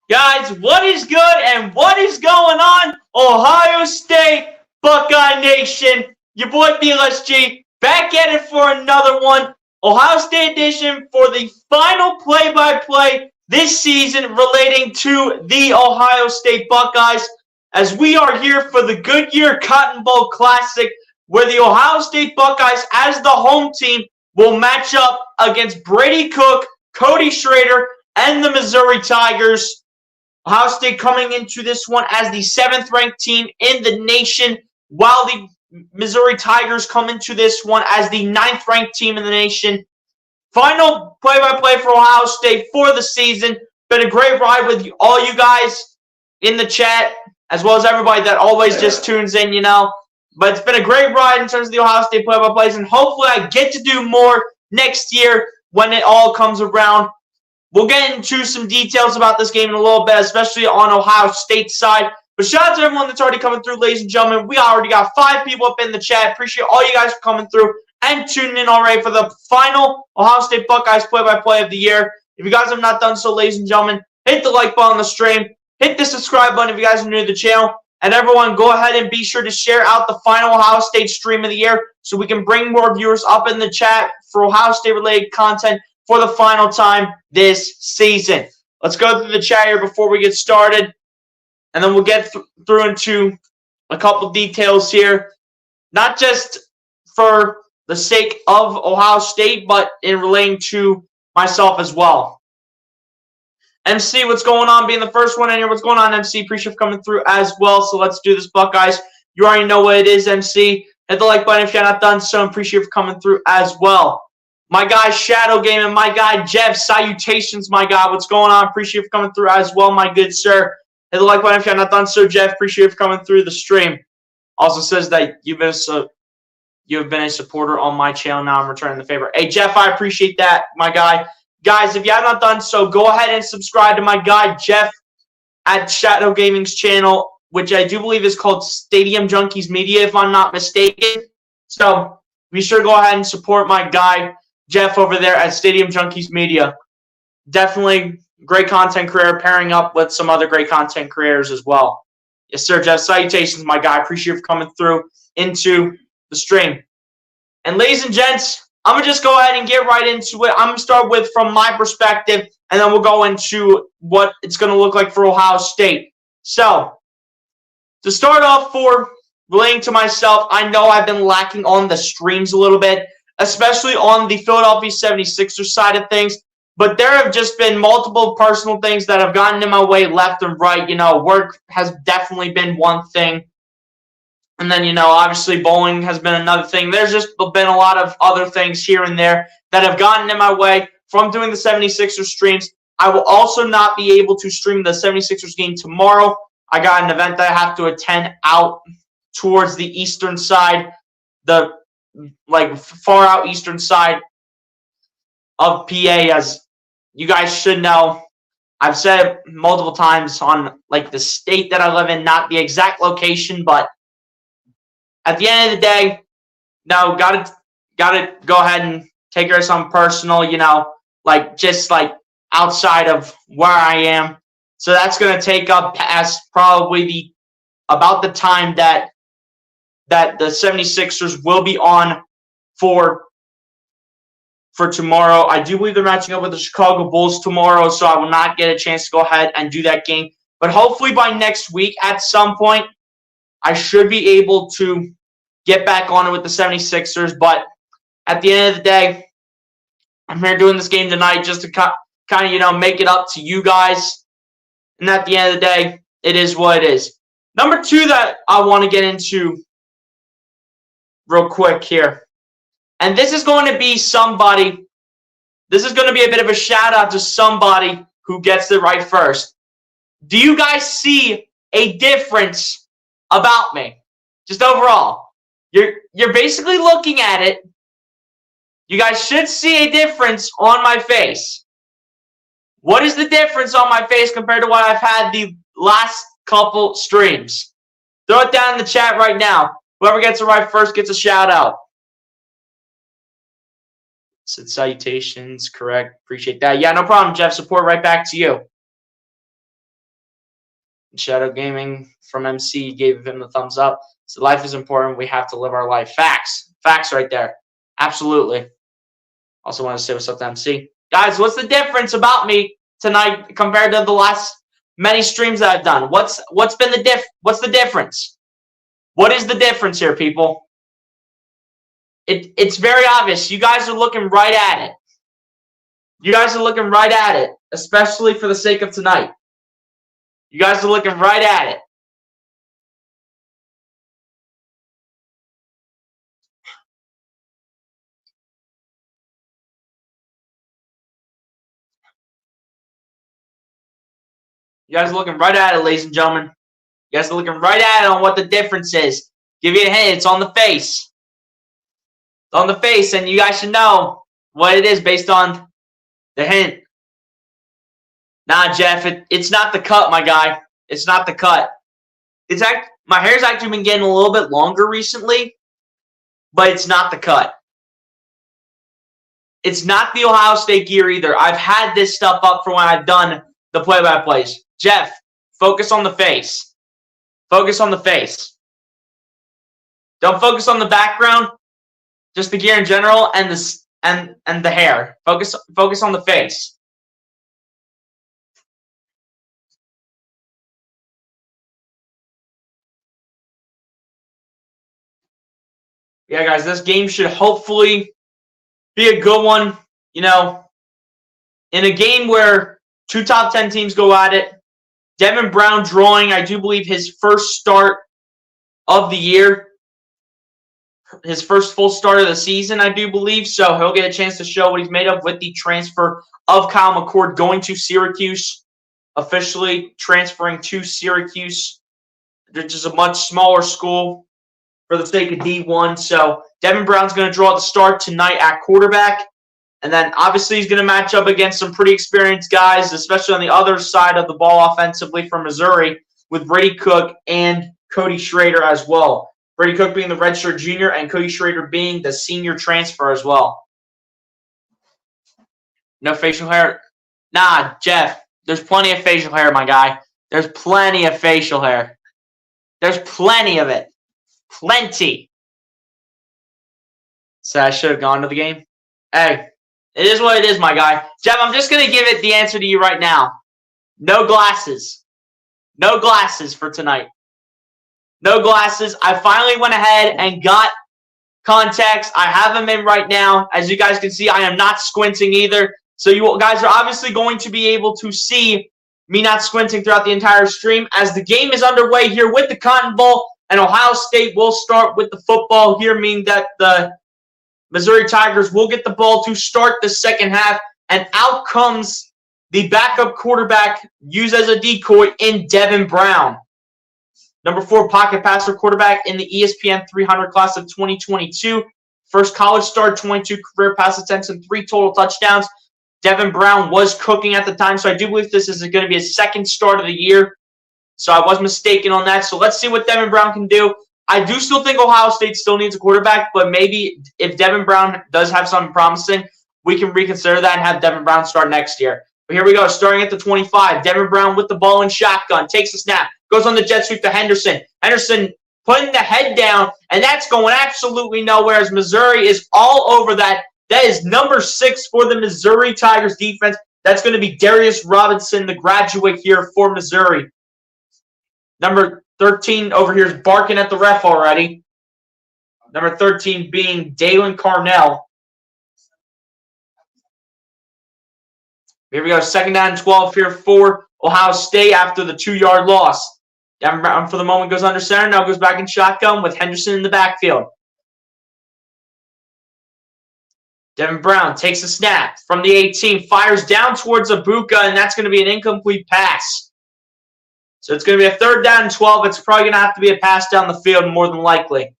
Guys, what is good and what is going on? Ohio State, Buckeye Nation, your boy BLSG, back at it for another one. Ohio State edition for the final play-by-play this season relating to the Ohio State Buckeyes, as we are here for the Goodyear Cotton Bowl Classic, where the Ohio State Buckeyes, as the home team, will match up against Brady Cook, Cody Schrader, and the Missouri Tigers. Ohio State coming into this one as the 7th-ranked team in the nation, while the Missouri Tigers come into this one as the 9th-ranked team in the nation. Final play-by-play for Ohio State for the season. Been a great ride with all you guys in the chat, as well as everybody that always just tunes in, But it's been a great ride in terms of the Ohio State play-by-plays, and hopefully I get to do more next year when it all comes around. We'll get into some details about this game in a little bit, especially on Ohio State's side. But shout out to everyone that's already coming through, ladies and gentlemen. We already got 5 people up in the chat. Appreciate all you guys for coming through and tuning in already for the final Ohio State Buckeyes play-by-play of the year. If you guys have not done so, ladies and gentlemen, hit the like button on the stream. Hit the subscribe button if you guys are new to the channel. And everyone, go ahead and be sure to share out the final Ohio State stream of the year so we can bring more viewers up in the chat for Ohio State-related content for the final time this season. Let's go through the chat here before we get started, and then we'll get through into a couple details here, not just for the sake of Ohio State, but in relating to myself as well. MC, what's going on? Being the first one in here. What's going on, MC? Appreciate you coming through as well. So let's do this, Buckeyes. You already know what it is, MC. Hit the like button if you're not done so. Appreciate you coming through as well. My guy Shadow Game and my guy Jeff, salutations, my guy. What's going on? Appreciate you coming through as well, my good sir. Hit the like button if you're not done so, Jeff. Appreciate you coming through the stream. Also says that you've been a supporter on my channel. Now I'm returning the favor. Hey, Jeff, I appreciate that, my guy. Guys, if you have not done so, go ahead and subscribe to my guy Jeff at Shadow Gaming's channel, which I do believe is called Stadium Junkies Media, if I'm not mistaken. So be sure to go ahead and support my guy Jeff over there at Stadium Junkies Media. Definitely great content creator, pairing up with some other great content creators as well. Yes, sir, Jeff. Salutations, my guy. Appreciate you coming through into the stream. And ladies and gents, I'm going to just go ahead and get right into it. I'm going to start with from my perspective, and then we'll go into what it's going to look like for Ohio State. So, to start off for relating to myself, I know I've been lacking on the streams a little bit, especially on the Philadelphia 76ers side of things. But there have just been multiple personal things that have gotten in my way left and right. Work has definitely been one thing. And then, obviously bowling has been another thing. There's just been a lot of other things here and there that have gotten in my way from doing the 76ers streams. I will also not be able to stream the 76ers game tomorrow. I got an event that I have to attend out towards the eastern side, the far out eastern side of PA. As you guys should know, I've said it multiple times on the state that I live in, not the exact location, but at the end of the day, no, gotta go ahead and take care of something personal, just outside of where I am. So that's gonna take up past probably about the time that the 76ers will be on for tomorrow. I do believe they're matching up with the Chicago Bulls tomorrow, so I will not get a chance to go ahead and do that game. But hopefully by next week at some point, I should be able to get back on it with the 76ers. But at the end of the day, I'm here doing this game tonight just to kind of, make it up to you guys. And at the end of the day, it is what it is. Number 2 that I want to get into real quick here. And this is going to be somebody, this is going to be a bit of a shout out to somebody who gets it right first. Do you guys see a difference about me? Just overall. You're basically looking at it. You guys should see a difference on my face. What is the difference on my face compared to what I've had the last couple streams? Throw it down in the chat right now. Whoever gets it right first gets a shout out. Said salutations, correct. Appreciate that. Yeah, no problem, Jeff. Support right back to you. Shadow Gaming from MC gave him the thumbs up. So life is important. We have to live our life. Facts. Facts right there. Absolutely. Also want to say what's up to MC. Guys, what's the difference about me tonight compared to the last many streams that I've done? What's been the what's the difference? What is the difference here, people? It's very obvious. You guys are looking right at it. You guys are looking right at it, especially for the sake of tonight. You guys are looking right at it. You guys are looking right at it, ladies and gentlemen. You guys are looking right at it on what the difference is. Give you a hint. It's on the face. It's on the face, and you guys should know what it is based on the hint. Nah, Jeff, it's not the cut, my guy. It's not the cut. My hair's actually been getting a little bit longer recently, but it's not the cut. It's not the Ohio State gear either. I've had this stuff up for when I've done the play-by-plays. Jeff, focus on the face. Focus on the face. Don't focus on the background, just the gear in general and the hair. Focus on the face. Yeah, guys, this game should hopefully be a good one. You know, in a game where two top 10 teams go at it, Devin Brown drawing, I do believe, his first start of the year. His first full start of the season, I do believe. So he'll get a chance to show what he's made of with the transfer of Kyle McCord going to Syracuse, officially transferring to Syracuse, which is a much smaller school for the sake of D1. So Devin Brown's going to draw the start tonight at quarterback. And then obviously he's going to match up against some pretty experienced guys, especially on the other side of the ball offensively from Missouri with Brady Cook and Cody Schrader as well. Brady Cook being the redshirt junior and Cody Schrader being the senior transfer as well. No facial hair? Nah, Jeff, there's plenty of facial hair, my guy. There's plenty of facial hair. There's plenty of it. Plenty. So I should have gone to the game. Hey, it is what it is, my guy. Jeff, I'm just going to give it the answer to you right now. No glasses. No glasses for tonight. No glasses. I finally went ahead and got contacts. I have them in right now. As you guys can see, I am not squinting either. So you guys are obviously going to be able to see me not squinting throughout the entire stream as the game is underway here with the Cotton Bowl, and Ohio State will start with the football here, meaning that the Missouri Tigers will get the ball to start the second half, and out comes the backup quarterback used as a decoy in Devin Brown. Number 4 pocket passer quarterback in the ESPN 300 class of 2022. First college start, 22 career pass attempts, and 3 total touchdowns. Devin Brown was cooking at the time, so I do believe this is going to be his second start of the year. So I was mistaken on that. So let's see what Devin Brown can do. I do still think Ohio State still needs a quarterback, but maybe if Devin Brown does have something promising, we can reconsider that and have Devin Brown start next year. But here we go, starting at the 25. Devin Brown with the ball in shotgun, takes a snap, goes on the jet sweep to Henderson. Henderson putting the head down, and that's going absolutely nowhere as Missouri is all over that. That is number 6 for the Missouri Tigers defense. That's going to be Darius Robinson, the graduate here for Missouri. Number 13 over here is barking at the ref already. Number 13 being Dalen Carnell. Here we go, second down and 12 here for Ohio State after the 2-yard loss. Devin Brown for the moment goes under center, now goes back in shotgun with Henderson in the backfield. Devin Brown takes a snap from the 18, fires down towards Abuka, and that's going to be an incomplete pass. So it's going to be a third down and 12. It's probably going to have to be a pass down the field more than likely.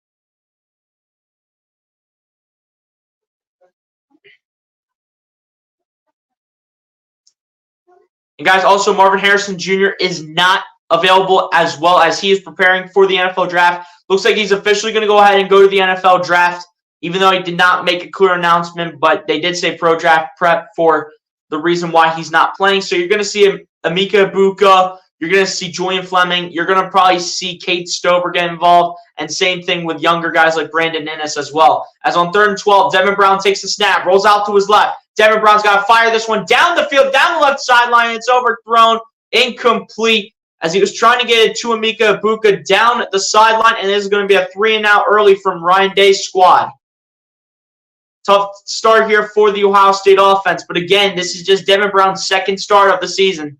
And guys, also Marvin Harrison Jr. is not available as well as he is preparing for the NFL draft. Looks like he's officially going to go ahead and go to the NFL draft, even though he did not make a clear announcement, but they did say pro draft prep for the reason why he's not playing. So you're going to see Emeka Egbuka, you're going to see Julian Fleming, you're going to probably see Kate Stover get involved, and same thing with younger guys like Brandon Innes as well. As on 3rd and 12, Devin Brown takes the snap, rolls out to his left. Devin Brown's got to fire this one down the field, down the left sideline. It's overthrown, incomplete, as he was trying to get it to Emeka Egbuka down the sideline, and this is going to be a 3-and-out early from Ryan Day's squad. Tough start here for the Ohio State offense, but again, this is just Devin Brown's 2nd start of the season.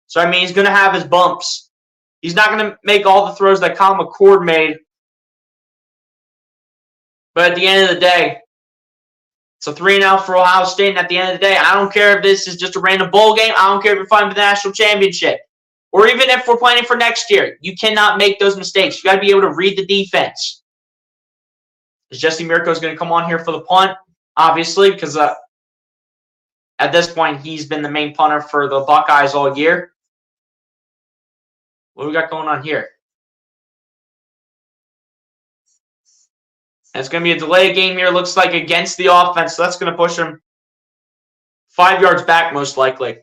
So, I mean, he's going to have his bumps. He's not going to make all the throws that Kyle McCord made. But at the end of the day, it's a 3-and-out for Ohio State, and at the end of the day, I don't care if this is just a random bowl game. I don't care if you're fighting for the national championship. Or even if we're planning for next year. You cannot make those mistakes. You got to be able to read the defense. Jesse Mirko is going to come on here for the punt, obviously, because at this point, he's been the main punter for the Buckeyes all year. What do we got going on here? And it's going to be a delay game here, looks like, against the offense. So that's going to push him 5 yards back, most likely.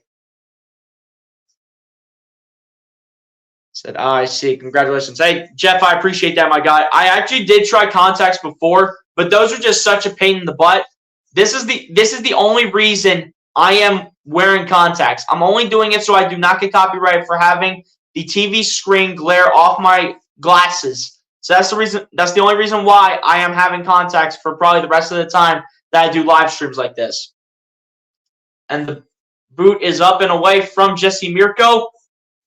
Said, I see. Congratulations. Hey, Jeff, I appreciate that, my guy. I actually did try contacts before, but those are just such a pain in the butt. This is the only reason I am wearing contacts. I'm only doing it so I do not get copyrighted for having the TV screen glare off my glasses. So that's the reason. That's the only reason why I am having contacts for probably the rest of the time that I do live streams like this. And the boot is up and away from Jesse Mirko.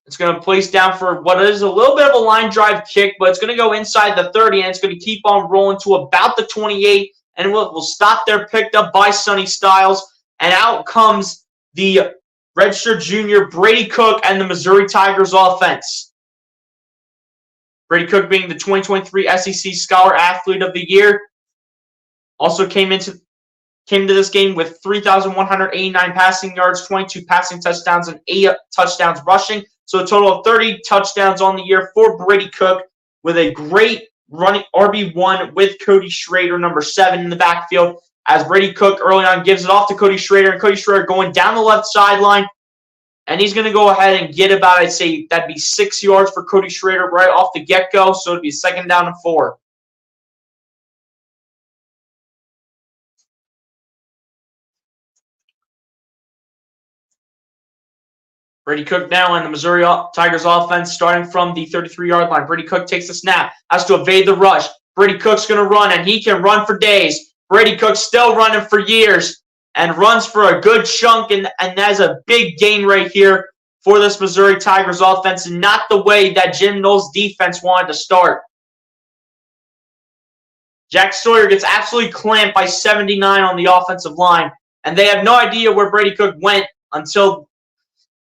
It's going to place down for what is a little bit of a line drive kick, but it's going to go inside the 30, and it's going to keep on rolling to about the 28, and we'll stop there, picked up by Sonny Styles, and out comes the redshirt junior Brady Cook and the Missouri Tigers offense. Brady Cook being the 2023 SEC Scholar Athlete of the Year. Also came into this game with 3,189 passing yards, 22 passing touchdowns, and 8 touchdowns rushing. So a total of 30 touchdowns on the year for Brady Cook, with a great running RB1 with Cody Schrader, number 7 in the backfield, as Brady Cook early on gives it off to Cody Schrader, and Cody Schrader going down the left sideline, and he's going to go ahead and get about, I'd say, that'd be 6 yards for Cody Schrader right off the get-go, so it'd be 2nd down and 4. Brady Cook now in the Missouri Tigers offense, starting from the 33-yard line. Brady Cook takes the snap, has to evade the rush. Brady Cook's going to run, and he can run for days. Brady Cook's still running for years and runs for a good chunk, and that's a big gain right here for this Missouri Tigers offense, and not the way that Jim Knowles' defense wanted to start. Jack Sawyer gets absolutely clamped by 79 on the offensive line, and they have no idea where Brady Cook went until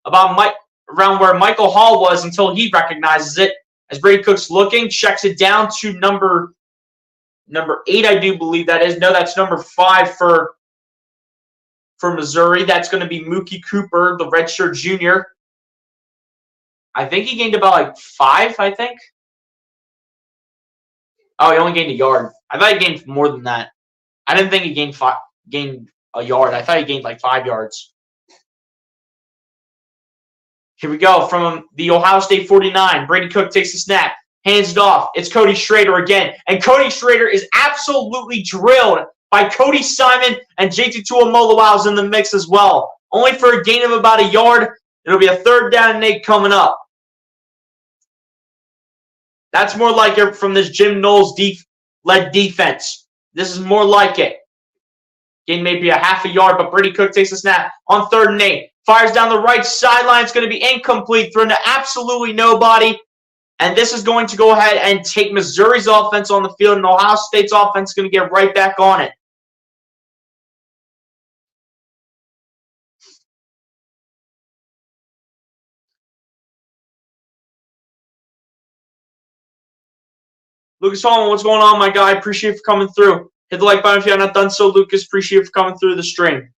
around where Michael Hall was, until he recognizes it. As Brady Cook's looking, checks it down to number 8, I do believe that is. No, that's number 5 for Missouri. That's going to be Mookie Cooper, the redshirt junior. I think he gained about like 5, I think. Oh, he only gained a yard. I thought he gained more than that. I didn't think he gained a yard. I thought he gained like 5 yards. Here we go from the Ohio State 49. Brady Cook takes the snap, hands it off. It's Cody Schrader again. And Cody Schrader is absolutely drilled by Cody Simon, and JT Tuamoloau's in the mix as well. Only for a gain of about a yard. It'll be a 3rd down and 8 coming up. That's more like it from this Jim Knowles-led defense. This is more like it. Gain maybe a half a yard, but Brady Cook takes the snap on 3rd and 8. Fires down the right sideline. It's going to be incomplete, thrown to absolutely nobody. And this is going to go ahead and take Missouri's offense on the field, and Ohio State's offense is going to get right back on it. Lucas Holman, what's going on, my guy? Appreciate you for coming through. Hit the like button if you have not done so, Lucas. Appreciate you for coming through the stream.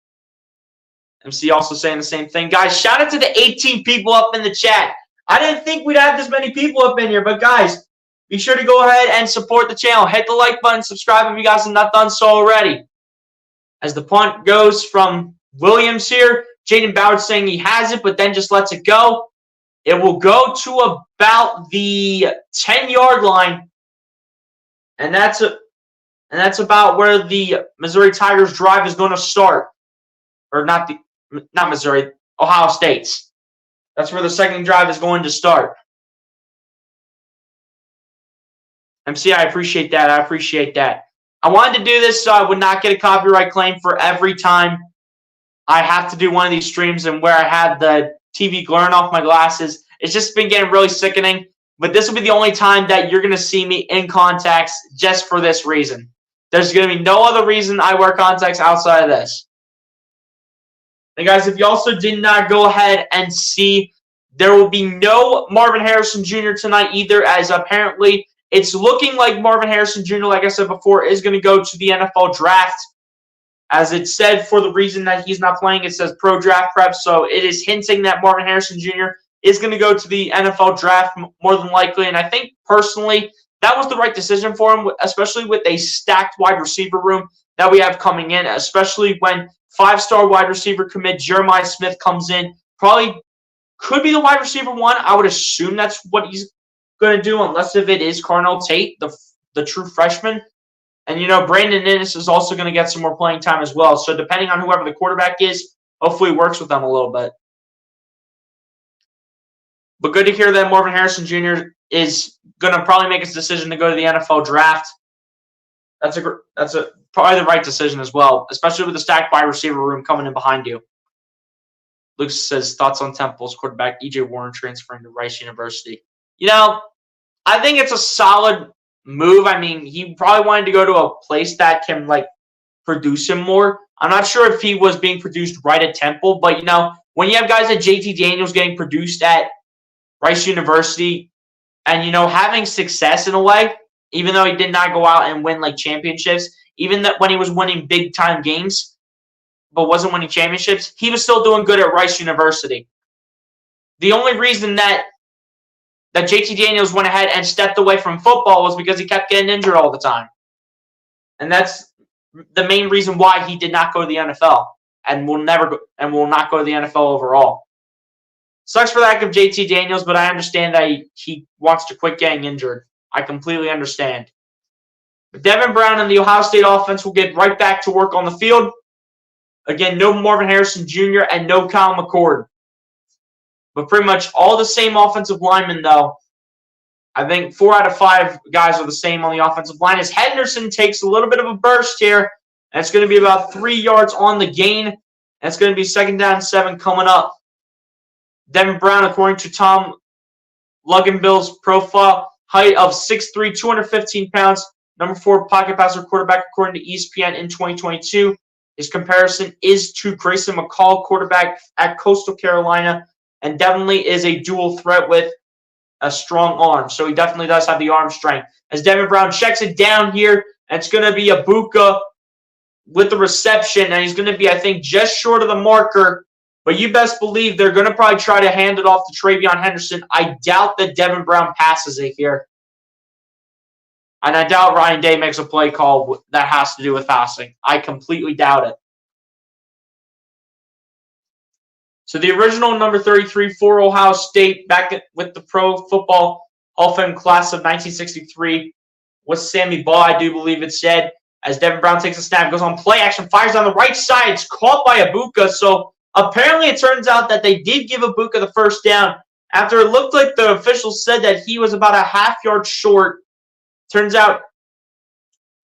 MC also saying the same thing. Guys, shout out to the 18 people up in the chat. I didn't think we'd have this many people up in here, but guys, be sure to go ahead and support the channel. Hit the like button, subscribe if you guys have not done so already. As the punt goes from Williams here, Jaden Boward saying he has it, but then just lets it go. It will go to about the 10-yard line, and that's about where the Missouri Tigers drive is going to start. Or not Missouri, Ohio State's. That's where the second drive is going to start. MC, I appreciate that. I appreciate that. I wanted to do this so I would not get a copyright claim for every time I have to do one of these streams and where I have the TV glaring off my glasses. It's just been getting really sickening. But this will be the only time that you're going to see me in contacts just for this reason. There's going to be no other reason I wear contacts outside of this. And guys, if you also did not go ahead and see, there will be no Marvin Harrison Jr. tonight either, as apparently it's looking like Marvin Harrison Jr., like I said before, is going to go to the NFL draft. As it said, for the reason that he's not playing, it says pro draft prep. So it is hinting that Marvin Harrison Jr. is going to go to the NFL draft more than likely. And I think personally that was the right decision for him, especially with a stacked wide receiver room that we have coming in, especially when five-star wide receiver commit Jeremiah Smith comes in. Probably could be the wide receiver one. I would assume that's what he's going to do, unless if it is Carnell Tate, the true freshman. And, you know, Brandon Inniss is also going to get some more playing time as well. So depending on whoever the quarterback is, hopefully it works with them a little bit. But good to hear that Marvin Harrison Jr. is going to probably make his decision to go to the NFL draft. That's probably the right decision as well, especially with the stacked wide receiver room coming in behind you. Luke says, thoughts on Temple's quarterback E.J. Warren transferring to Rice University. You know, I think it's a solid move. I mean, he probably wanted to go to a place that can, like, produce him more. I'm not sure if he was being produced right at Temple, but, you know, when you have guys like JT Daniels getting produced at Rice University and, you know, having success in a way, even though he did not go out and win, like, championships, even that when he was winning big-time games but wasn't winning championships, he was still doing good at Rice University. The only reason that JT Daniels went ahead and stepped away from football was because he kept getting injured all the time. And that's the main reason why he did not go to the NFL and will not go to the NFL overall. Sucks for the lack of JT Daniels, but I understand that he wants to quit getting injured. I completely understand. But Devin Brown and the Ohio State offense will get right back to work on the field. Again, no Marvin Harrison Jr. and no Kyle McCord. But pretty much all the same offensive linemen, though. I think 4 out of 5 guys are the same on the offensive line. As Henderson takes a little bit of a burst here. And it's going to be about 3 yards on the gain. And it's going to be 2nd down 7 coming up. Devin Brown, according to Tom Luginbill's profile, height of 6'3", 215 pounds. Number 4 pocket passer quarterback, according to ESPN in 2022. His comparison is to Grayson McCall, quarterback at Coastal Carolina. And definitely is a dual threat with a strong arm. So he definitely does have the arm strength. As Devin Brown checks it down here, and it's going to be Ibuka with the reception. And he's going to be, I think, just short of the marker. But you best believe they're going to probably try to hand it off to Travion Henderson. I doubt that Devin Brown passes it here. And I doubt Ryan Day makes a play call that has to do with passing. I completely doubt it. So the original number 33 for Ohio State back with the Pro Football Hall of Fame class of 1963 was Sammy Baugh, I do believe it said. As Devin Brown takes a snap, goes on play action, fires on the right side. It's caught by Ibuka. So apparently it turns out that they did give Ibuka the first down after it looked like the officials said that he was about a half-yard short. Turns out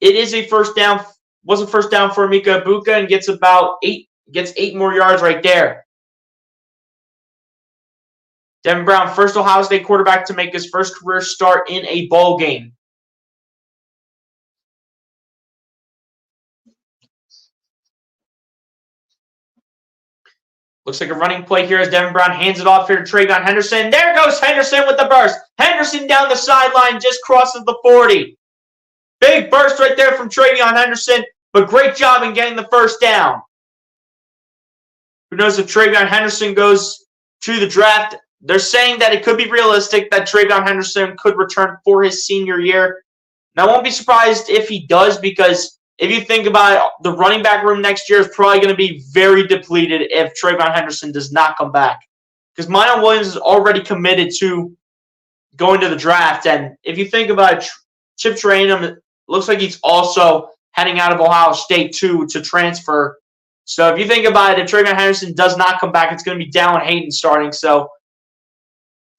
it is a first down. Was a first down for Emeka Ibuka and gets 8 more yards right there. Devin Brown, first Ohio State quarterback to make his first career start in a bowl game. Looks like a running play here as Devin Brown hands it off here to Travion Henderson. There goes Henderson with the burst. Henderson down the sideline, just crosses the 40. Big burst right there from Travion Henderson, but great job in getting the first down. Who knows if Travion Henderson goes to the draft they're saying that it could be realistic that TreVeyon Henderson could return for his senior year. And I won't be surprised if he does, because if you think about it, the running back room next year is probably going to be very depleted if TreVeyon Henderson does not come back. Because Miyan Williams is already committed to going to the draft. And if you think about it, Chip Trayanum, looks like he's also heading out of Ohio State too to transfer. So if you think about it, if TreVeyon Henderson does not come back, it's going to be Dallin Hayden starting. So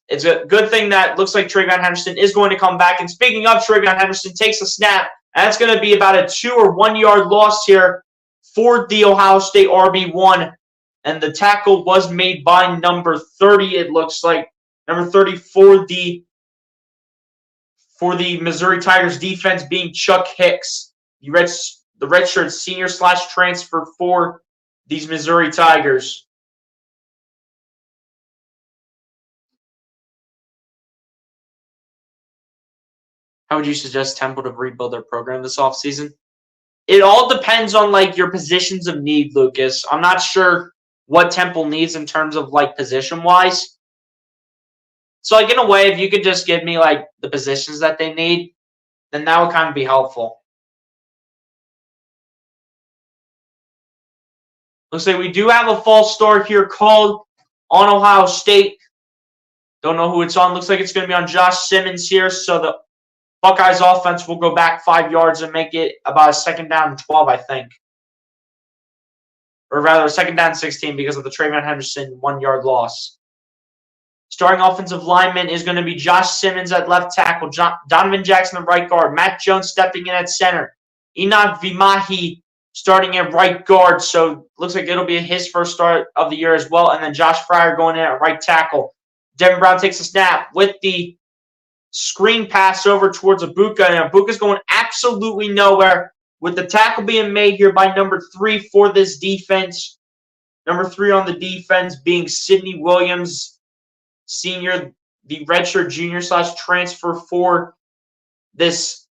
it's a good thing that looks like TreVeyon Henderson is going to come back. And speaking of TreVeyon Henderson, takes a snap. And that's going to be about a 2 or 1 yard loss here for the Ohio State RB1. And the tackle was made by number 30, it looks like. Number 30 for the Missouri Tigers defense being Chuck Hicks, the redshirt senior / transfer for these Missouri Tigers. How would you suggest Temple to rebuild their program this offseason? It all depends on like your positions of need, Lucas. I'm not sure what Temple needs in terms of like position wise. So like in a way, if you could just give me like the positions that they need, then that would kind of be helpful. Looks like we do have a false start here called on Ohio State. Don't know who it's on. Looks like it's going to be on Josh Simmons here. So the Buckeyes offense will go back 5 yards and make it about a 2nd down and 12, I think. Or rather, a 2nd down and 16 because of the TreVeyon Henderson 1 yard loss. Starting offensive lineman is going to be Josh Simmons at left tackle, Donovan Jackson at right guard, Matt Jones stepping in at center, Enoch Vimahi starting at right guard. So looks like it'll be his first start of the year as well. And then Josh Fryer going in at right tackle. Devin Brown takes a snap with the screen pass over towards Abuka. And Abuka's going absolutely nowhere with the tackle being made here by number 3 for this defense. Number 3 on the defense being Sidney Williams, senior, the redshirt junior / transfer for this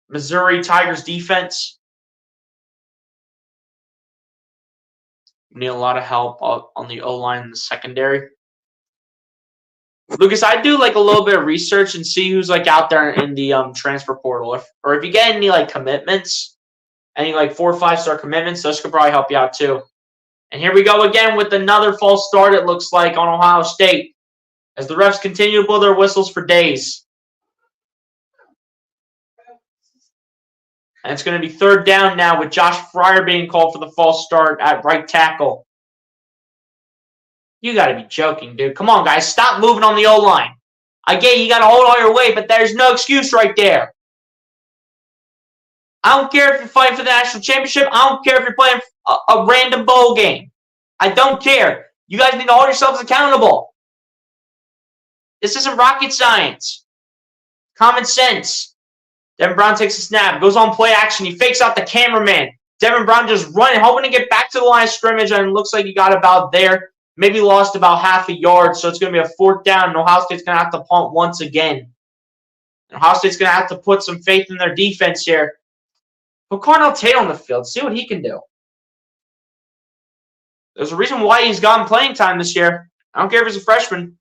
Missouri Tigers defense. We need a lot of help on the O-line in the secondary. Lucas, I do like a little bit of research and see who's like out there in the transfer portal. If you get any like commitments, any like 4 or 5 star commitments, those could probably help you out too. And here we go again with another false start, it looks like, on Ohio State, as the refs continue to blow their whistles for days. And it's going to be 3rd down now with Josh Fryer being called for the false start at right tackle. You got to be joking, dude. Come on, guys. Stop moving on the O-line. I get you got to hold all your weight, but there's no excuse right there. I don't care if you're fighting for the national championship. I don't care if you're playing a random bowl game. I don't care. You guys need to hold yourselves accountable. This isn't rocket science. Common sense. Devin Brown takes a snap, goes on play action. He fakes out the cameraman. Devin Brown just running, hoping to get back to the line of scrimmage, and it looks like he got about there. Maybe lost about half a yard, so it's going to be a 4th down, and Ohio State's going to have to punt once again. And Ohio State's going to have to put some faith in their defense here. Put Cornell Tate on the field. See what he can do. There's a reason why he's gotten playing time this year. I don't care if he's a freshman.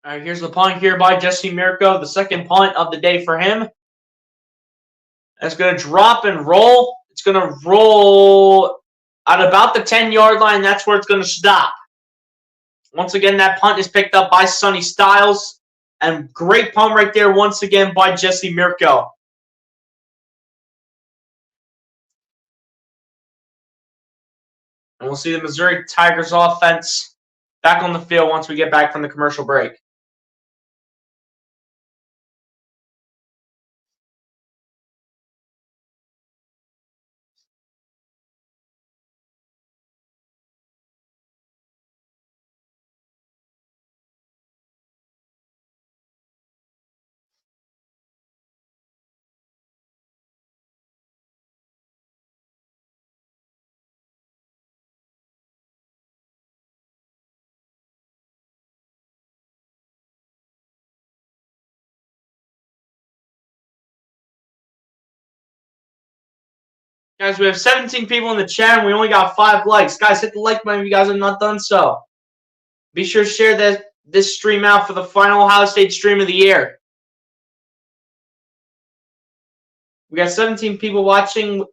All right, here's the punt here by Jesse Mirko. The 2nd punt of the day for him. It's going to drop and roll. It's going to roll at about the 10-yard line. That's where it's going to stop. Once again, that punt is picked up by Sonny Styles. And great punt right there once again by Jesse Mirko. And we'll see the Missouri Tigers offense back on the field once we get back from the commercial break. Guys, we have 17 people in the chat and we only got 5 likes. Guys, hit the like button if you guys have not done so. Be sure to share this stream out for the final Ohio State stream of the year. We got 17 people watching.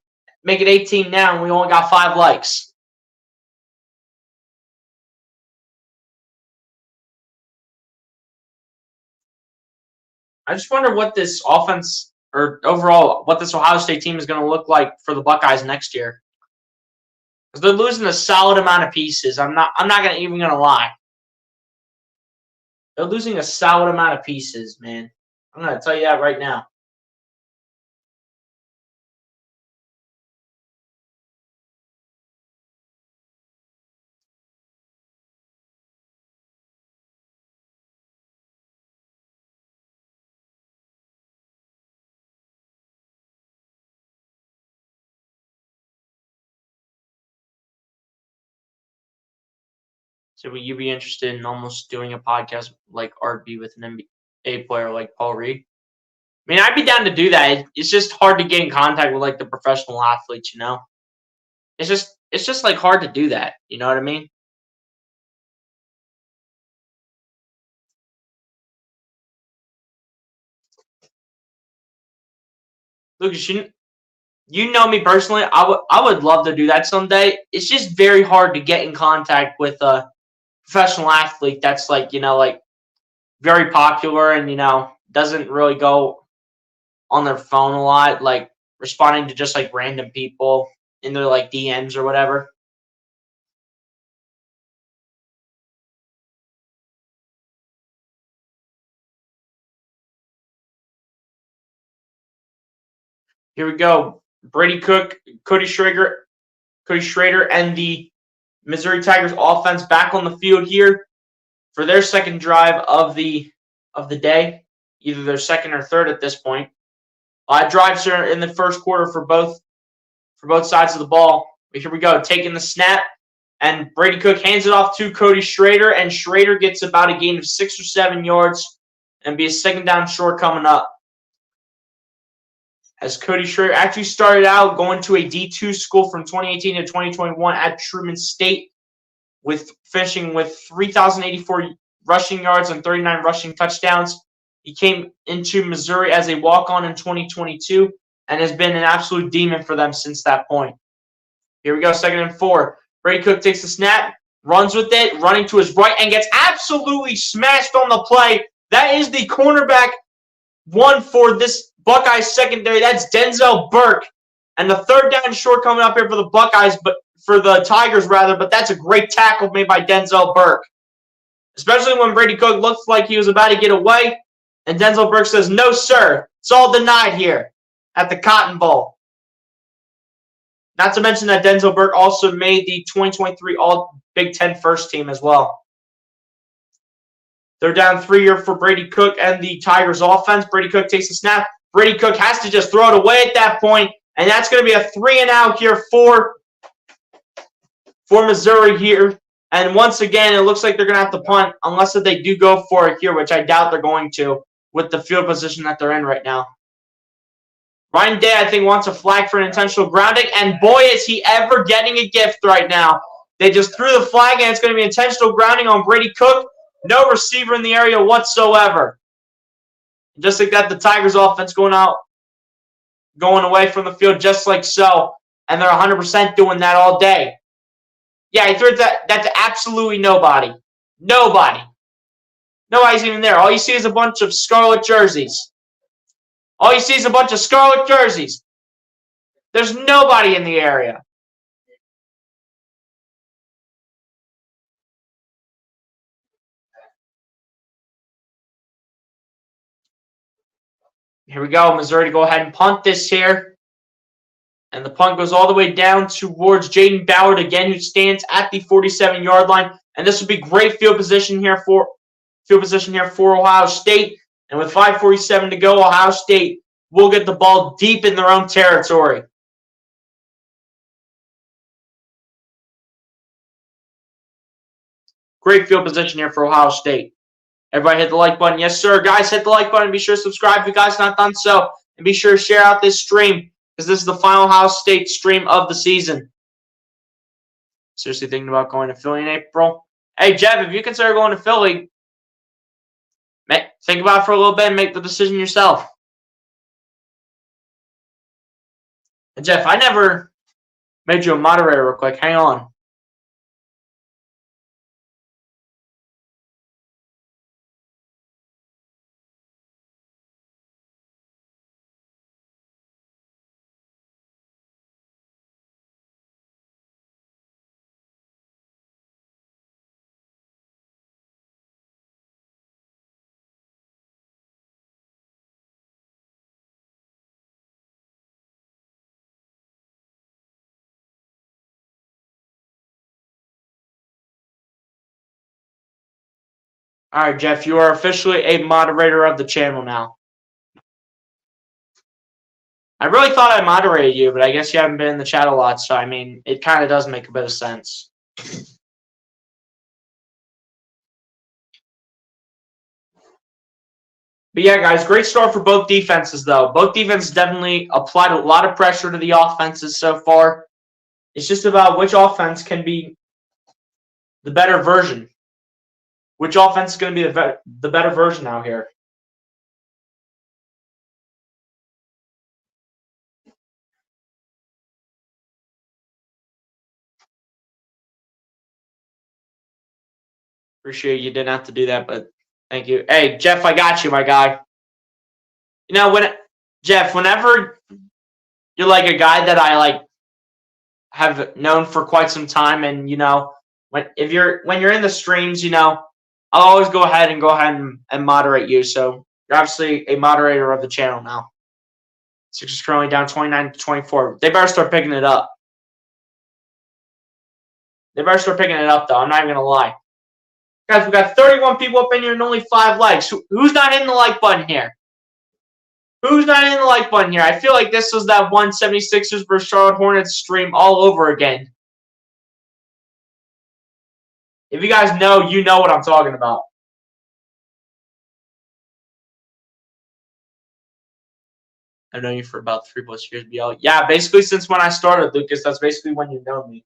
Make it 18 now, and we only got 5 likes. I just wonder what this offense, or overall, what this Ohio State team is going to look like for the Buckeyes next year. Because they're losing a solid amount of pieces. I'm not even going to lie. They're losing a solid amount of pieces, man. I'm going to tell you that right now. So would you be interested in almost doing a podcast like RB with an NBA player like Paul Reed? I mean, I'd be down to do that. It's just hard to get in contact with like the professional athletes, you know? It's just like hard to do that. You know what I mean? Lucas, you know me personally. I would love to do that someday. It's just very hard to get in contact with a professional athlete that's like, like very popular and, doesn't really go on their phone a lot, like responding to just like random people in their like DMs or whatever. Here we go. Brady Cook, Cody Schrader, and the Missouri Tigers offense back on the field here for their second drive of the day, either their second or third at this point. Drives are in the first quarter for both sides of the ball. But here we go, taking the snap, and Brady Cook hands it off to Cody Schrader, and Schrader gets about a gain of 6 or 7 yards and be a second down short coming up. As Cody Schrader actually started out going to a D2 school from 2018 to 2021 at Truman State, with finishing with 3,084 rushing yards and 39 rushing touchdowns. He came into Missouri as a walk-on in 2022 and has been an absolute demon for them since that point. Here we go, 2nd and 4. Brady Cook takes the snap, runs with it, running to his right, and gets absolutely smashed on the play. That is the cornerback one for this Buckeyes secondary. That's Denzel Burke. And the third down short coming up here for the Buckeyes, but for the Tigers rather, but that's a great tackle made by Denzel Burke. Especially when Brady Cook looked like he was about to get away, and Denzel Burke says, "No, sir, it's all denied here at the Cotton Bowl." Not to mention that Denzel Burke also made the 2023 All-Big Ten first team as well. They're down 3 here for Brady Cook and the Tigers offense. Brady Cook takes the snap. Brady Cook has to just throw it away at that point, and that's going to be a 3-and-out here for Missouri here. And once again, it looks like they're going to have to punt unless if they do go for it here, which I doubt they're going to with the field position that they're in right now. Ryan Day, I think, wants a flag for an intentional grounding, and boy, is he ever getting a gift right now. They just threw the flag, and it's going to be intentional grounding on Brady Cook. No receiver in the area whatsoever. Just like that, the Tigers offense going away from the field just like so, and they're 100% doing that all day. Yeah, he threw that to absolutely nobody. Nobody. Nobody's even there. All you see is a bunch of scarlet jerseys. All you see is a bunch of scarlet jerseys. There's nobody in the area. Here we go. Missouri to go ahead and punt this here. And the punt goes all the way down towards Jaden Ballard again, who stands at the 47-yard line. And this would be great field position here for Ohio State. And with 5:47 to go, Ohio State will get the ball deep in their own territory. Great field position here for Ohio State. Everybody hit the like button. Yes, sir. Guys, hit the like button. Be sure to subscribe if you guys have not done so. And be sure to share out this stream, because this is the final Ohio State stream of the season. Seriously thinking about going to Philly in April? Hey, Jeff, if you consider going to Philly, think about it for a little bit and make the decision yourself. And Jeff, I never made you a moderator real quick. Hang on. All right, Jeff, you are officially a moderator of the channel now. I really thought I moderated you, but I guess you haven't been in the chat a lot, so I mean, it kind of does make a bit of sense. But yeah, guys, great start for both defenses, though. Both defenses definitely applied a lot of pressure to the offenses so far. It's just about which offense can be the better version. Which offense is going to be the better version out here? Appreciate you didn't have to do that, but thank you. Hey, Jeff, I got you, my guy. You know, Jeff, whenever you're like a guy that I have known for quite some time, and you know, when you're in the streams, you know, I'll always go ahead and moderate you. So you're obviously a moderator of the channel now. Sixers currently down 29-24. They better start picking it up. They better start picking it up, though. I'm not even gonna lie. Guys, we got 31 people up in here and only 5 likes. Who's not hitting the like button here? Who's not hitting the like button here? I feel like this was that 176ers versus Charlotte Hornets stream all over again. If you guys know, you know what I'm talking about. I've known you for about 3+ years, BL. Yeah, basically since when I started, Lucas. That's basically when you know me.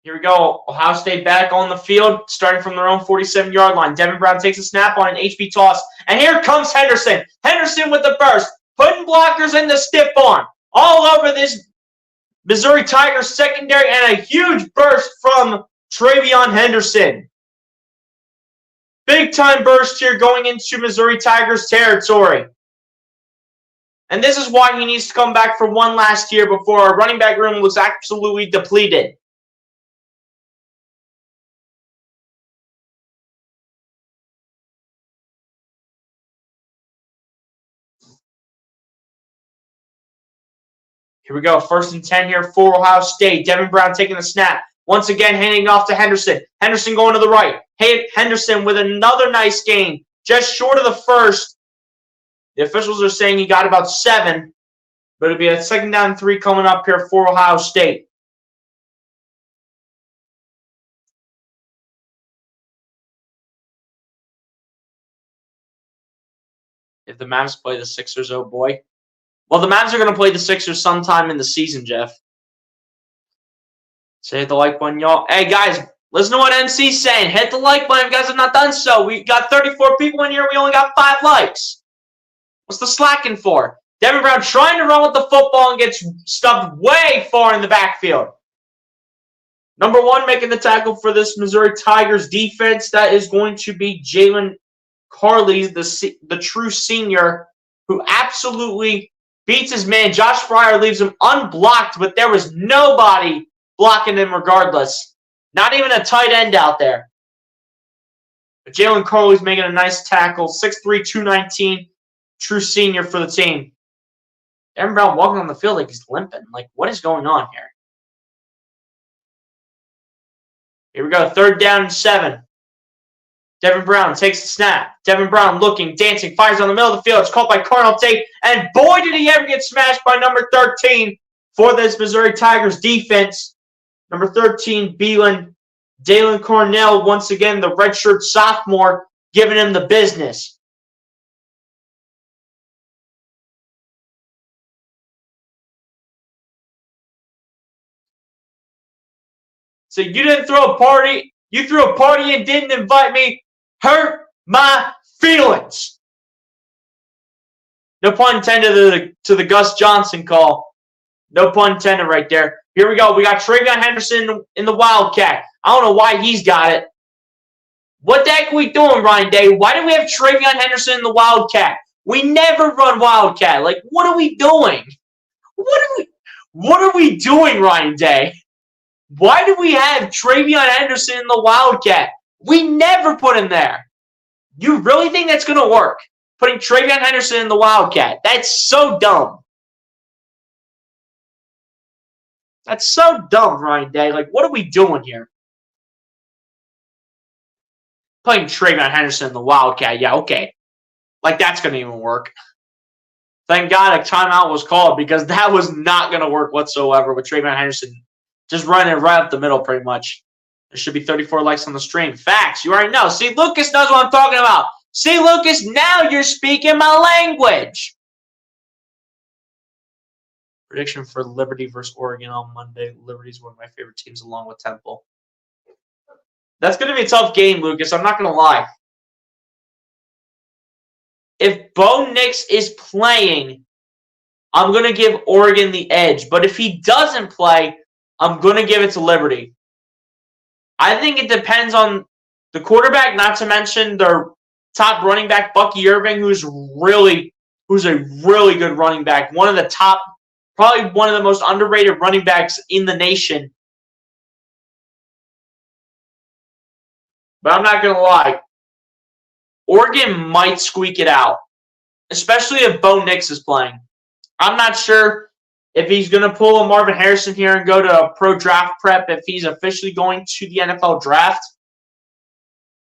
Here we go. Ohio State back on the field, starting from their own 47-yard line. Devin Brown takes a snap on an HB toss. And here comes Henderson. Henderson with the burst. Putting blockers in the stiff arm. All over this Missouri Tigers secondary. And a huge burst from Travion Henderson. Big-time burst here going into Missouri Tigers territory. And this is why he needs to come back for one last year before our running back room looks absolutely depleted. Here we go. 1st and 10 here for Ohio State. Devin Brown taking the snap. Once again, handing off to Henderson. Henderson going to the right. Hey, Henderson with another nice gain. Just short of the first. The officials are saying he got about 7. But it'll be a 2nd down and 3 coming up here for Ohio State. If the Mavs play the Sixers, oh boy. Well, the Mavs are going to play the Sixers sometime in the season, Jeff. So hit the like button, y'all. Hey, guys, listen to what NC's saying. Hit the like button if you guys have not done so. We got 34 people in here. We only got 5 likes. What's the slacking for? Devin Brown trying to run with the football and gets stuffed way far in the backfield. Number 1 making the tackle for this Missouri Tigers defense. That is going to be Jalen Carley, the true senior, who absolutely beats his man. Josh Fryer leaves him unblocked, but there was nobody blocking him regardless. Not even a tight end out there. But Jalen Carley's making a nice tackle. 6'3", 219. True senior for the team. Devin Brown walking on the field like he's limping. Like, what is going on here? Here we go. 3rd down and 7. Devin Brown takes the snap. Devin Brown looking, dancing, fires on the middle of the field. It's caught by Carnell Tate. And boy, did he ever get smashed by number 13 for this Missouri Tigers defense. Number 13, Beelan. Dalen Cornell, once again, the redshirt sophomore, giving him the business. So you didn't throw a party. You threw a party and didn't invite me. Hurt my feelings. No pun intended to the Gus Johnson call. No pun intended right there. Here we go. We got Travion Henderson in the Wildcat. I don't know why he's got it. What the heck are we doing, Ryan Day? Why do we have Travion Henderson in the Wildcat? We never run Wildcat. Like, what are we doing? What are we doing, Ryan Day? Why do we have Travion Henderson in the Wildcat? We never put him there. You really think that's going to work? Putting Travion Henderson in the Wildcat. That's so dumb. That's so dumb, Ryan Day. Like, what are we doing here? Putting Travion Henderson in the Wildcat. Yeah, okay. Like, that's going to even work. Thank God a timeout was called because that was not going to work whatsoever with Travion Henderson just running it right up the middle pretty much. There should be 34 likes on the stream. Facts. You already know. See, Lucas knows what I'm talking about. See, Lucas, now you're speaking my language. Prediction for Liberty versus Oregon on Monday. Liberty's one of my favorite teams along with Temple. That's going to be a tough game, Lucas. I'm not going to lie. If Bo Nix is playing, I'm going to give Oregon the edge. But if he doesn't play, I'm going to give it to Liberty. I think it depends on the quarterback, not to mention their top running back, Bucky Irving, who's a really good running back. One of the top, probably one of the most underrated running backs in the nation. But I'm not going to lie. Oregon might squeak it out, especially if Bo Nix is playing. I'm not sure if he's going to pull a Marvin Harrison here and go to a pro draft prep if he's officially going to the NFL draft.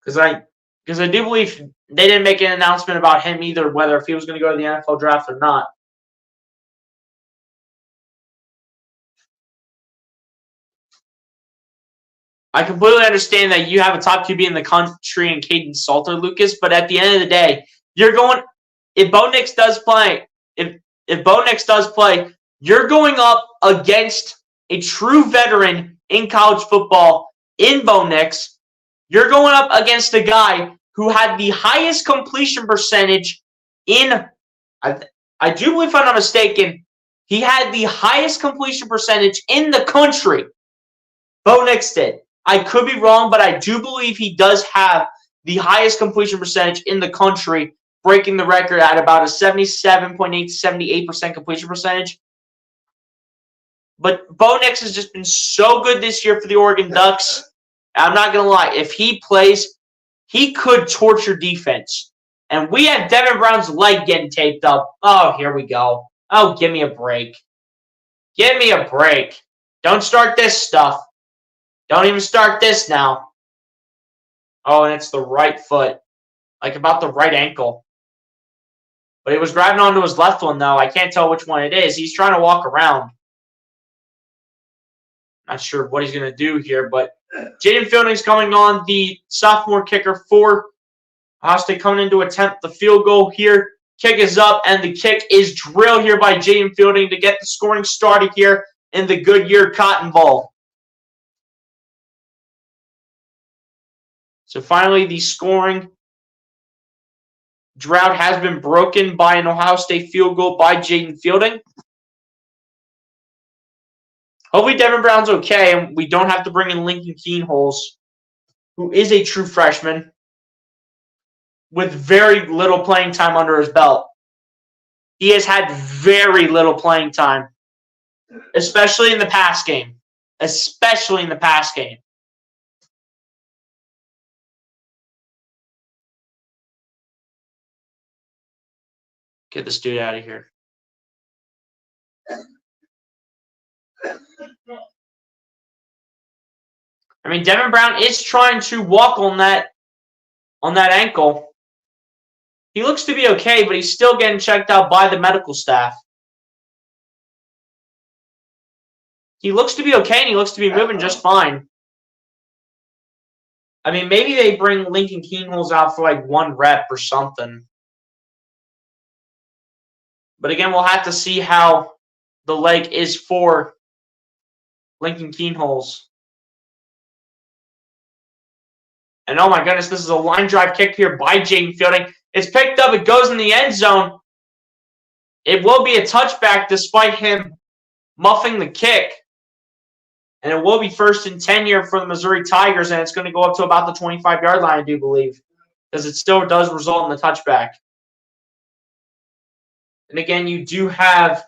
Because I do believe they didn't make an announcement about him either, whether if he was going to go to the NFL draft or not. I completely understand that you have a top QB in the country in Caden Salter, Lucas, but at the end of the day, you're going – if Bo Nix does play, if Bo Nix does play, you're going up against a true veteran in college football in Bo Nix. You're going up against a guy who had the highest completion percentage in – I do believe, if I'm not mistaken, he had the highest completion percentage in the country. Bo Nix did. I could be wrong, but I do believe he does have the highest completion percentage in the country, breaking the record at about a 77.8 to 78% completion percentage. But Bo Nix has just been so good this year for the Oregon Ducks. I'm not going to lie. If he plays, he could torture defense. And we have Devin Brown's leg getting taped up. Oh, here we go. Oh, give me a break. Give me a break. Don't start this stuff. Don't even start this now. Oh, and it's the right foot. Like about the right ankle. But he was grabbing onto his left one, though. I can't tell which one it is. He's trying to walk around. Not sure what he's going to do here, but Jaden Fielding's coming on, the sophomore kicker for Ohio State, coming in to attempt the field goal here. Kick is up, and the kick is drilled here by Jaden Fielding to get the scoring started here in the Goodyear Cotton Bowl. So finally, the scoring drought has been broken by an Ohio State field goal by Jaden Fielding. Hopefully Devin Brown's okay, and we don't have to bring in Lincoln Keenholz, who is a true freshman with very little playing time under his belt. He has had very little playing time, especially in the pass game. Especially in the pass game. Get this dude out of here. I mean, Devin Brown is trying to walk on that ankle. He looks to be okay, but he's still getting checked out by the medical staff. He looks to be okay, and he looks to be moving just fine. I mean, maybe they bring Lincoln Keenholz out for like 1 rep or something. But again, we'll have to see how the leg is for Lincoln Keenholz. And oh my goodness, this is a line drive kick here by Jaden Fielding. It's picked up. It goes in the end zone. It will be a touchback despite him muffing the kick. And it will be 1st and 10 here for the Missouri Tigers, and it's going to go up to about the 25-yard line, I do believe, because it still does result in the touchback. And again, you do have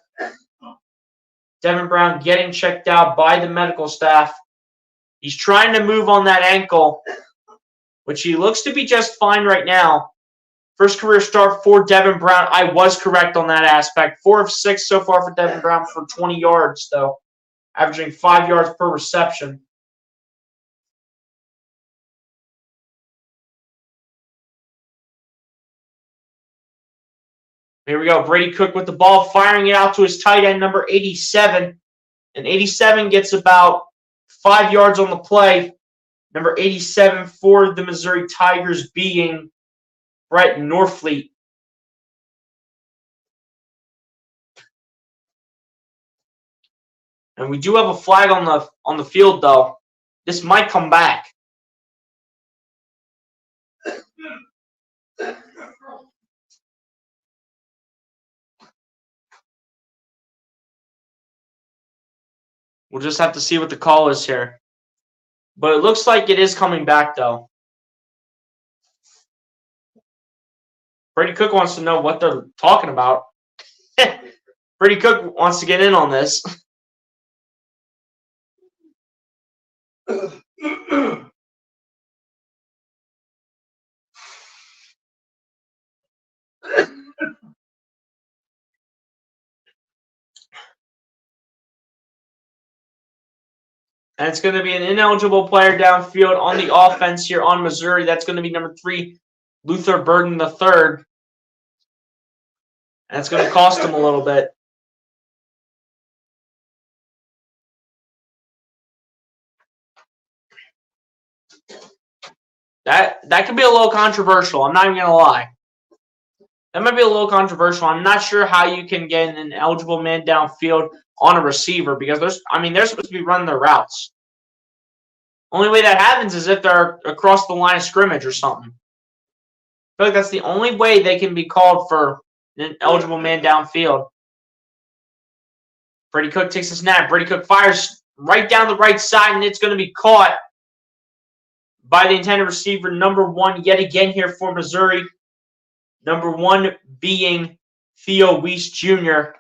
Devin Brown getting checked out by the medical staff. He's trying to move on that ankle, which he looks to be just fine right now. First career start for Devin Brown. I was correct on that aspect. 4 of 6 so far for Devin Brown for 20 yards, though, averaging 5 yards per reception. Here we go. Brady Cook with the ball, firing it out to his tight end, number 87. And 87 gets about 5 yards on the play. Number 87 for the Missouri Tigers being Brett Norfleet. And we do have a flag on the field, though. This might come back. We'll just have to see what the call is here. But it looks like it is coming back, though. Brady Cook wants to know what they're talking about. Brady Cook wants to get in on this. And it's going to be an ineligible player downfield on the offense here on Missouri. That's going to be number 3, Luther Burden III. And it's going to cost him a little bit. That could be a little controversial. I'm not even going to lie. That might be a little controversial. I'm not sure how you can get an eligible man downfield on a receiver because they're supposed to be running their routes. Only way that happens is if they're across the line of scrimmage or something. I feel like that's the only way they can be called for an eligible man downfield. Brady Cook takes a snap. Brady Cook fires right down the right side, and it's going to be caught by the intended receiver, number 1, yet again here for Missouri. Number 1 being Theo Weiss Jr.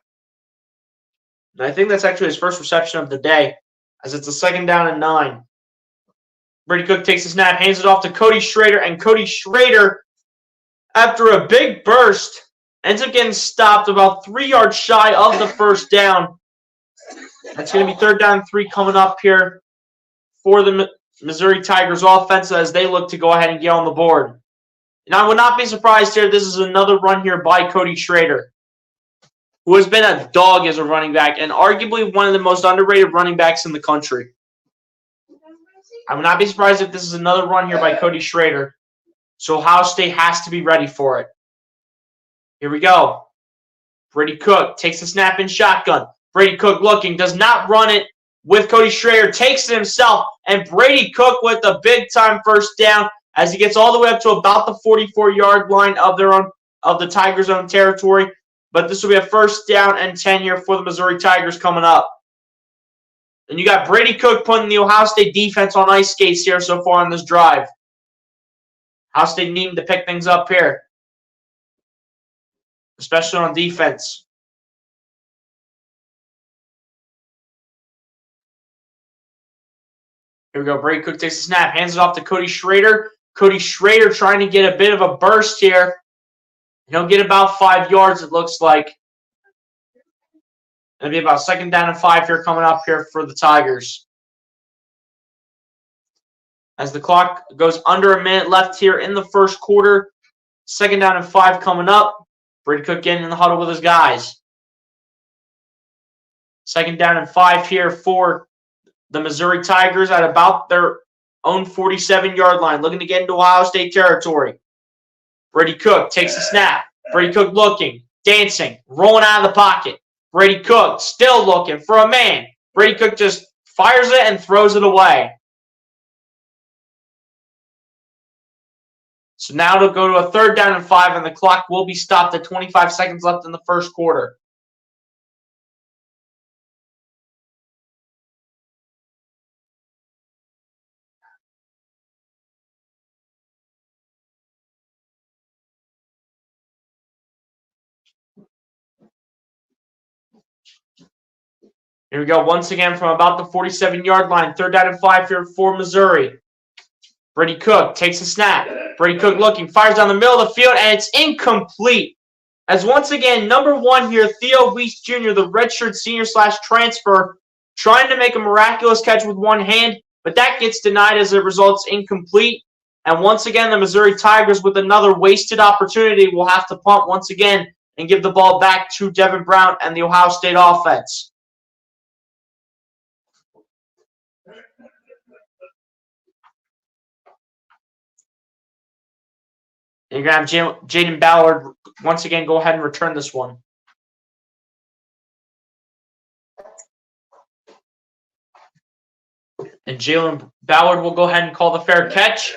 And I think that's actually his first reception of the day, as it's a 2nd down and 9. Brady Cook takes a snap, hands it off to Cody Schrader, and Cody Schrader, after a big burst, ends up getting stopped about 3 yards shy of the 1st down. That's going to be 3rd down and 3 coming up here for the Missouri Tigers offense as they look to go ahead and get on the board. And I would not be surprised here. This is another run here by Cody Schrader, who has been a dog as a running back and arguably one of the most underrated running backs in the country. I would not be surprised if this is another run here by Cody Schrader. So Ohio State has to be ready for it. Here we go. Brady Cook takes the snap in shotgun. Brady Cook looking, does not run it with Cody Schrader, takes it himself, and Brady Cook with a big-time 1st down as he gets all the way up to about the 44-yard line of the Tigers' own territory. But this will be a 1st down and 10 here for the Missouri Tigers coming up. And you got Brady Cook putting the Ohio State defense on ice skates here so far on this drive. Ohio State needing to pick things up here, especially on defense. Here we go. Brady Cook takes the snap, hands it off to Cody Schrader. Cody Schrader trying to get a bit of a burst here. He'll get about 5 yards, it looks like. It'll be about 2nd down and 5 here coming up here for the Tigers. As the clock goes under a minute left here in the 1st quarter. 2nd down and 5 coming up. Brady Cook getting in the huddle with his guys. 2nd down and 5 here for the Missouri Tigers at about their own 47-yard line, looking to get into Ohio State territory. Brady Cook takes the snap. Brady Cook looking, dancing, rolling out of the pocket. Brady Cook still looking for a man. Brady Cook just fires it and throws it away. So now it'll go to a 3rd down and 5, and the clock will be stopped at 25 seconds left in the first quarter. Here we go once again from about the 47-yard line. 3rd down and 5 here for Missouri. Brady Cook takes a snap. Brady Cook looking, fires down the middle of the field, and it's incomplete. As once again, number 1 here, Theo Weiss Jr., the redshirt senior/transfer, trying to make a miraculous catch with one hand, but that gets denied as it results incomplete. And once again, the Missouri Tigers, with another wasted opportunity, will have to punt once again and give the ball back to Devin Brown and the Ohio State offense. You're going to have Jaden Ballard once again go ahead and return this one. And Jalen Ballard will go ahead and call the fair catch.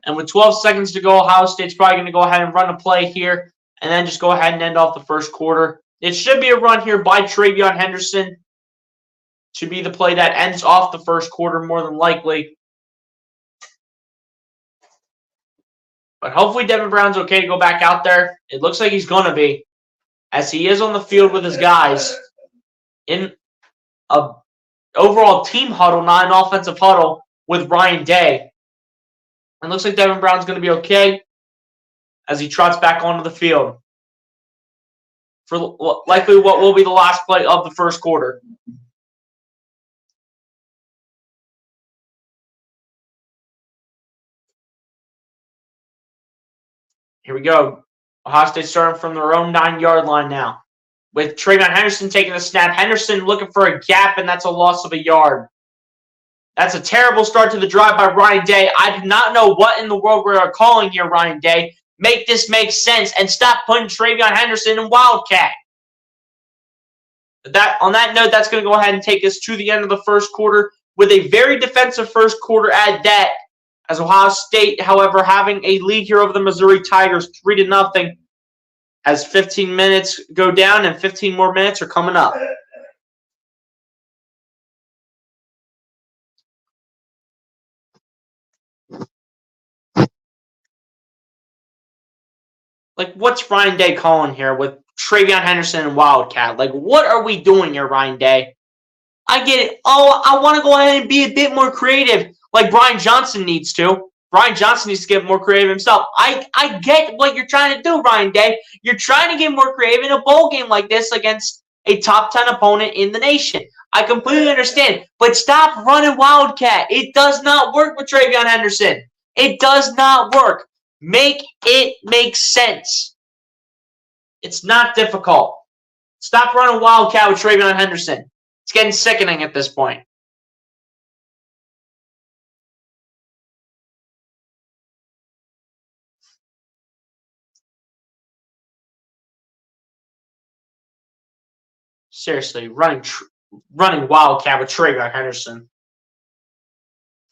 And with 12 seconds to go, Ohio State's probably going to go ahead and run a play here and then just go ahead and end off the first quarter. It should be a run here by Travion Henderson. Should be the play that ends off the first quarter more than likely. But hopefully Devin Brown's okay to go back out there. It looks like he's going to be, as he is on the field with his guys in a overall team huddle, not an offensive huddle, with Ryan Day. And looks like Devin Brown's going to be okay as he trots back onto the field for likely what will be the last play of the first quarter. Here we go. Ohio State starting from their own 9-yard line now. With Travion Henderson taking the snap. Henderson looking for a gap, and that's a loss of a yard. That's a terrible start to the drive by Ryan Day. I do not know what in the world we are calling here, Ryan Day. Make this make sense and stop putting Travion Henderson in Wildcat. On that note, that's going to go ahead and take us to the end of the first quarter with a very defensive first quarter at that. As Ohio State, however, having a lead here over the Missouri Tigers, 3-0, as 15 minutes go down and 15 more minutes are coming up. Like, what's Ryan Day calling here with Travion Henderson and Wildcat? Like, what are we doing here, Ryan Day? I get it. Oh, I want to go ahead and be a bit more creative. Like Brian Johnson needs to. Brian Johnson needs to get more creative himself. I get what you're trying to do, Ryan Day. You're trying to get more creative in a bowl game like this against a top 10 opponent in the nation. I completely understand. But stop running Wildcat. It does not work with Travion Henderson. It does not work. Make it make sense. It's not difficult. Stop running Wildcat with Travion Henderson. It's getting sickening at this point. Seriously, running Wildcat with Travion Henderson.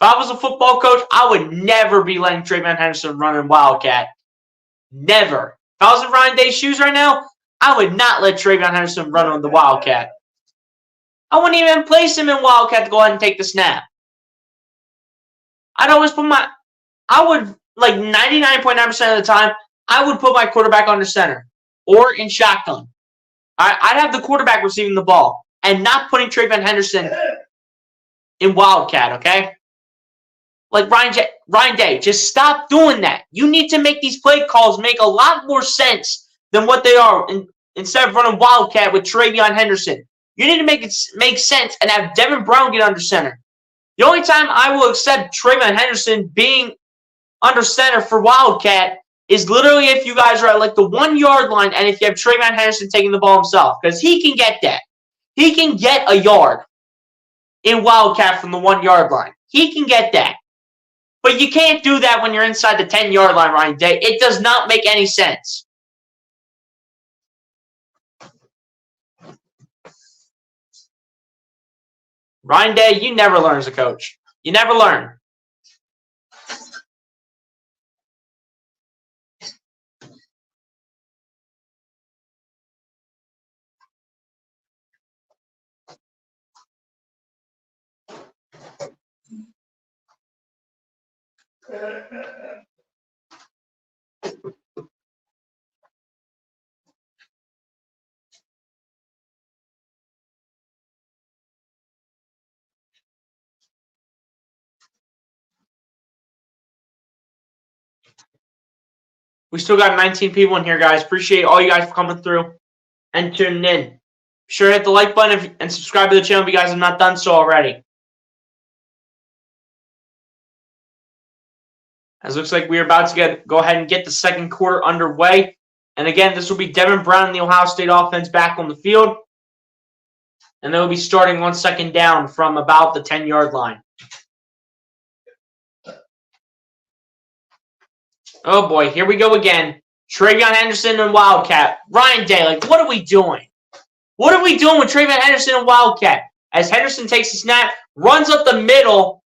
If I was a football coach, I would never be letting Travion Henderson run in Wildcat. Never. If I was in Ryan Day's shoes right now, I would not let Travion Henderson run on the Wildcat. I wouldn't even place him in Wildcat to go ahead and take the snap. I'd always put like 99.9% of the time, I would put my quarterback under center or in shotgun. I'd have the quarterback receiving the ball and not putting Travion Henderson in Wildcat, okay? Like Ryan Day, just stop doing that. You need to make these play calls make a lot more sense than what they are instead of running Wildcat with Travion Henderson. You need to make it make sense and have Devin Brown get under center. The only time I will accept Travion Henderson being under center for Wildcat is literally if you guys are at like the 1-yard line and if you have Travion Henderson taking the ball himself, because he can get that. He can get a yard in Wildcat from the 1-yard line. He can get that. But you can't do that when you're inside the 10-yard line, Ryan Day. It does not make any sense. Ryan Day, you never learn as a coach. You never learn. We still got 19 people in here, guys. Appreciate all you guys for coming through and tuning in. Be sure to hit the like button and subscribe to the channel if you guys have not done so already. As it looks like we're about to go ahead and get the second quarter underway. And again, this will be Devin Brown and the Ohio State offense back on the field. And they'll be starting 1 second down from about the 10-yard line. Oh boy, here we go again. TreVeyon Henderson and Wildcat. Ryan Day, like, what are we doing? What are we doing with TreVeyon Henderson and Wildcat? As Henderson takes the snap, runs up the middle,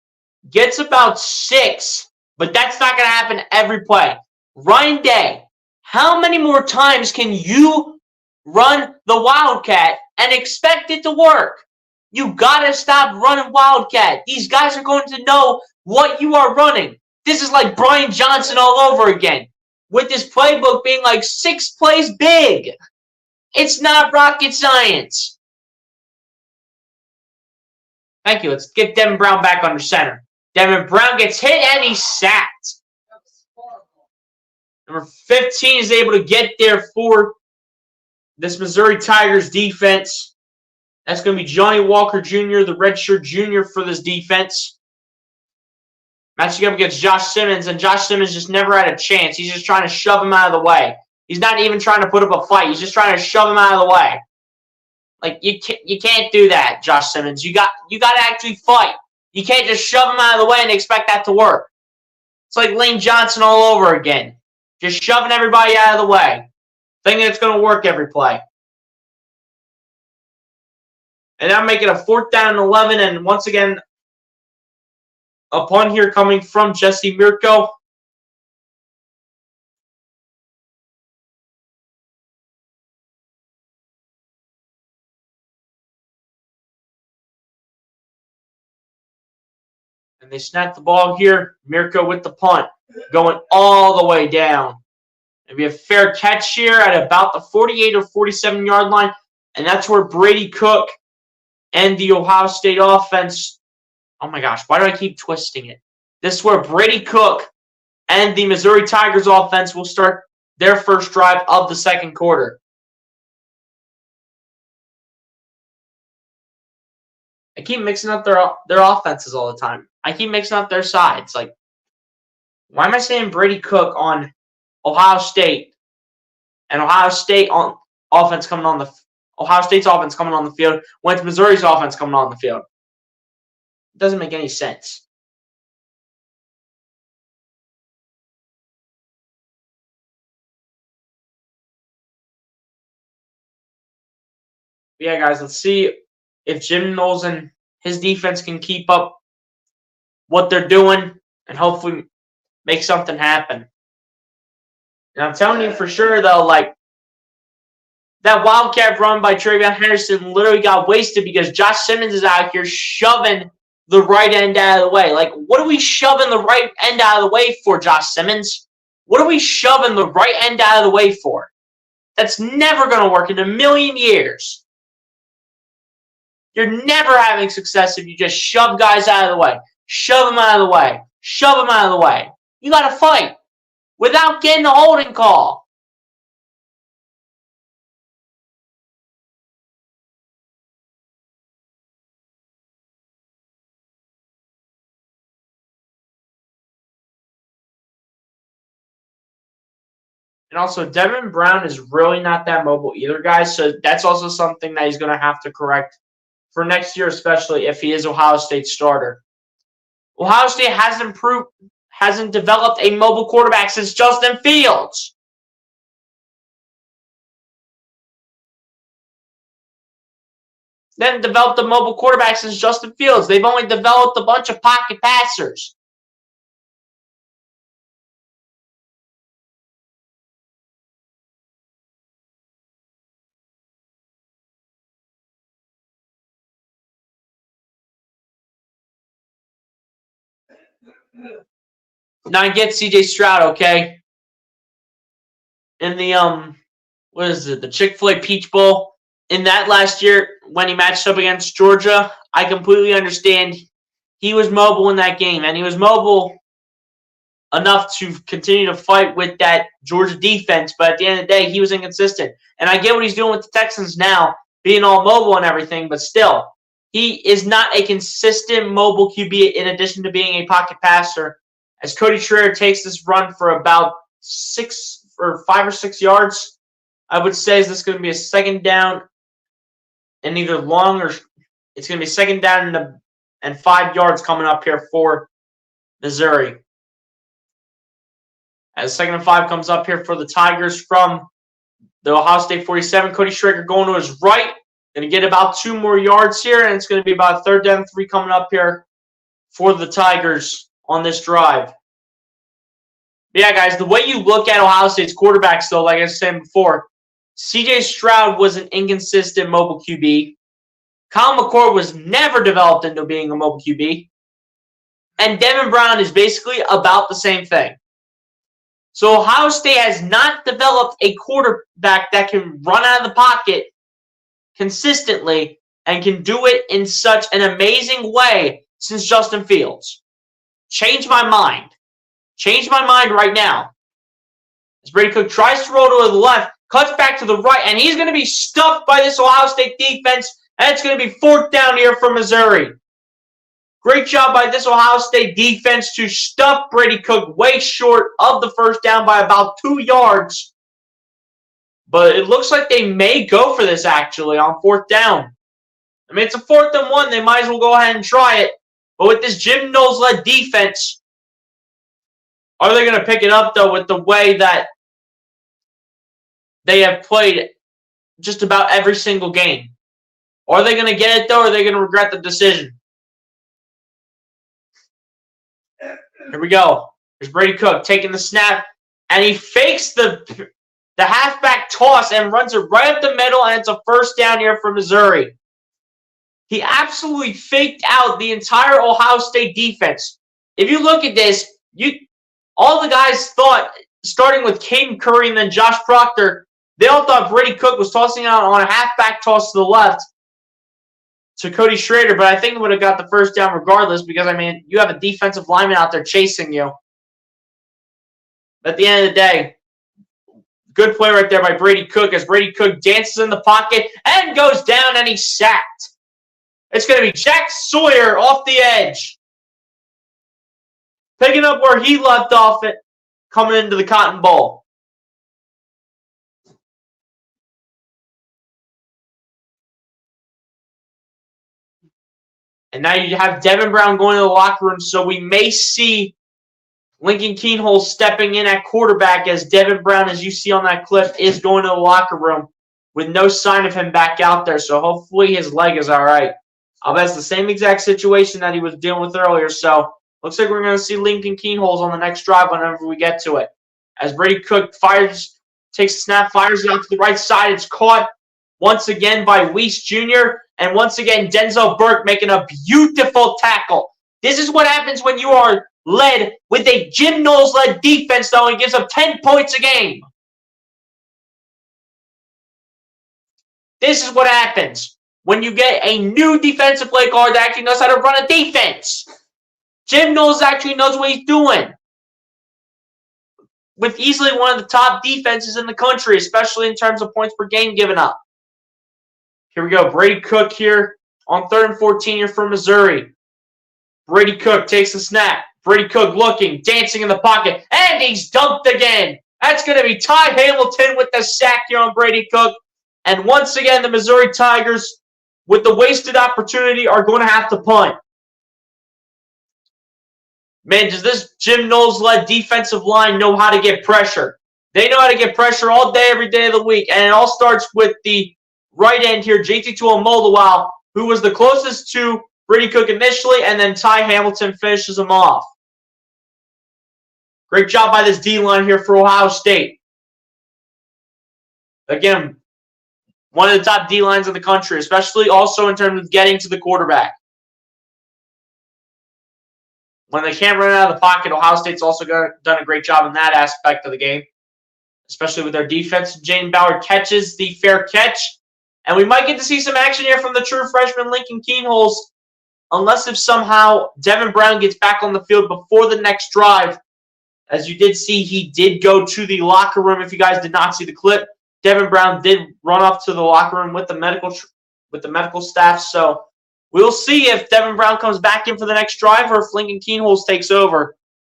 gets about 6, but that's not going to happen every play. Ryan Day, how many more times can you run the Wildcat and expect it to work? You got to stop running Wildcat. These guys are going to know what you are running. This is like Brian Johnson all over again, with this playbook being like 6 plays big. It's not rocket science. Thank you. Let's get Devin Brown back under center. Devin Brown gets hit and he's sacked. Number 15 is able to get there for this Missouri Tigers defense. That's going to be Johnny Walker Jr., the redshirt junior for this defense. Matching up against Josh Simmons, and Josh Simmons just never had a chance. He's just trying to shove him out of the way. He's not even trying to put up a fight. He's just trying to shove him out of the way. Like, you can't do that, Josh Simmons. You got to actually fight. You can't just shove him out of the way and expect that to work. It's like Lane Johnson all over again. Just shoving everybody out of the way. Thinking it's going to work every play. And now make it a 4th down and 11, and once again, a punt here coming from Jesse Mirko. And they snap the ball here. Mirko with the punt. Going all the way down. Maybe a fair catch here at about the 48 or 47-yard line. And that's where Brady Cook and the Ohio State offense. Oh my gosh, why do I keep twisting it? This is where Brady Cook and the Missouri Tigers offense will start their first drive of the second quarter. I keep mixing up their offenses all the time. I keep mixing up their sides. Like, why am I saying Brady Cook on Ohio State and Ohio State on offense coming on the Ohio State's offense coming on the field when it's Missouri's offense coming on the field? It doesn't make any sense. But yeah, guys, let's see if Jim Knowles and his defense can keep up what they're doing and hopefully make something happen. And I'm telling you for sure, though, like, that Wildcat run by TreVeyon Henderson literally got wasted because Josh Simmons is out here shoving the right end out of the way. Like, what are we shoving the right end out of the way for, Josh Simmons? What are we shoving the right end out of the way for? That's never going to work in a million years. You're never having success if you just shove guys out of the way. Shove them out of the way. Shove them out of the way. You got to fight without getting a holding call. And also, Devin Brown is really not that mobile either, guys. So that's also something that he's going to have to correct for next year, especially if he is Ohio State's starter. Ohio State hasn't developed a mobile quarterback since Justin Fields. They haven't developed a mobile quarterback since Justin Fields. They've only developed a bunch of pocket passers. Now I get CJ Stroud, okay? In the what is it, the Chick-fil-A Peach Bowl. In that last year, when he matched up against Georgia, I completely understand he was mobile in that game, and he was mobile enough to continue to fight with that Georgia defense, but at the end of the day, he was inconsistent. And I get what he's doing with the Texans now, being all mobile and everything, but still, he is not a consistent mobile QB in addition to being a pocket passer. As Cody Schrader takes this run for about 5 or 6 yards, I would say is this going to be a second down and either long or it's going to be second down and 5 yards coming up here for Missouri. As 2nd and 5 comes up here for the Tigers from the Ohio State 47, Cody Schrader going to his right. Going to get about 2 more yards here, and it's going to be about 3rd down 3 coming up here for the Tigers on this drive. But yeah, guys, the way you look at Ohio State's quarterbacks, though, like I was saying before, CJ Stroud was an inconsistent mobile QB. Kyle McCord was never developed into being a mobile QB. And Devin Brown is basically about the same thing. So Ohio State has not developed a quarterback that can run out of the pocket consistently and can do it in such an amazing way since Justin Fields. Change my mind. Change my mind right now. As Brady Cook tries to roll to the left, cuts back to the right, and he's going to be stuffed by this Ohio State defense, and it's going to be 4th down here for Missouri. Great job by this Ohio State defense to stuff Brady Cook way short of the 1st down by about 2 yards. But it looks like they may go for this, actually, on 4th down. I mean, it's a 4th and 1. They might as well go ahead and try it. But with this Jim Knowles-led defense, are they going to pick it up, though, with the way that they have played just about every single game? Are they going to get it, though, or are they going to regret the decision? Here we go. There's Brady Cook taking the snap, and he fakes the halfback toss and runs it right up the middle, and it's a 1st down here for Missouri. He absolutely faked out the entire Ohio State defense. If you look at this, all the guys thought, starting with Caden Curry and then Josh Proctor, they all thought Brady Cook was tossing out on a halfback toss to the left to Cody Schrader, but I think he would have got the 1st down regardless because, I mean, you have a defensive lineman out there chasing you. But at the end of the day, good play right there by Brady Cook as Brady Cook dances in the pocket and goes down and he's sacked. It's going to be Jack Sawyer off the edge. Picking up where he left off it, coming into the Cotton Bowl. And now you have Devin Brown going to the locker room, so we may see Lincoln Keenhole stepping in at quarterback as Devin Brown, as you see on that clip, is going to the locker room with no sign of him back out there. So hopefully his leg is all right. I'll bet it's the same exact situation that he was dealing with earlier. So looks like we're going to see Lincoln Keenholes on the next drive whenever we get to it. As Brady Cook takes a snap, fires it out to the right side. It's caught once again by Weiss Jr., and once again, Denzel Burke making a beautiful tackle. This is what happens when you are led with a Jim Knowles-led defense, though, and gives up 10 points a game. This is what happens when you get a new defensive play caller that actually knows how to run a defense. Jim Knowles actually knows what he's doing. With easily one of the top defenses in the country, especially in terms of points per game given up. Here we go. Brady Cook here on 3rd and 14 here for Missouri. Brady Cook takes the snap. Brady Cook looking, dancing in the pocket, and he's dunked again. That's going to be Ty Hamilton with the sack here on Brady Cook. And once again, the Missouri Tigers, with the wasted opportunity, are going to have to punt. Man, does this Jim Knowles-led defensive line know how to get pressure? They know how to get pressure all day, every day of the week. And it all starts with the right end here, JT Tuimoloau, who was the closest to Brady Cook initially, and then Ty Hamilton finishes him off. Great job by this D-line here for Ohio State. Again, one of the top D-lines in the country, especially also in terms of getting to the quarterback. When they can't run out of the pocket, Ohio State's also done a great job in that aspect of the game, especially with their defense. Jaden Bauer catches the fair catch, and we might get to see some action here from the true freshman Lincoln Kienholz, unless if somehow Devin Brown gets back on the field before the next drive. As you did see, he did go to the locker room. If you guys did not see the clip, Devin Brown did run off to the locker room with the medical staff. So we'll see if Devin Brown comes back in for the next drive or if Lincoln Kienholz takes over.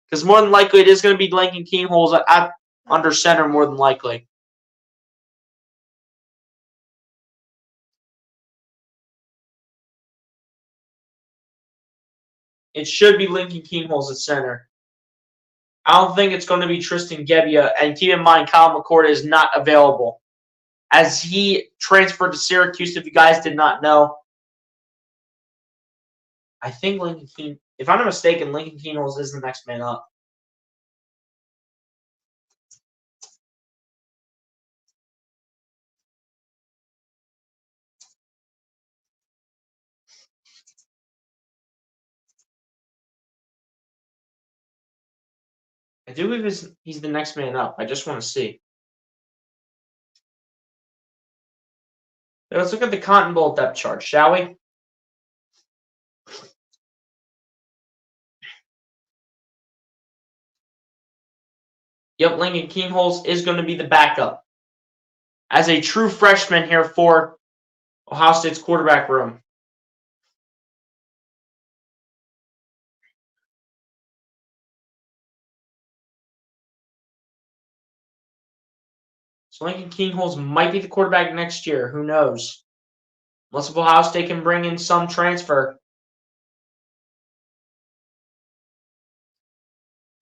Because more than likely, it is going to be Lincoln Kienholz at under center, more than likely. It should be Lincoln Kienholz at center. I don't think it's going to be Tristan Gebbia. And keep in mind, Kyle McCord is not available, as he transferred to Syracuse, if you guys did not know. I think if I'm not mistaken, Lincoln Kienholz is the next man up. I do believe he's the next man up. I just want to see. Let's look at the Cotton Bowl depth chart, shall we? Yep, Lincoln Kienholz is going to be the backup as a true freshman here for Ohio State's quarterback room. So Lincoln Kienholz might be the quarterback next year. Who knows? Unless if Ohio State can bring in some transfer.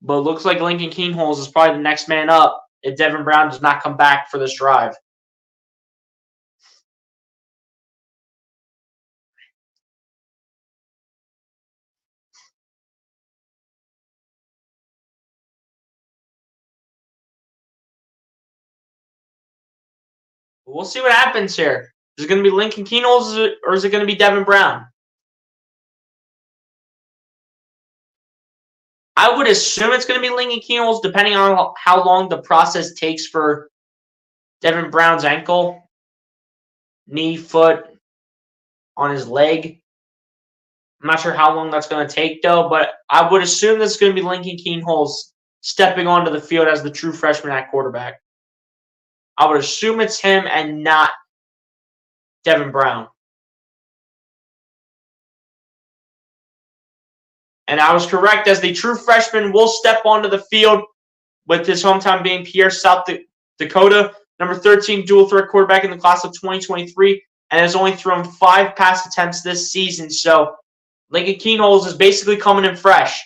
But it looks like Lincoln Kienholz is probably the next man up if Devin Brown does not come back for this drive. We'll see what happens here. Is it going to be Lincoln Kienholz or is it going to be Devin Brown? I would assume it's going to be Lincoln Kienholz, depending on how long the process takes for Devin Brown's ankle, knee, foot, on his leg. I'm not sure how long that's going to take, though, but I would assume that's going to be Lincoln Kienholz stepping onto the field as the true freshman at quarterback. I would assume it's him and not Devin Brown. And I was correct, as the true freshman will step onto the field with his hometown being Pierre, South Dakota, number 13 dual threat quarterback in the class of 2023, and has only thrown 5 pass attempts this season. So Lincoln Kienholz is basically coming in fresh,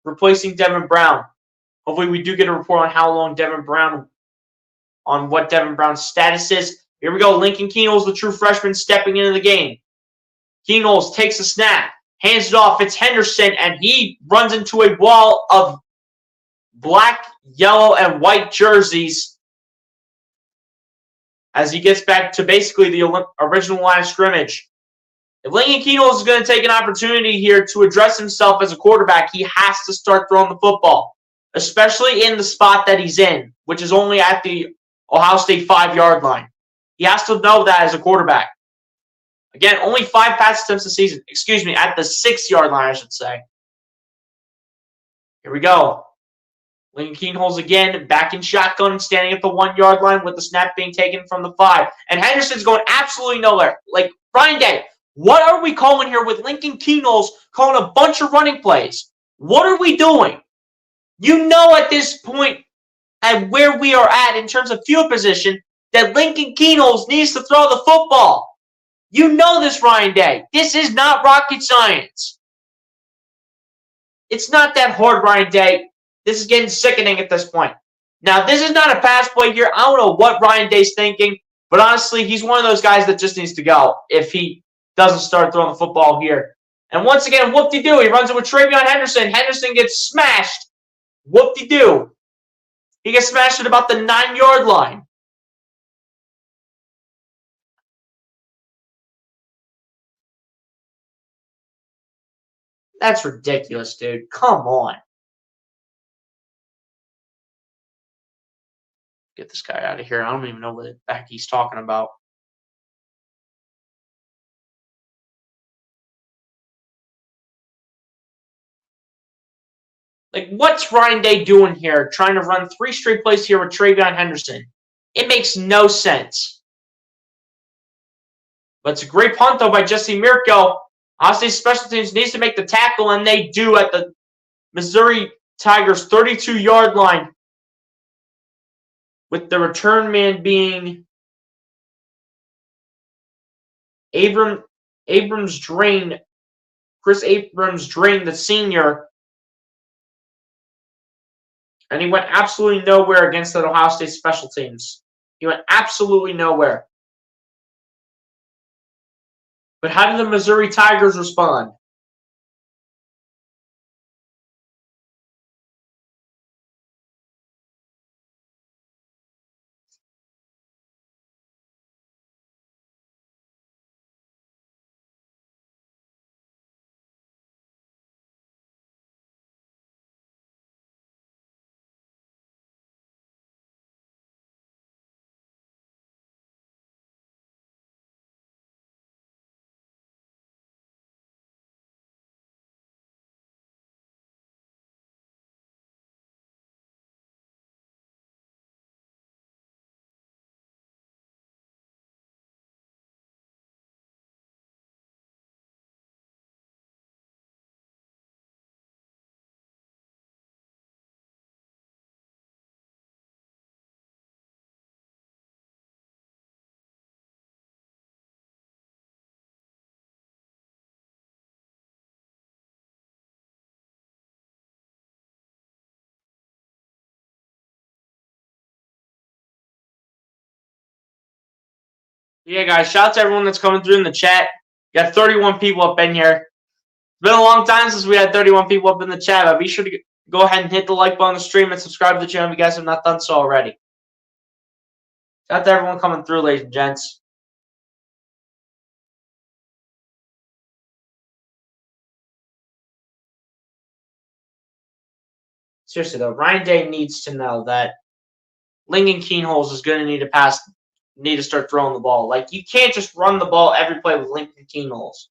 replacing Devin Brown. Hopefully we do get a report on what Devin Brown's status is. Here we go. Lincoln Kienholz, the true freshman, stepping into the game. Kienholz takes a snap, hands it off. It's Henderson, and he runs into a wall of black, yellow, and white jerseys as he gets back to basically the original line of scrimmage. If Lincoln Kienholz is going to take an opportunity here to address himself as a quarterback, he has to start throwing the football, especially in the spot that he's in, which is only at the Ohio State 5-yard line. He has to know that as a quarterback. Again, only 5 pass attempts this season. Excuse me, at the 6-yard line, I should say. Here we go. Lincoln Kienholz again, back in shotgun, standing at the 1-yard line with the snap being taken from the 5. And Henderson's going absolutely nowhere. Like, Brian Day, what are we calling here with Lincoln Kienholz calling a bunch of running plays? What are we doing? You know at this point at where we are at in terms of field position that Lincoln Keenholz needs to throw the football. You know this, Ryan Day. This is not rocket science. It's not that hard, Ryan Day. This is getting sickening at this point. Now, this is not a pass play here. I don't know what Ryan Day's thinking, but honestly, he's one of those guys that just needs to go if he doesn't start throwing the football here. And once again, whoop-de-doo. He runs it with Travion Henderson. Henderson gets smashed. Whoop-de-doo. He gets smashed at about the 9-yard line. That's ridiculous, dude. Come on. Get this guy out of here. I don't even know what the heck he's talking about. Like, what's Ryan Day doing here? Trying to run 3 straight plays here with Travion Henderson. It makes no sense. But it's a great punt, though, by Jesse Mirko. Obviously, special teams needs to make the tackle, and they do at the Missouri Tigers' 32-yard line. With the return man being Abrams Drain. Chris Abrams Drain, the senior. And he went absolutely nowhere against the Ohio State special teams. He went absolutely nowhere. But how did the Missouri Tigers respond? Yeah, guys, shout out to everyone that's coming through in the chat. We got 31 people up in here. It's been a long time since we had 31 people up in the chat, but be sure to go ahead and hit the like button on the stream and subscribe to the channel if you guys have not done so already. Shout out to everyone coming through, ladies and gents. Seriously, though, Ryan Day needs to know that Lincoln Keenholz is going to need to start throwing the ball. Like, you can't just run the ball every play with Lincoln Keenholz.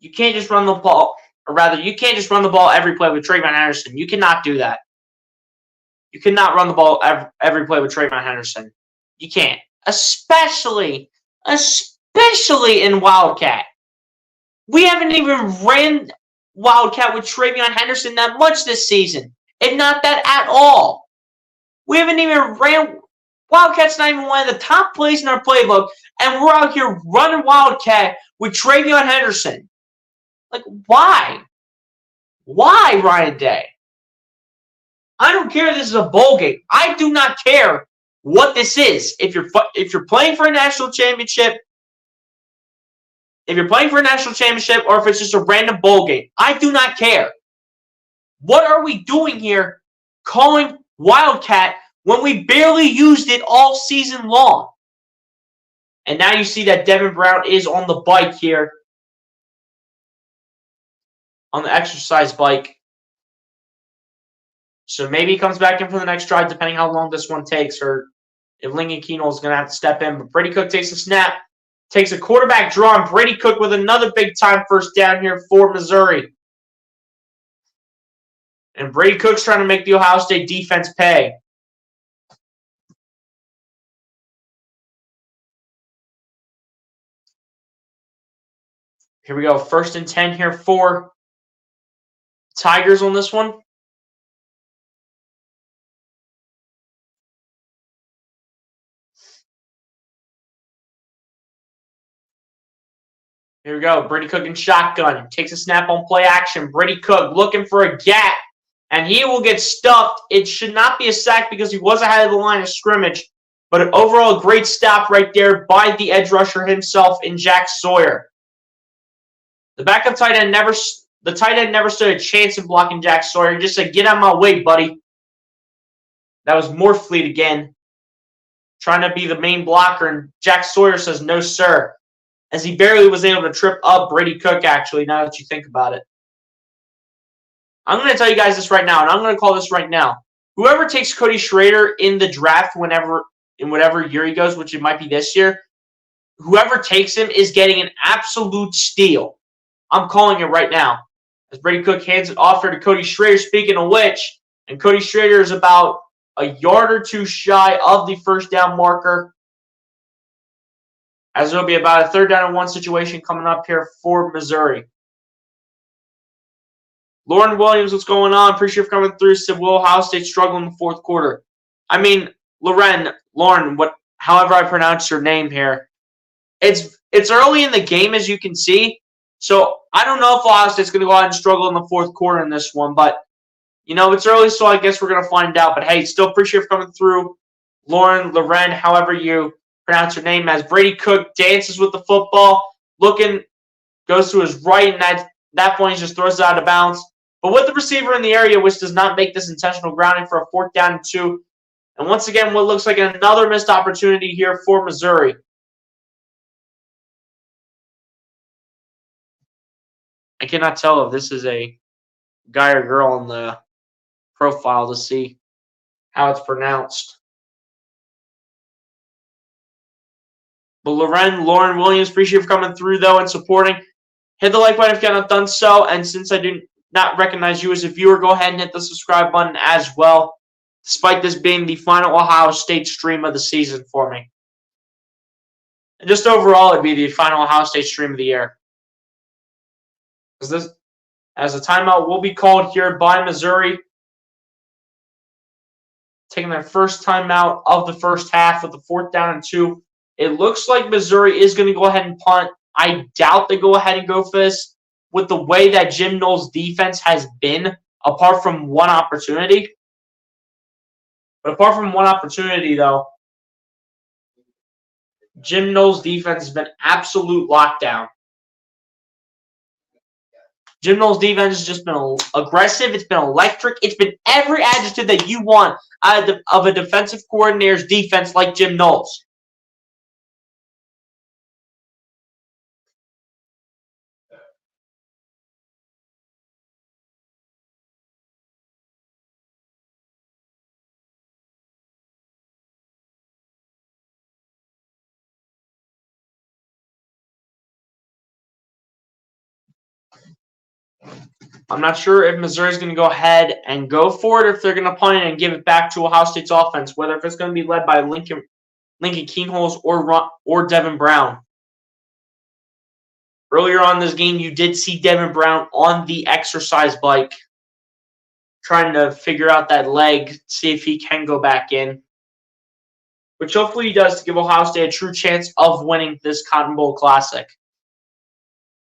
You can't just run the ball, or rather, you can't just run the ball every play with Travion Henderson. You cannot do that. You cannot run the ball every play with Travion Henderson. You can't. Especially in Wildcat. We haven't even ran Wildcat with Travion Henderson that much this season. And not that at all. We haven't even ran Wildcat's not even one of the top plays in our playbook, and we're out here running Wildcat with Travion Henderson. Like, why? Why, Ryan Day? I don't care if this is a bowl game. I do not care what this is. If you're playing for a national championship, or if it's just a random bowl game, I do not care. What are we doing here calling Wildcat when we barely used it all season long? And now you see that Devin Brown is on the bike here. On the exercise bike. So maybe he comes back in for the next drive, depending how long this one takes, or if Lincoln Keenholz is going to have to step in. But Brady Cook takes a snap, takes a quarterback draw, and Brady Cook with another big-time first down here for Missouri. And Brady Cook's trying to make the Ohio State defense pay. Here we go. 1st and 10 here for Tigers on this one. Here we go. Brady Cook in shotgun. Takes a snap on play action. Brady Cook looking for a gap. And he will get stuffed. It should not be a sack because he was ahead of the line of scrimmage. But an overall great stop right there by the edge rusher himself in Jack Sawyer. The backup tight end never stood a chance in blocking Jack Sawyer. He just said, "Get out of my way, buddy." That was Morfleet again, trying to be the main blocker, and Jack Sawyer says, "No, sir," as he barely was able to trip up Brady Cook, actually, now that you think about it. I'm going to tell you guys this right now, and I'm going to call this right now. Whoever takes Cody Schrader in the draft in whatever year he goes, which it might be this year, whoever takes him is getting an absolute steal. I'm calling it right now. As Brady Cook hands it off here to Cody Schrader, speaking of which, and Cody Schrader is about a yard or two shy of the first down marker, as it'll be about a 3rd down and 1 situation coming up here for Missouri. Lauren Williams, what's going on? Appreciate you for coming through. Said, will Ohio State struggle in the 4th quarter? I mean, Lauren, however I pronounce your name here. It's early in the game, as you can see. So I don't know if Ohio State's going to go out and struggle in the 4th quarter in this one. But, it's early, so I guess we're going to find out. But, hey, still appreciate you for coming through. Loren, however you pronounce your name, as Brady Cook dances with the football, goes to his right, and at that point he just throws it out of bounds. But with the receiver in the area, which does not make this intentional grounding for a 4th down and 2. And once again, what looks like another missed opportunity here for Missouri. I cannot tell if this is a guy or girl on the profile to see how it's pronounced. But Lauren Williams, appreciate you for coming through, though, and supporting. Hit the like button if you haven't done so. And since I do not recognize you as a viewer, go ahead and hit the subscribe button as well, despite this being the final Ohio State stream of the season for me. And just overall, it'd be the final Ohio State stream of the year. As a timeout will be called here by Missouri, taking their first timeout of the first half with the 4th down and 2. It looks like Missouri is going to go ahead and punt. I doubt they go ahead and go for this with the way that Jim Knowles' defense has been, apart from one opportunity. But apart from one opportunity, though, Jim Knowles' defense has been absolute lockdown. Jim Knowles' defense has just been aggressive. It's been electric. It's been every adjective that you want out of a defensive coordinator's defense like Jim Knowles. I'm not sure if Missouri's going to go ahead and go for it, or if they're going to punt it and give it back to Ohio State's offense, whether if it's going to be led by Lincoln Keenholz or Devin Brown. Earlier on in this game, you did see Devin Brown on the exercise bike trying to figure out that leg, see if he can go back in, which hopefully he does to give Ohio State a true chance of winning this Cotton Bowl Classic.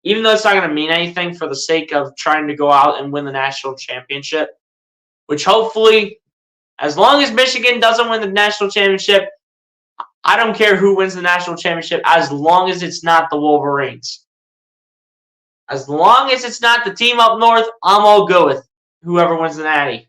Even though it's not going to mean anything for the sake of trying to go out and win the national championship, which hopefully, as long as Michigan doesn't win the national championship, I don't care who wins the national championship as long as it's not the Wolverines. As long as it's not the team up north, I'm all good with whoever wins the natty.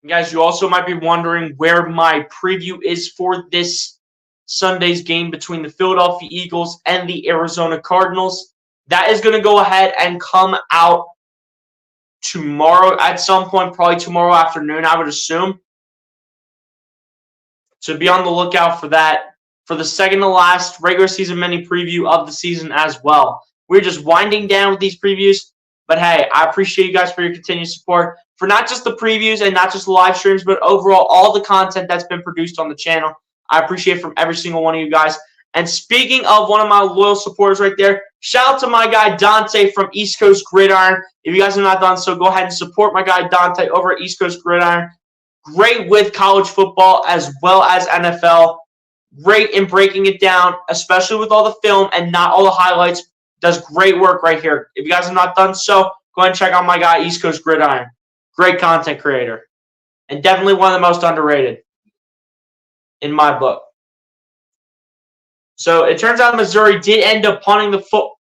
Guys, you also might be wondering where my preview is for this Sunday's game between the Philadelphia Eagles and the Arizona Cardinals. That is going to go ahead and come out tomorrow at some point, probably tomorrow afternoon, I would assume. So be on the lookout for that, for the second to last regular season mini preview of the season as well. We're just winding down with these previews. But hey, I appreciate you guys for your continued support for not just the previews and not just the live streams, but overall all the content that's been produced on the channel. I appreciate it from every single one of you guys. And speaking of one of my loyal supporters right there, shout out to my guy Dante from East Coast Gridiron. If you guys have not done so, go ahead and support my guy Dante over at East Coast Gridiron. Great with college football as well as NFL. Great in breaking it down, especially with all the film and not all the highlights. Does great work right here. If you guys have not done so, go ahead and check out my guy East Coast Gridiron. Great content creator. And definitely one of the most underrated in my book. So it turns out Missouri did end up punting the foot.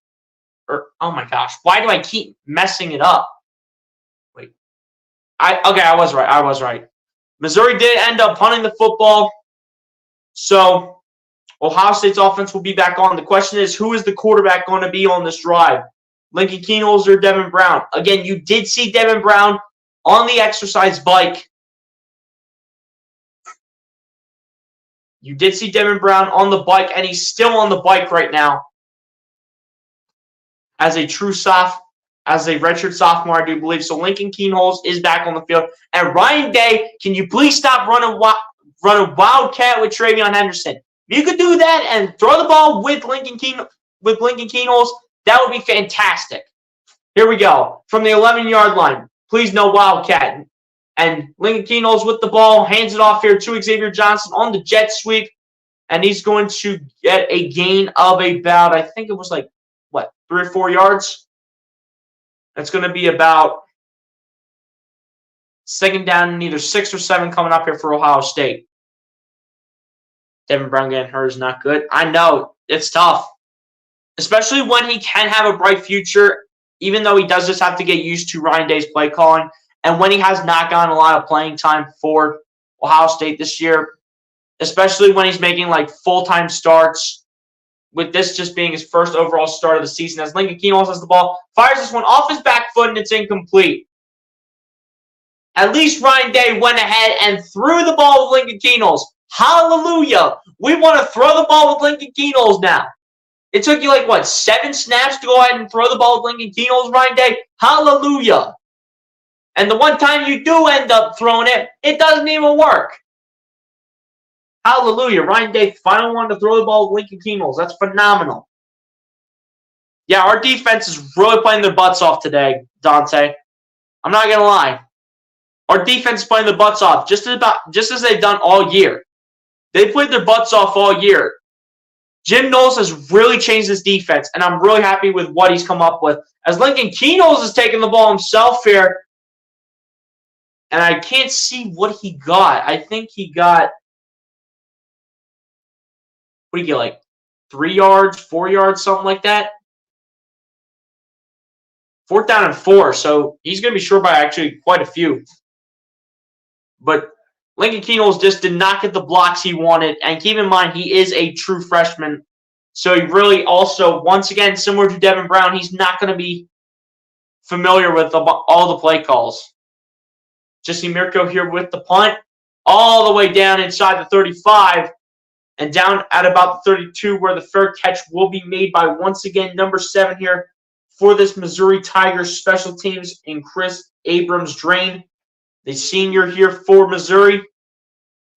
Oh my gosh, why do I keep messing it up? Wait. Okay, I was right. I was right. Missouri did end up punting the football. So Ohio State's offense will be back on. The question is, who is the quarterback going to be on this drive? Lincoln Kienholz or Devin Brown? Again, you did see Devin Brown on the exercise bike. You did see Devin Brown on the bike, and he's still on the bike right now. As a redshirt sophomore, I do believe. So Lincoln Kienholz is back on the field. And Ryan Day, can you please stop running wildcat with Travion Henderson? If you could do that and throw the ball with Lincoln Kienholz, that would be fantastic. Here we go. From the 11-yard line, please no wildcat. And Lincoln Kienholz with the ball, hands it off here to Xavier Johnson on the jet sweep. And he's going to get a gain of about, I think it was like, what, 3 or 4 yards? That's going to be about second down and either 6 or 7 coming up here for Ohio State. Devin Brown getting hurt is not good. I know, it's tough. Especially when he can have a bright future, even though he does just have to get used to Ryan Day's play calling. And when he has not gotten a lot of playing time for Ohio State this year, especially when he's making like full-time starts, with this just being his first overall start of the season, as Lincoln Kienholz has the ball, fires this one off his back foot, and it's incomplete. At least Ryan Day went ahead and threw the ball with Lincoln Kienholz. Hallelujah. We want to throw the ball with Lincoln Kienholz now. It took you like, what, 7 snaps to go ahead and throw the ball with Lincoln Kienholz, Ryan Day? Hallelujah. And the one time you do end up throwing it, it doesn't even work. Hallelujah. Ryan Day finally wanted to throw the ball with Lincoln Kienholz. That's phenomenal. Yeah, our defense is really playing their butts off today, Dante. I'm not going to lie. Our defense is playing their butts off just as they've done all year. They played their butts off all year. Jim Knowles has really changed his defense, and I'm really happy with what he's come up with. As Lincoln Kienholz is taking the ball himself here, and I can't see what he got. I think he got, what do you get, like 3 yards, 4 yards, something like that? 4th down and 4, so he's going to be short by actually quite a few. But Lincoln Kienholz just did not get the blocks he wanted. And keep in mind, he is a true freshman. So he really also, once again, similar to Devin Brown, he's not going to be familiar with all the play calls. Jesse Mirko here with the punt. All the way down inside the 35. And down at about the 32, where the fair catch will be made by, once again, number 7 here for this Missouri Tigers special teams in Chris Abrams-Drain, the senior here for Missouri.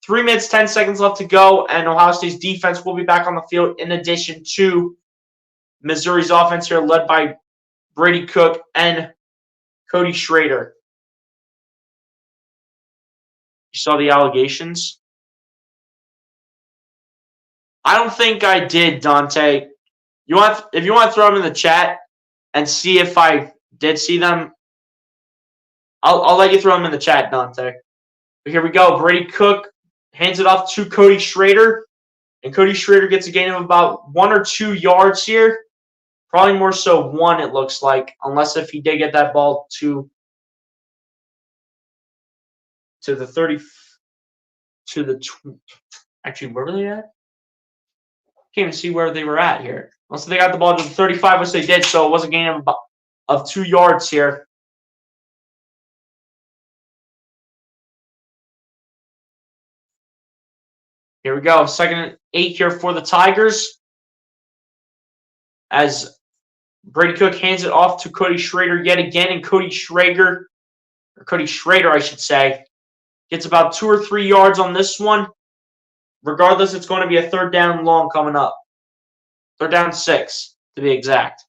3 minutes, 10 seconds left to go, and Ohio State's defense will be back on the field in addition to Missouri's offense here, led by Brady Cook and Cody Schrader. You saw the allegations? I don't think I did, Dante. If you want to throw them in the chat and see if I did see them, I'll let you throw them in the chat, Dante. But here we go. Brady Cook hands it off to Cody Schrader. And Cody Schrader gets a gain of about 1 or 2 yards here. Probably more so 1, it looks like. Unless if he did get that ball to the 30, to the, actually, where were they at? Can't even see where they were at here. Unless they got the ball to the 35, which they did, so it was a gain of 2 yards here. Here we go. 2nd and 8 here for the Tigers. As Brady Cook hands it off to Cody Schrader yet again, and Cody Schrader, I should say, gets about 2 or 3 yards on this one. Regardless, it's going to be a 3rd down long coming up. 3rd down 6, to be exact.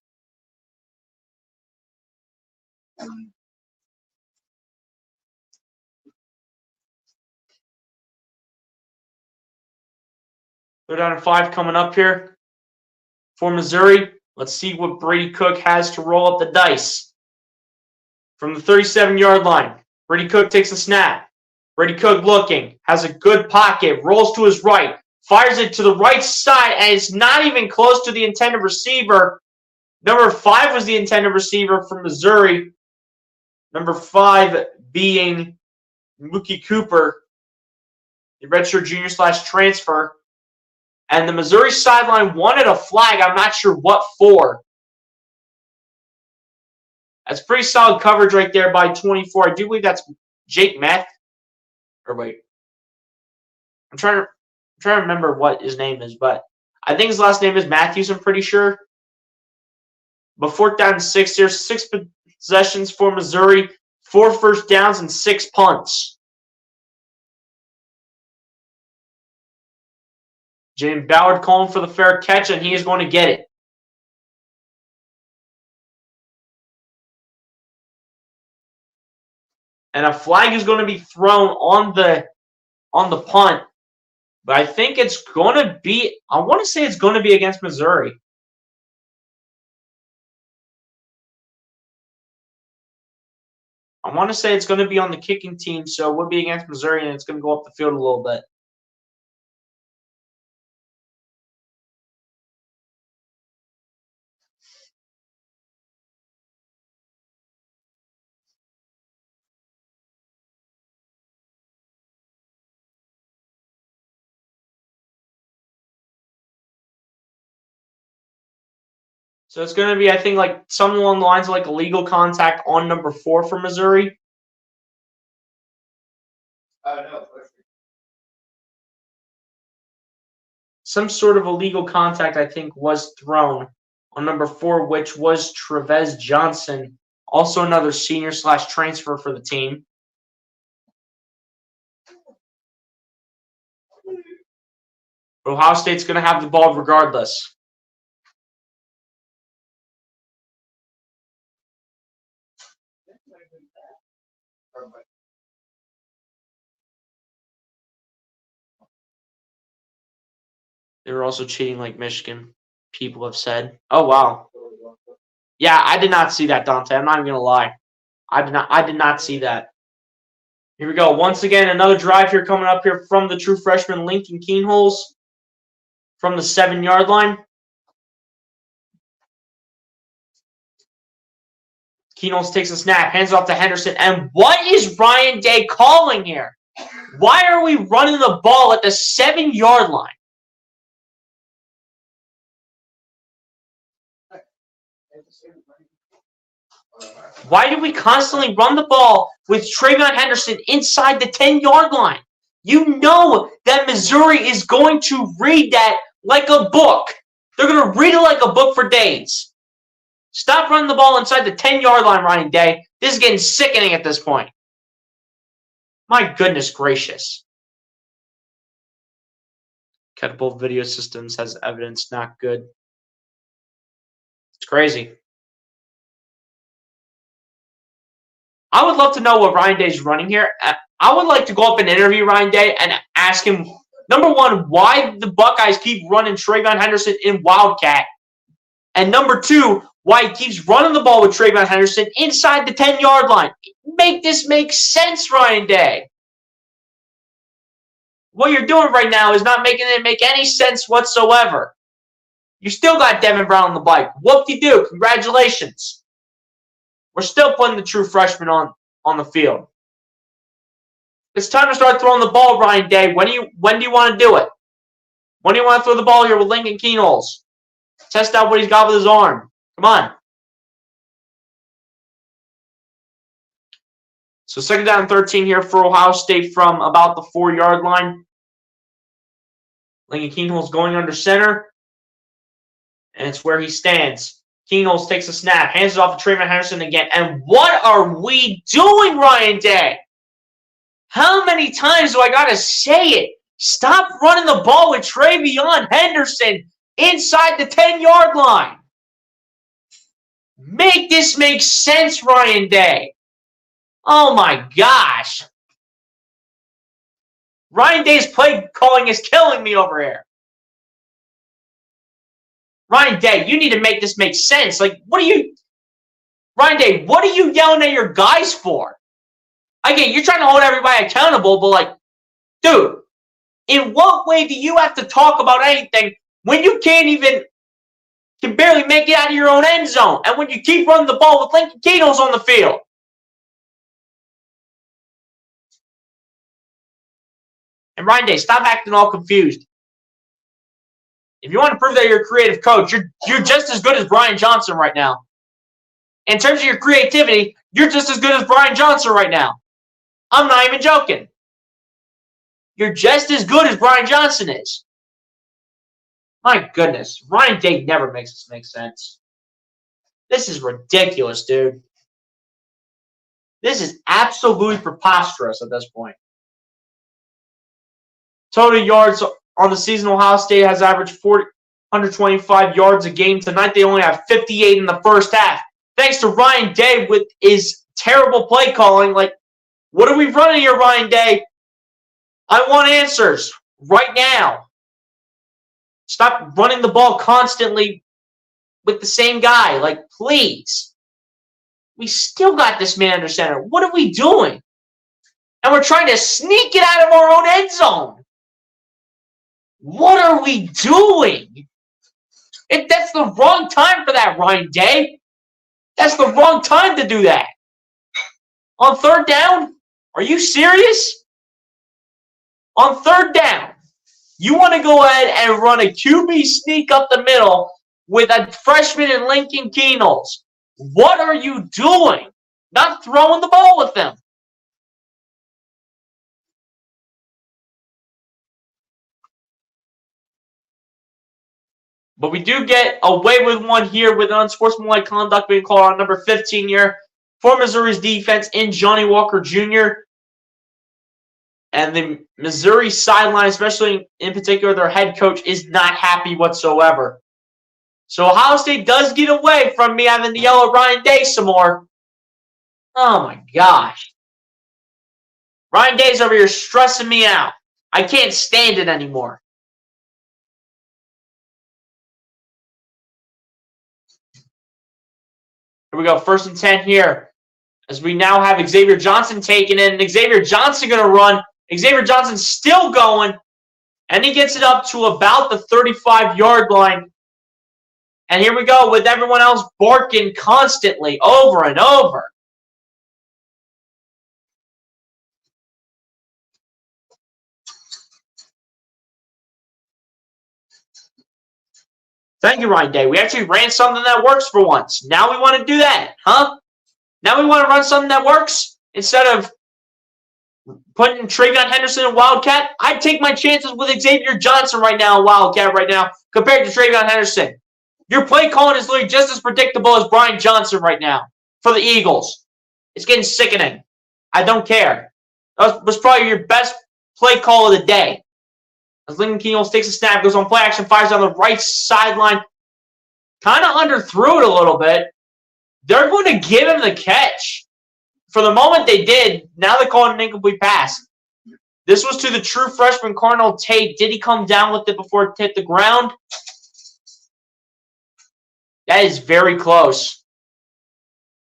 Third down and 5 coming up here for Missouri. Let's see what Brady Cook has to roll up the dice. From the 37-yard line, Brady Cook takes a snap. Brady Cook looking, has a good pocket, rolls to his right, fires it to the right side, and it's not even close to the intended receiver. Number 5 was the intended receiver for Missouri. Number 5 being Mookie Cooper, the redshirt junior / transfer. And the Missouri sideline wanted a flag. I'm not sure what for. That's pretty solid coverage right there by 24. I do believe that's Jake Meth. Or wait. I'm trying to remember what his name is, but I think his last name is Matthews, I'm pretty sure. But 4th down and 6 here. 6 possessions for Missouri. 4 first downs and 6 punts. James Ballard calling for the fair catch, and he is going to get it. And a flag is going to be thrown on the punt. But I think it's going to be, I want to say it's going to be against Missouri. I want to say it's going to be on the kicking team, so it would be against Missouri, and it's going to go up the field a little bit. So it's going to be, I think, like something along the lines of like illegal contact on number 4 for Missouri. No. Some sort of illegal contact, I think, was thrown on number 4, which was Trevez Johnson, also another senior / transfer for the team. Ohio State's going to have the ball regardless. They were also cheating like Michigan, people have said. Oh, wow. Yeah, I did not see that, Dante. I'm not even going to lie. I did not see that. Here we go. Once again, another drive here coming up here from the true freshman Lincoln Keenholz from the 7-yard line. Keenholz takes a snap, hands off to Henderson. And what is Ryan Day calling here? Why are we running the ball at the 7-yard line? Why do we constantly run the ball with TreVeyon Henderson inside the 10-yard line? You know that Missouri is going to read that like a book. They're going to read it like a book for days. Stop running the ball inside the 10-yard line, Ryan Day. This is getting sickening at this point. My goodness gracious. Catapult Video Systems has evidence not good. It's crazy. I would love to know what Ryan Day's running here. I would like to go up and interview Ryan Day and ask him, number 1, why the Buckeyes keep running TreVeyon Henderson in Wildcat. And number 2, why he keeps running the ball with TreVeyon Henderson inside the 10-yard line. Make this make sense, Ryan Day. What you're doing right now is not making it make any sense whatsoever. You still got Devin Brown on the bike. Whoop-de-doo. Congratulations. We're still putting the true freshman on the field. It's time to start throwing the ball, Ryan Day. When do you want to do it? When do you want to throw the ball here with Lincoln Keenholz? Test out what he's got with his arm. Come on. So 2nd down and 13 here for Ohio State from about the 4-yard line. Lincoln Keenholz going under center. And it's where he stands. Keenels takes a snap, hands it off to Trayvon Henderson again. And what are we doing, Ryan Day? How many times do I got to say it? Stop running the ball with Trayvon Henderson inside the 10-yard line. Make this make sense, Ryan Day. Oh, my gosh. Ryan Day's play calling is killing me over here. Ryan Day, you need to make this make sense. Like, Ryan Day, what are you yelling at your guys for? Again, you're trying to hold everybody accountable, but like, dude, in what way do you have to talk about anything when you can barely make it out of your own end zone, and when you keep running the ball with Lincoln Keenels on the field? And Ryan Day, stop acting all confused. If you want to prove that you're a creative coach, you're just as good as Brian Johnson right now. In terms of your creativity, you're just as good as Brian Johnson right now. I'm not even joking. You're just as good as Brian Johnson is. My goodness, Ryan Day never makes this make sense. This is ridiculous, dude. This is absolutely preposterous at this point. Total yards on the season, Ohio State has averaged 125 yards a game. Tonight, they only have 58 in the first half. Thanks to Ryan Day with his terrible play calling. Like, what are we running here, Ryan Day? I want answers right now. Stop running the ball constantly with the same guy. Like, please. We still got this man under center. What are we doing? And we're trying to sneak it out of our own end zone. What are we doing? That's the wrong time for that, Ryan Day. That's the wrong time to do that. On third down? Are you serious? On third down, you want to go ahead and run a QB sneak up the middle with a freshman in Lincoln Keenels. What are you doing? Not throwing the ball with them. But we do get away with one here with unsportsmanlike conduct being called on number 15 here for Missouri's defense in Johnny Walker Jr. And the Missouri sideline, especially in particular their head coach, is not happy whatsoever. So Ohio State does get away from me having to yell at Ryan Day some more. Oh my gosh. Ryan Day's over here stressing me out. I can't stand it anymore. Here we go, 1st and 10 here. As we now have Xavier Johnson taking it. And Xavier Johnson going to run. Xavier Johnson still going. And he gets it up to about the 35-yard line. And here we go with everyone else barking constantly over and over. Thank you, Ryan Day. We actually ran something that works for once. Now we want to do that, huh? Now we want to run something that works instead of putting Trayvon Henderson in Wildcat. I'd take my chances with Xavier Johnson right now in Wildcat right now compared to Trayvon Henderson. Your play calling is literally just as predictable as Brian Johnson right now for the Eagles. It's getting sickening. I don't care. That was probably your best play call of the day. As Lincoln Keenels takes a snap, goes on play action, fires down the right sideline. Kind of underthrew it a little bit. They're going to give him the catch. For the moment they did, now they're calling an incomplete pass. This was to the true freshman Cardinal Tate. Did he come down with it before it hit the ground? That is very close.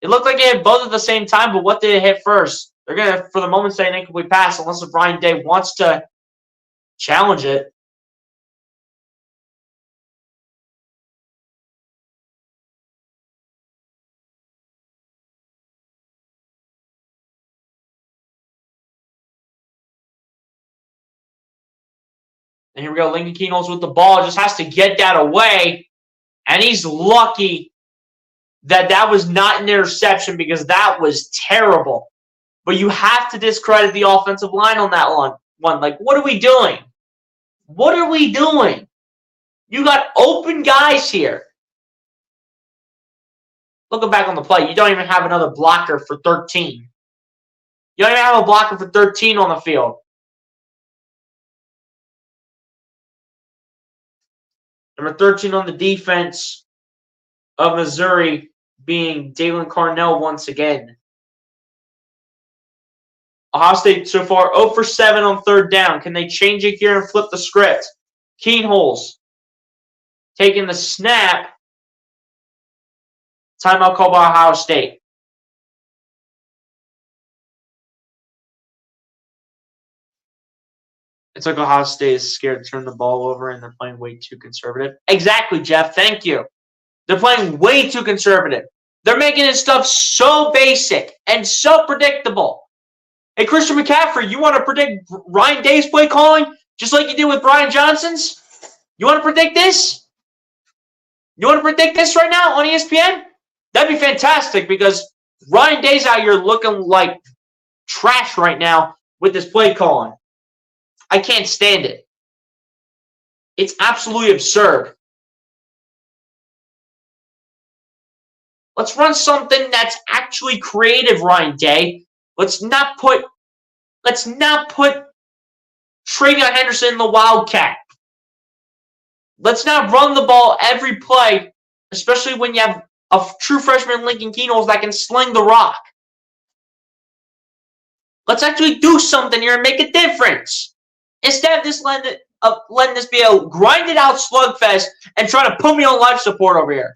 It looked like it hit both at the same time, but what did it hit first? They're going to, for the moment, say an incomplete pass unless Brian Day wants to challenge it. And here we go. Lincoln Keenels with the ball. Just has to get that away. And he's lucky that that was not an interception because that was terrible. But you have to discredit the offensive line on that one. Like, what are we doing? What are we doing? You got open guys here. Looking back on the play, you don't even have another blocker for 13. You don't even have a blocker for 13 on the field. Number 13 on the defense of Missouri being Dalen Carnell once again. Ohio State so far 0 for 7 on third down. Can they change it here and flip the script? Keenholz taking the snap. Timeout called by Ohio State. It's like Ohio State is scared to turn the ball over and they're playing way too conservative. Exactly, Jeff. Thank you. They're playing way too conservative. They're making this stuff so basic and so predictable. Hey, Christian McCaffrey, you want to predict Ryan Day's play calling just like you did with Brian Johnson's? You want to predict this? You want to predict this right now on ESPN? That'd be fantastic because Ryan Day's out here looking like trash right now with this play calling. I can't stand it. It's absolutely absurd. Let's run something that's actually creative, Ryan Day. Let's not put Travion Henderson in the Wildcat. Let's not run the ball every play, especially when you have a true freshman Lincoln Keenholz that can sling the rock. Let's actually do something here and make a difference. Instead of this letting this be a grinded out slugfest and trying to put me on life support over here.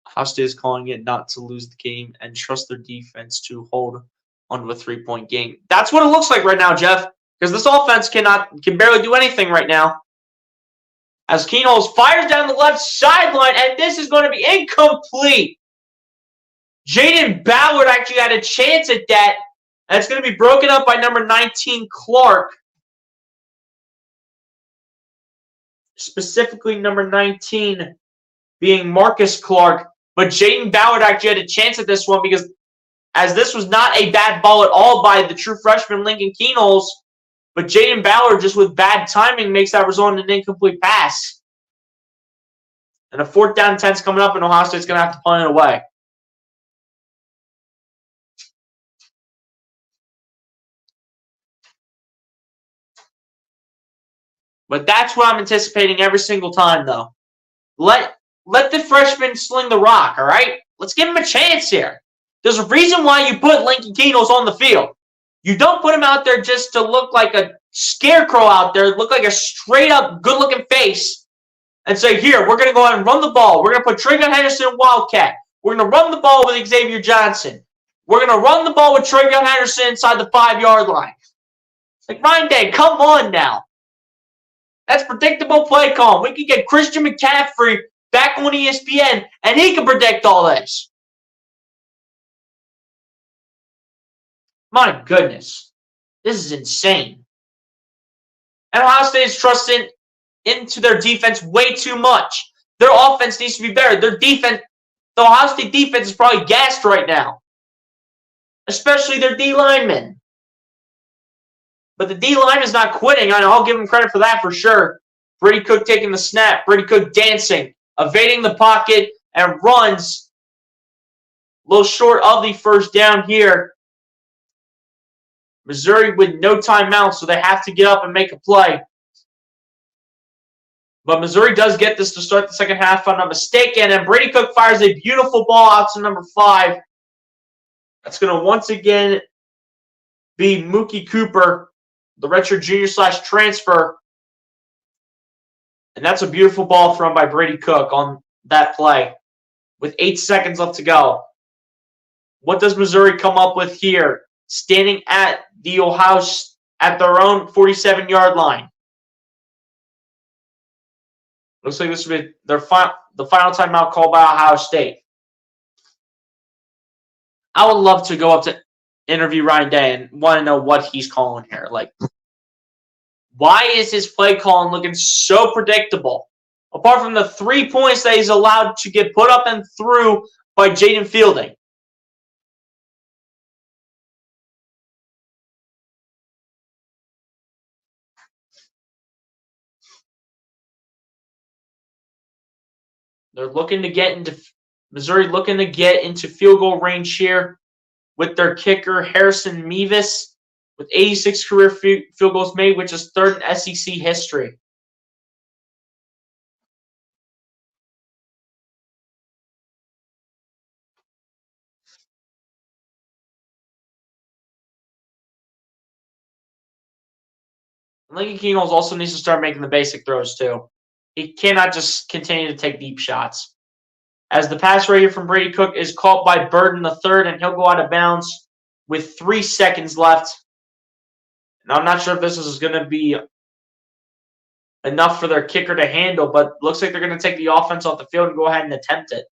Ohio State is calling it not to lose the game and trust their defense to hold onto a 3-point game. That's what it looks like right now, Jeff, because this offense can barely do anything right now. As Keenholz fires down the left sideline, and this is going to be incomplete. Jaden Ballard actually had a chance at that. And it's going to be broken up by number 19, Clark. Specifically, number 19 being Marcus Clark. But Jaden Ballard actually had a chance at this one because as this was not a bad ball at all by the true freshman Lincoln Keenholz, but Jaden Ballard, just with bad timing, makes that result in an incomplete pass. And a 4th down 10's coming up, and Ohio State's going to have to punt it away. But that's what I'm anticipating every single time, though. Let the freshman sling the rock, all right? Let's give him a chance here. There's a reason why you put Lincoln Keenholz on the field. You don't put him out there just to look like a scarecrow out there, look like a straight-up good-looking face, and say, here, we're going to go ahead and run the ball. We're going to put Travion Henderson in Wildcat. We're going to run the ball with Xavier Johnson. We're going to run the ball with Travion Henderson inside the 5-yard line. Like, Ryan Day, come on now. That's predictable play call. We could get Christian McCaffrey back on ESPN, and he can predict all this. My goodness. This is insane. And Ohio State is trusting into their defense way too much. Their offense needs to be better. Their defense, the Ohio State defense is probably gassed right now. Especially their D linemen. But the D line is not quitting. I'll give him credit for that for sure. Brady Cook taking the snap. Brady Cook dancing, evading the pocket, and runs a little short of the first down here. Missouri with no timeout, so they have to get up and make a play. But Missouri does get this to start the second half, if I'm not mistaken. And Brady Cook fires a beautiful ball out to number 5. That's going to once again be Mookie Cooper, the redshirt junior / transfer. And that's a beautiful ball thrown by Brady Cook on that play with 8 seconds left to go. What does Missouri come up with here? Standing at their own 47-yard line. Looks like this will be the final timeout called by Ohio State. I would love to go up to interview Ryan Day and want to know what he's calling here. Like, why is his play calling looking so predictable? Apart from the 3 points that he's allowed to get put up and through by Jaden Fielding. They're looking to get into Missouri, looking to get into field goal range here with their kicker Harrison Mevis with 86 career field goals made, which is third in SEC history. Lincoln Keenholz also needs to start making the basic throws too. He cannot just continue to take deep shots. As the pass right here from Brady Cook is caught by Burden the third, and he'll go out of bounds with 3 seconds left. Now, I'm not sure if this is going to be enough for their kicker to handle, but looks like they're going to take the offense off the field and go ahead and attempt it.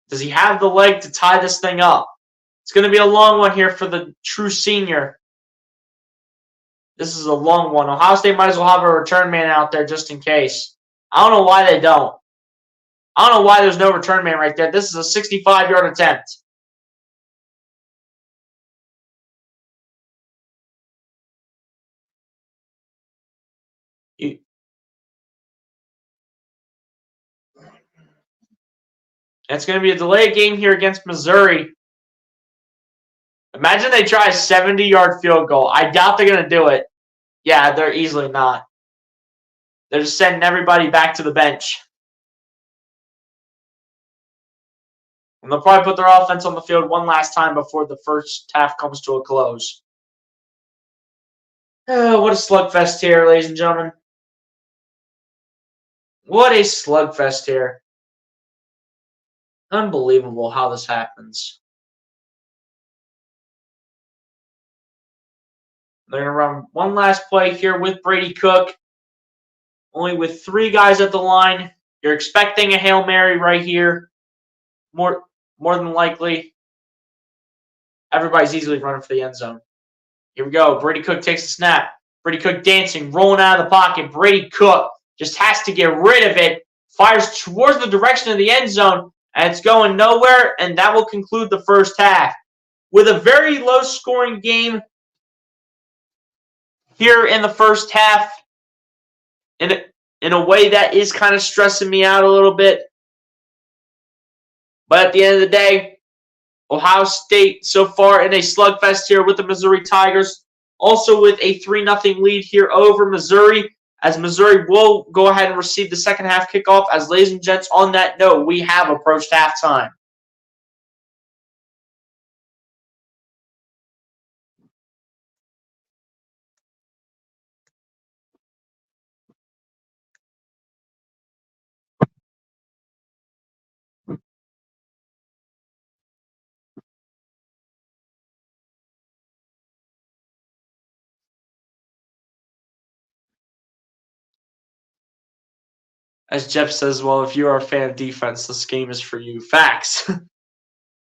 Does he have the leg to tie this thing up? It's going to be a long one here for the true senior. This is a long one. Ohio State might as well have a return man out there just in case. I don't know why they don't. I don't know why there's no return man right there. This is a 65-yard attempt. It's going to be a delayed game here against Missouri. Imagine they try a 70-yard field goal. I doubt they're going to do it. Yeah, they're easily not. They're just sending everybody back to the bench. And they'll probably put their offense on the field one last time before the first half comes to a close. Oh, what a slugfest here, ladies and gentlemen. What a slugfest here. Unbelievable how this happens. They're going to run one last play here with Brady Cook. Only with 3 guys at the line. You're expecting a Hail Mary right here. More than likely. Everybody's easily running for the end zone. Here we go. Brady Cook takes the snap. Brady Cook dancing, rolling out of the pocket. Brady Cook just has to get rid of it. Fires towards the direction of the end zone. And it's going nowhere. And that will conclude the first half. With a very low-scoring game here in the first half. In a way that is kind of stressing me out a little bit. But at the end of the day, Ohio State so far in a slugfest here with the Missouri Tigers. Also with a 3-0 lead here over Missouri. As Missouri will go ahead and receive the second half kickoff. As ladies and gents, on that note, we have approached halftime. As Jeff says, well, if you are a fan of defense, this game is for you. Facts.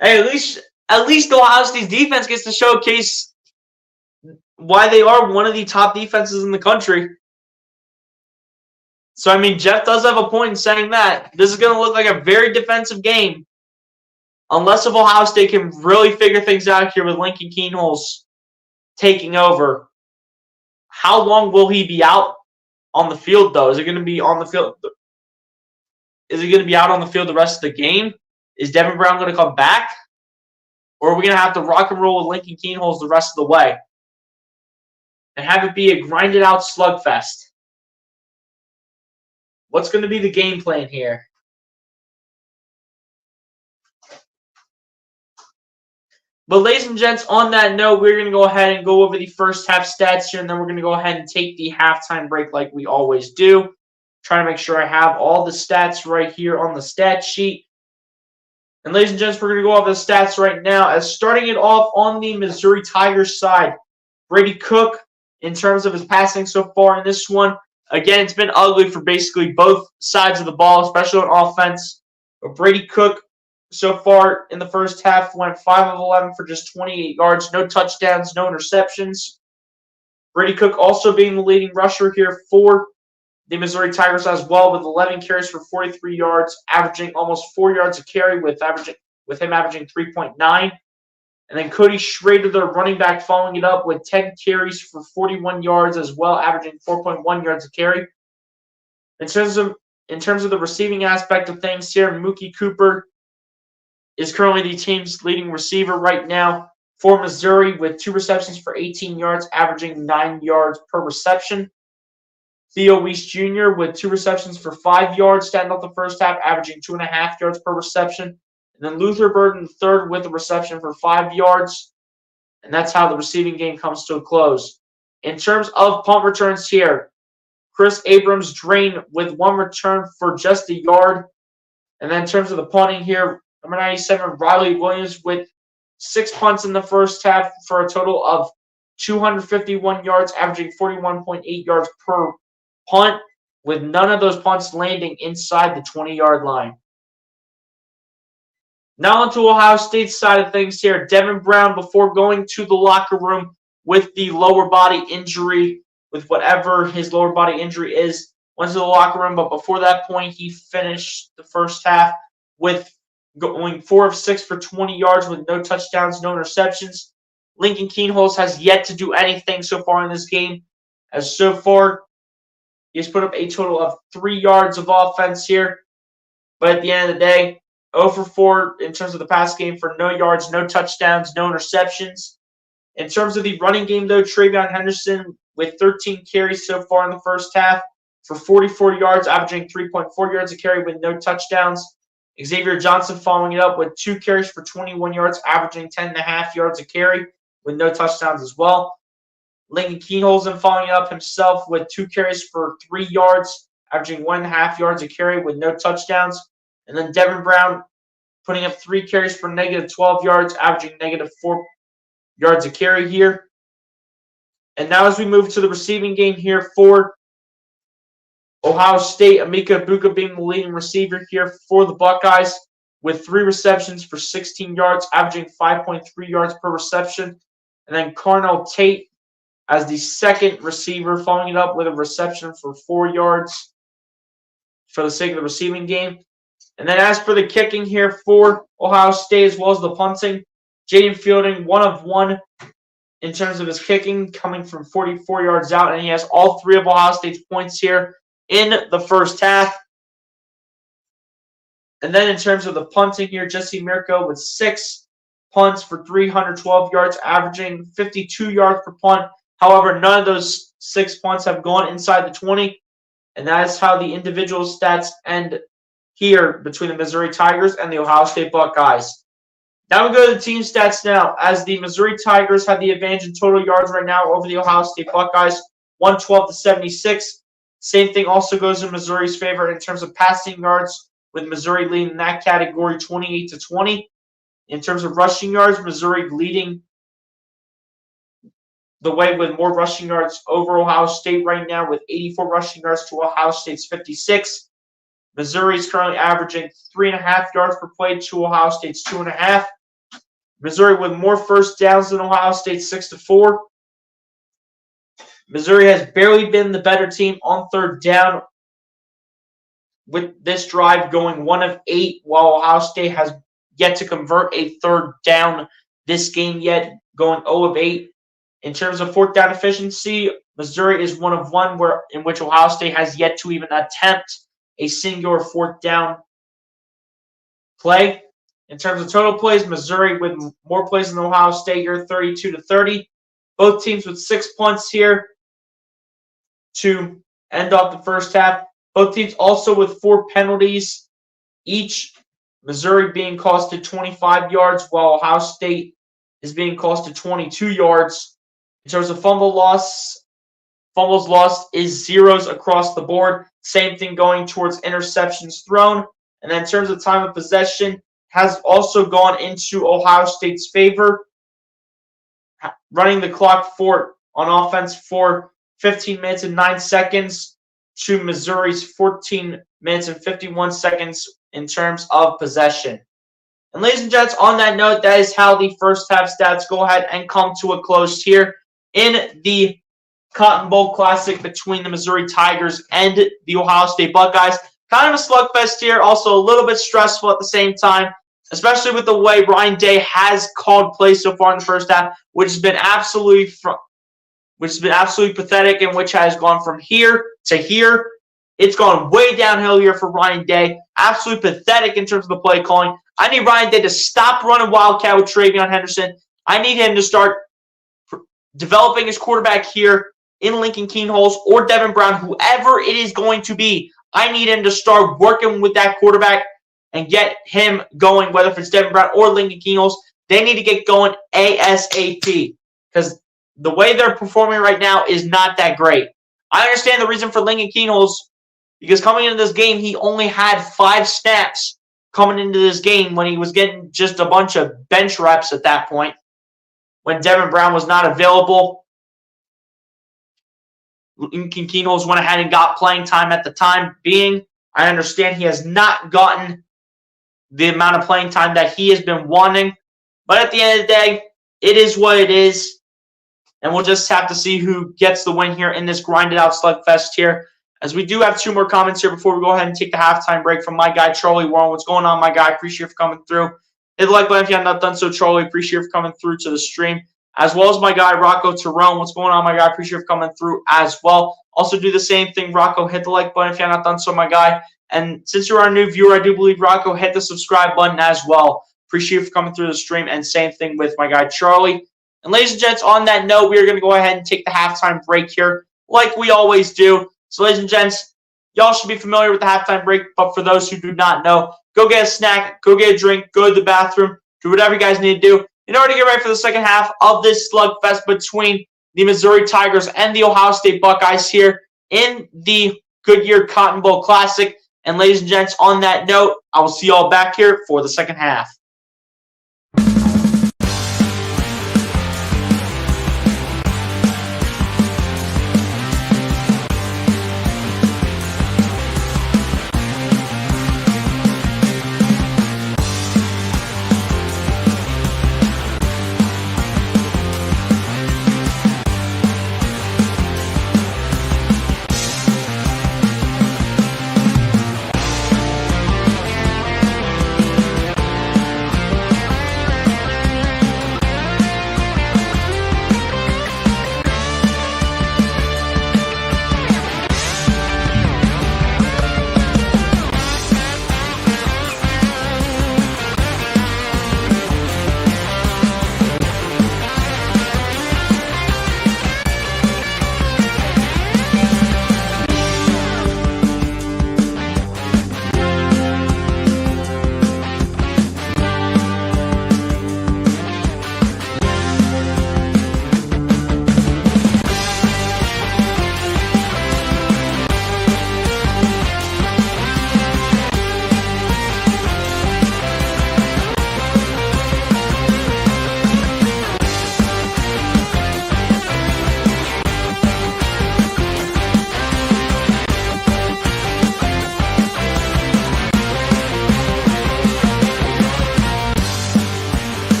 Hey, at least Ohio State's defense gets to showcase why they are one of the top defenses in the country. So, I mean, Jeff does have a point in saying that. This is going to look like a very defensive game. Unless if Ohio State can really figure things out here with Lincoln Keenholz taking over. How long will he be out on the field, though? Is it going to be on the field? Is he going to be out on the field the rest of the game? Is Devin Brown going to come back? Or are we going to have to rock and roll with Lincoln Keenholz the rest of the way? And have it be a grinded-out slugfest? What's going to be the game plan here? But ladies and gents, on that note, we're going to go ahead and go over the first half stats here, and then we're going to go ahead and take the halftime break like we always do. Trying to make sure I have all the stats right here on the stat sheet. And ladies and gents, we're going to go over the stats right now. As starting it off on the Missouri Tigers side, Brady Cook, in terms of his passing so far in this one, again, it's been ugly for basically both sides of the ball, especially on offense. But Brady Cook, so far in the first half, went 5 of 11 for just 28 yards, no touchdowns, no interceptions. Brady Cook also being the leading rusher here for the Missouri Tigers as well, with 11 carries for 43 yards, averaging almost 4 yards a carry, with him averaging 3.9. And then Cody Schrader, their running back, following it up with 10 carries for 41 yards as well, averaging 4.1 yards a carry. In terms of the receiving aspect of things here, Mookie Cooper is currently the team's leading receiver right now for Missouri with 2 receptions for 18 yards, averaging 9 yards per reception. Theo Weiss Jr. with 2 receptions for 5 yards, starting off the first half, averaging 2.5 yards per reception. And then Luther Burden third with a reception for 5 yards. And that's how the receiving game comes to a close. In terms of punt returns here, Chris Abrams drained with 1 return for just a yard. And then in terms of the punting here, number 97, Riley Williams with 6 punts in the first half for a total of 251 yards, averaging 41.8 yards per punt, with none of those punts landing inside the 20-yard line. Now onto Ohio State's side of things here. Devin Brown, before going to the locker room with the lower body injury, with whatever his lower body injury is, went to the locker room. But before that point, he finished the first half with going 4 of 6 for 20 yards with no touchdowns, no interceptions. Lincoln Kienholz has yet to do anything so far in this game, as so far he's put up a total of 3 yards of offense here. But at the end of the day, 0 for 4 in terms of the pass game for no yards, no touchdowns, no interceptions. In terms of the running game, though, Travion Henderson with 13 carries so far in the first half for 44 yards, averaging 3.4 yards a carry with no touchdowns. Xavier Johnson following it up with 2 carries for 21 yards, averaging 10.5 yards a carry with no touchdowns as well. Lincoln Kienholz following up himself with 2 carries for 3 yards, averaging 1.5 yards a carry with no touchdowns. And then Devin Brown putting up 3 carries for negative 12 yards, averaging negative 4 yards a carry here. And now as we move to the receiving game here for Ohio State, Emeka Egbuka being the leading receiver here for the Buckeyes with 3 receptions for 16 yards, averaging 5.3 yards per reception. And then Carnell Tate as the second receiver, following it up with a reception for 4 yards for the sake of the receiving game. And then as for the kicking here for Ohio State as well as the punting, Jaden Fielding 1 of 1 in terms of his kicking, coming from 44 yards out, and he has all 3 of Ohio State's points here in the first half. And then in terms of the punting here, Jesse Mirko with 6 punts for 312 yards, averaging 52 yards per punt. However, none of those 6 punts have gone inside the 20, and that is how the individual stats end here between the Missouri Tigers and the Ohio State Buckeyes. Now we go to the team stats now, as the Missouri Tigers have the advantage in total yards right now over the Ohio State Buckeyes, 112-76. Same thing also goes in Missouri's favor in terms of passing yards, with Missouri leading that category 28-20. In terms of rushing yards, Missouri leading the way with more rushing yards over Ohio State right now, with 84 rushing yards to Ohio State's 56. Missouri is currently averaging 3.5 yards per play to Ohio State's 2.5. Missouri with more first downs than Ohio State, 6-4. Missouri has barely been the better team on third down, with this drive going 1 of 8, while Ohio State has yet to convert a third down this game yet, going 0 of 8. In terms of fourth down efficiency, Missouri is 1 of 1, in which Ohio State has yet to even attempt a singular fourth down play. In terms of total plays, Missouri with more plays than Ohio State here, 32-30. Both teams with 6 punts here to end off the first half. Both teams also with 4 penalties each. Missouri being costed 25 yards, while Ohio State is being costed 22 yards. In terms of fumbles lost is 0s across the board. Same thing going towards interceptions thrown. And then in terms of time of possession, has also gone into Ohio State's favor, running the clock on offense for 15 minutes and 9 seconds to Missouri's 14 minutes and 51 seconds in terms of possession. And ladies and gents, on that note, that is how the first half stats go ahead and come to a close here in the Cotton Bowl Classic between the Missouri Tigers and the Ohio State Buckeyes. Kind of a slugfest here, also a little bit stressful at the same time. especially with the way Ryan Day has called plays so far in the first half, which has been absolutely pathetic, and which has gone from here to here. It's gone way downhill here for Ryan Day. Absolutely pathetic in terms of the play calling. I need Ryan Day to stop running Wildcat with Travion Henderson. I need him to start developing his quarterback here in Lincoln Keenholz or Devin Brown, whoever it is going to be. I need him to start working with that quarterback and get him going, whether it's Devin Brown or Lincoln Keenholz. They need to get going ASAP because the way they're performing right now is not that great. I understand the reason for Lincoln Keenholz because coming into this game, he only had 5 snaps coming into this game when he was getting just a bunch of bench reps at that point when Devin Brown was not available. Lincoln Keenholz went ahead and got playing time at the time being. I understand he has not gotten the amount of playing time that he has been wanting. But at the end of the day, it is what it is. And we'll just have to see who gets the win here in this grinded out slugfest here. As we do have 2 more comments here before we go ahead and take the halftime break from my guy, Charlie Warren. What's going on, my guy? Appreciate you for coming through. Hit the like button if you have not done so, Charlie. Appreciate you for coming through to the stream. As well as my guy, Rocco Tyrone. What's going on, my guy? Appreciate you for coming through as well. Also do the same thing, Rocco. Hit the like button if you have not done so, my guy. And since you're our new viewer, I do believe, Rocco, hit the subscribe button as well. Appreciate you for coming through the stream. And same thing with my guy, Charlie. And ladies and gents, on that note, we are going to go ahead and take the halftime break here like we always do. So, ladies and gents, y'all should be familiar with the halftime break. But for those who do not know, go get a snack, go get a drink, go to the bathroom, do whatever you guys need to do in order to get ready for the second half of this slugfest between the Missouri Tigers and the Ohio State Buckeyes here in the Goodyear Cotton Bowl Classic. And ladies and gents, on that note, I will see y'all back here for the second half.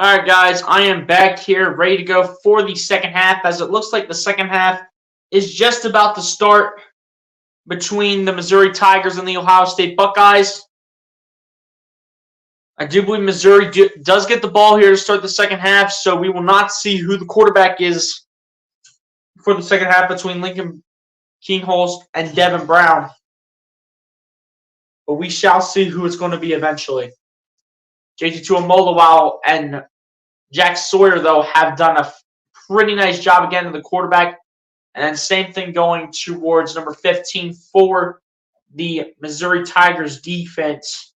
All right, guys, I am back here ready to go for the second half, as it looks like the second half is just about to start between the Missouri Tigers and the Ohio State Buckeyes. I do believe Missouri does get the ball here to start the second half, so we will not see who the quarterback is for the second half between Lincoln Keenholz and Devin Brown. But we shall see who it's going to be eventually. JT Tuimoloau and Jack Sawyer, though, have done a pretty nice job again in the quarterback. And then same thing going towards number 15 for the Missouri Tigers defense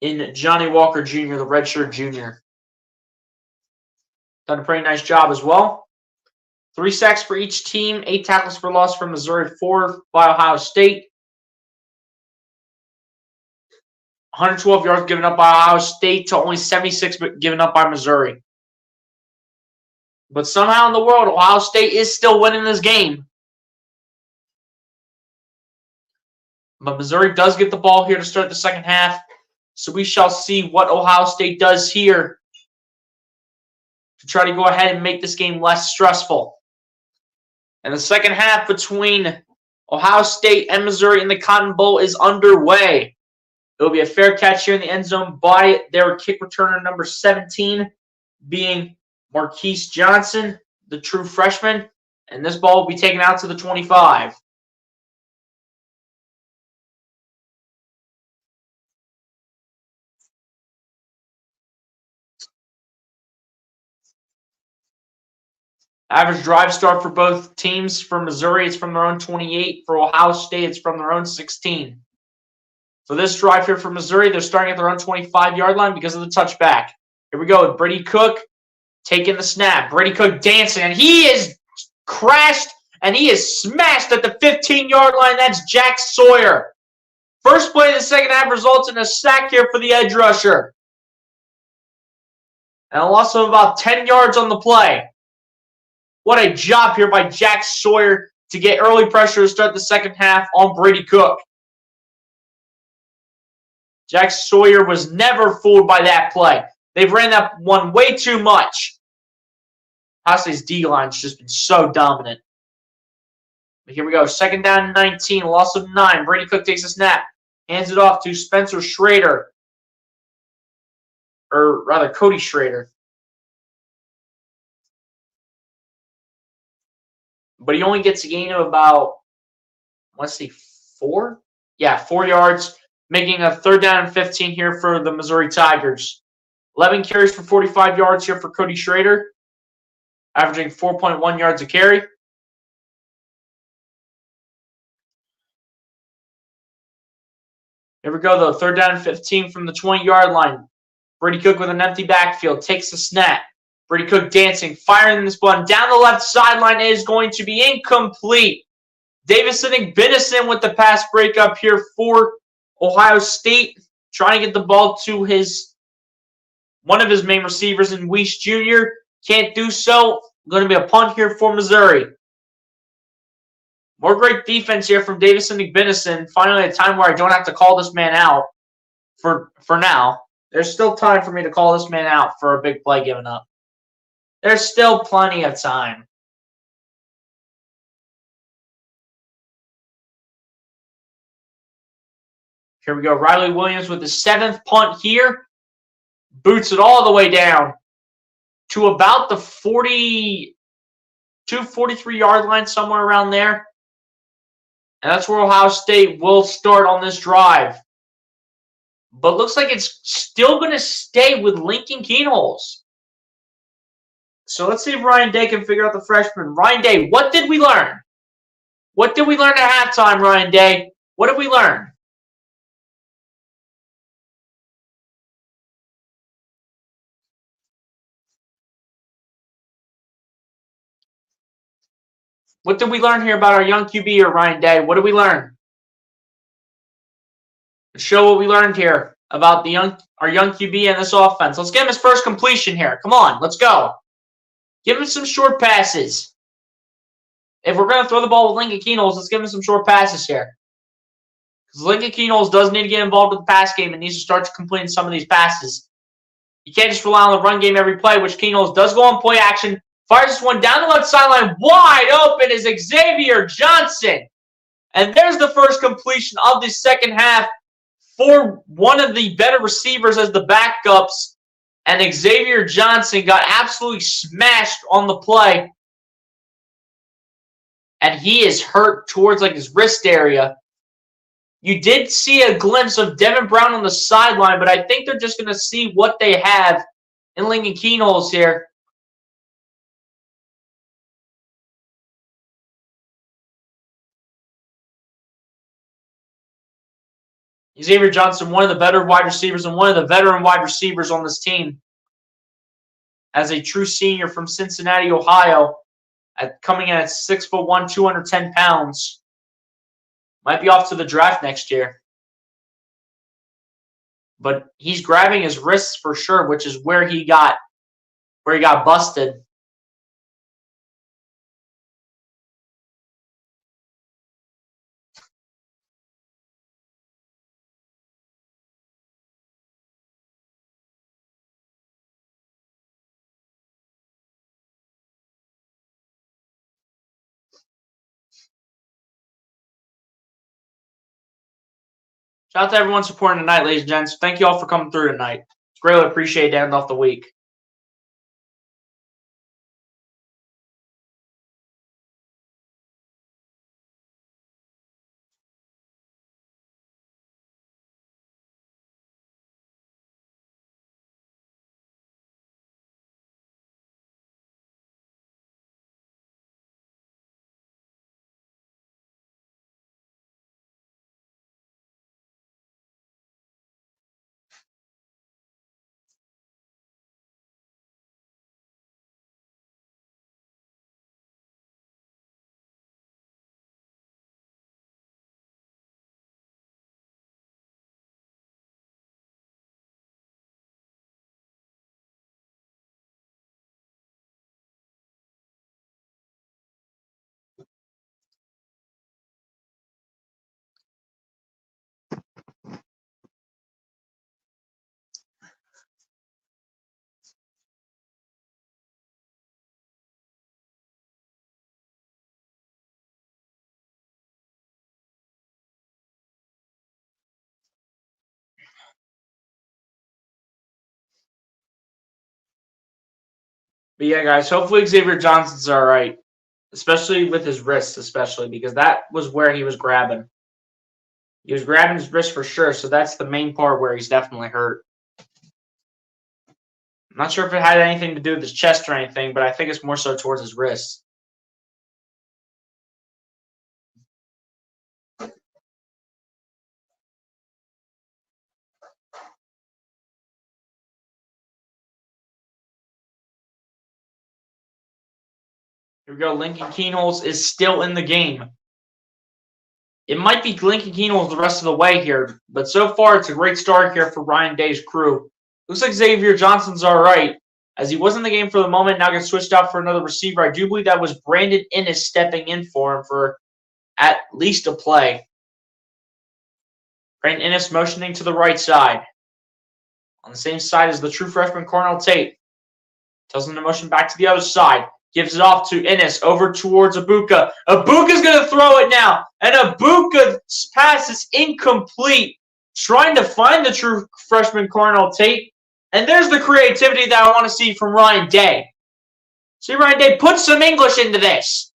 in Johnny Walker Jr., the redshirt junior. Done a pretty nice job as well. 3 sacks for each team, 8 tackles for loss for Missouri, 4 by Ohio State. 112 yards given up by Ohio State to only 76 given up by Missouri. But somehow in the world, Ohio State is still winning this game. But Missouri does get the ball here to start the second half. So we shall see what Ohio State does here to try to go ahead and make this game less stressful. And the second half between Ohio State and Missouri in the Cotton Bowl is underway. It will be a fair catch here in the end zone by their kick returner number 17, being Marquise Johnson, the true freshman. And this ball will be taken out to the 25. Average drive start for both teams. For Missouri, it's from their own 28. For Ohio State, it's from their own 16. So this drive here for Missouri, they're starting at their own 25-yard line because of the touchback. Here we go with Brady Cook taking the snap. Brady Cook dancing, and he is crashed, and he is smashed at the 15-yard line. That's Jack Sawyer. First play of the second half results in a sack here for the edge rusher. And a loss of about 10 yards on the play. What a job here by Jack Sawyer to get early pressure to start the second half on Brady Cook. Jack Sawyer was never fooled by that play. They've ran that one way too much. Ohio State's D-line's just been so dominant. But here we go. Second down and 19, loss of 9. Brady Cook takes a snap. Hands it off to Spencer Schrader. Or rather, Cody Schrader. But he only gets a gain of about, let's see, 4? Yeah, 4 yards, making a third down and 15 here for the Missouri Tigers. 11 carries for 45 yards here for Cody Schrader, averaging 4.1 yards a carry. Here we go, though. Third down and 15 from the 20-yard line. Brady Cook with an empty backfield takes the snap. Brady Cook dancing, firing this one down the left sideline is going to be incomplete. Davison Igbinison with the pass breakup here for Ohio State, trying to get the ball to one of his main receivers in Weiss Jr. Can't do so. Going to be a punt here for Missouri. More great defense here from Davison Igbinison. Finally, a time where I don't have to call this man out for now. There's still time for me to call this man out for a big play given up. There's still plenty of time. Here we go. Riley Williams with the 7th punt here. Boots it all the way down to about the 43-yard line, somewhere around there. And that's where Ohio State will start on this drive. But looks like it's still going to stay with Lincoln Keenholz. So let's see if Ryan Day can figure out the freshman. Ryan Day, what did we learn? What did we learn at halftime, Ryan Day? What did we learn? What did we learn here about our young QB here, Ryan Day? What did we learn? Show what we learned here about our young QB and this offense. Let's get him his first completion here. Come on, let's go. Give him some short passes. If we're going to throw the ball with Lincoln Keenholz, let's give him some short passes here. Because Lincoln Keenholz does need to get involved with the pass game and needs to start completing some of these passes. You can't just rely on the run game every play, which Keenholz does go on play action. Fires this one down the left sideline. Wide open is Xavier Johnson. And there's the first completion of the second half for one of the better receivers as the backups. And Xavier Johnson got absolutely smashed on the play. And he is hurt towards like his wrist area. You did see a glimpse of Devin Brown on the sideline, but I think they're just going to see what they have in Lincoln Keenholz here. Xavier Johnson, one of the better wide receivers and one of the veteran wide receivers on this team. As a true senior from Cincinnati, Ohio, coming in at 6'1", 210 pounds. Might be off to the draft next year. But he's grabbing his wrists for sure, which is where he got busted. Shout out to everyone supporting tonight, ladies and gents. Thank you all for coming through tonight. It's greatly appreciated to end off the week. But yeah, guys, hopefully Xavier Johnson's all right, especially with his wrists, especially because that was where he was grabbing. He was grabbing his wrist for sure, so that's the main part where he's definitely hurt. I'm not sure if it had anything to do with his chest or anything, but I think it's more so towards his wrists. Here we go. Lincoln Keenholz is still in the game. It might be Lincoln Keenholz the rest of the way here, but so far it's a great start here for Ryan Day's crew. Looks like Xavier Johnson's all right, as he was in the game for the moment, now gets switched out for another receiver. I do believe that was Brandon Innes stepping in for him for at least a play. Brandon Innes motioning to the right side. On the same side as the true freshman Cornell Tate. Tells him to motion back to the other side. Gives it off to Innes over towards Abuka. Abuka's going to throw it now. And Abuka's pass is incomplete. Trying to find the true freshman Cornell Tate. And there's the creativity that I want to see from Ryan Day. See, Ryan Day, put some English into this.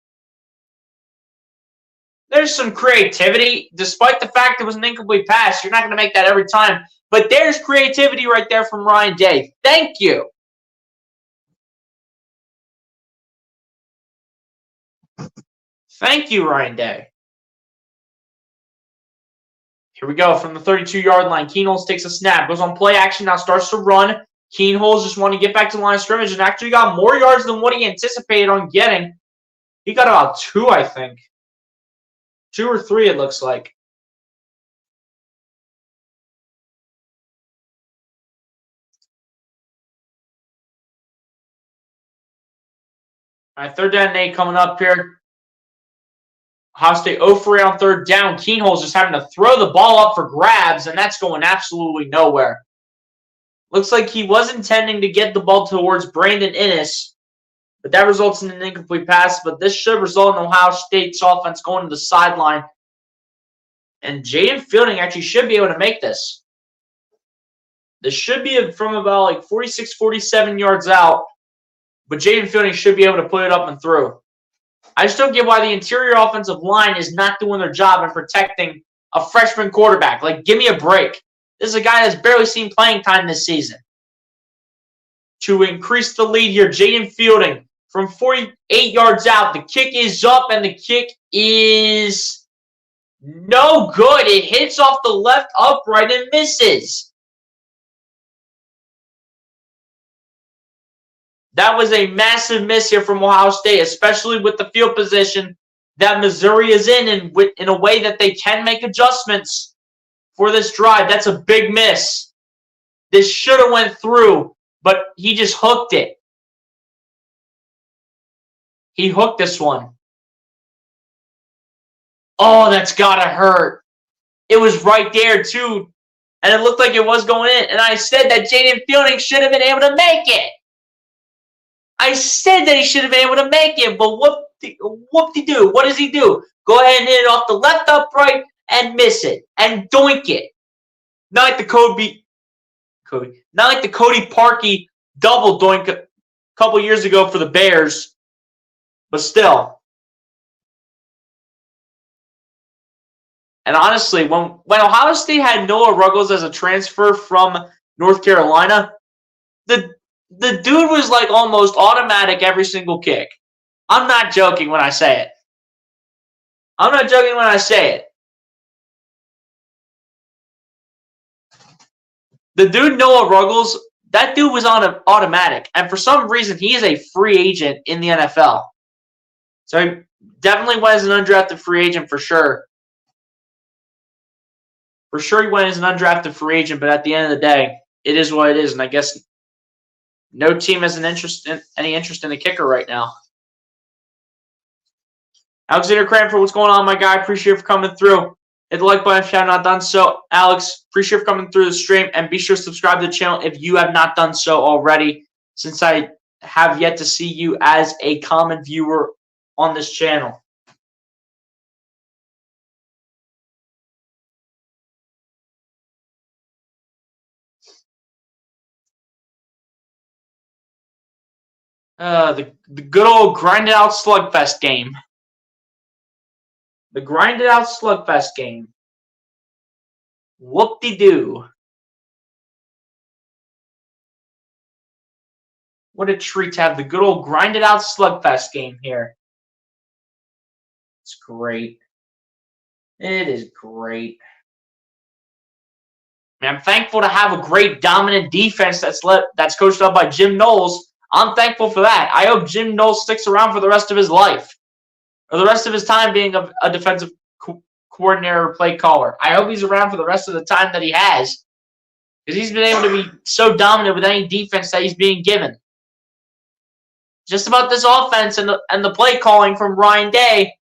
There's some creativity. Despite the fact it was an incomplete pass, you're not going to make that every time. But there's creativity right there from Ryan Day. Thank you. Thank you, Ryan Day. Here we go from the 32-yard line. Keenholz takes a snap, goes on play action, now starts to run. Keenholz just wanted to get back to the line of scrimmage and actually got more yards than what he anticipated on getting. He got about 2, I think. 2 or 3, it looks like. All right, 3rd down and 8 coming up here. Ohio State 0 for 8 on third down. Keenholz just having to throw the ball up for grabs, and that's going absolutely nowhere. Looks like he was intending to get the ball towards Brandon Inniss, but that results in an incomplete pass. But this should result in Ohio State's offense going to the sideline. And Jaden Fielding actually should be able to make this. This should be from about like 46, 47 yards out. But Jaden Fielding should be able to put it up and through. I just don't get why the interior offensive line is not doing their job in protecting a freshman quarterback. Like, give me a break. This is a guy that's barely seen playing time this season. To increase the lead here, Jaden Fielding from 48 yards out. The kick is up, and the kick is no good. It hits off the left upright and misses. That was a massive miss here from Ohio State, especially with the field position that Missouri is in a way that they can make adjustments for this drive. That's a big miss. This should have went through, but he just hooked it. He hooked this one. Oh, that's gotta hurt. It was right there, too. And it looked like it was going in. And I said that Jaden Fielding should have been able to make it. I said that he should have been able to make it, but whoop-de-doo. What does he do? Go ahead and hit it off the left upright and miss it. And doink it. Not like the Cody Parkey double doink a couple years ago for the Bears. But still. And honestly, when Ohio State had Noah Ruggles as a transfer from North Carolina, the dude was like almost automatic every single kick. I'm not joking when I say it. I'm not joking when I say it. The dude Noah Ruggles, that dude was on an automatic. And for some reason, he is a free agent in the NFL. So he definitely went as an undrafted free agent for sure. For sure he went as an undrafted free agent, but at the end of the day, it is what it is. And I guess no team has any interest in the kicker right now. Alexander Cranford, what's going on, my guy? Appreciate you for coming through. Hit the like button if you have not done so. Alex, appreciate you for coming through the stream. And be sure to subscribe to the channel if you have not done so already, since I have yet to see you as a common viewer on this channel. The good old grinded out slugfest game. The grinded out slugfest game. Whoop-de-doo. What a treat to have the good old grinded out slugfest game here. It's great. It is great. I'm thankful to have a great dominant defense that's coached up by Jim Knowles. I'm thankful for that. I hope Jim Knowles sticks around for the rest of his life. Or the rest of his time being a defensive coordinator or play caller. I hope he's around for the rest of the time that he has. Because he's been able to be so dominant with any defense that he's being given. Just about this offense and the play calling from Ryan Day.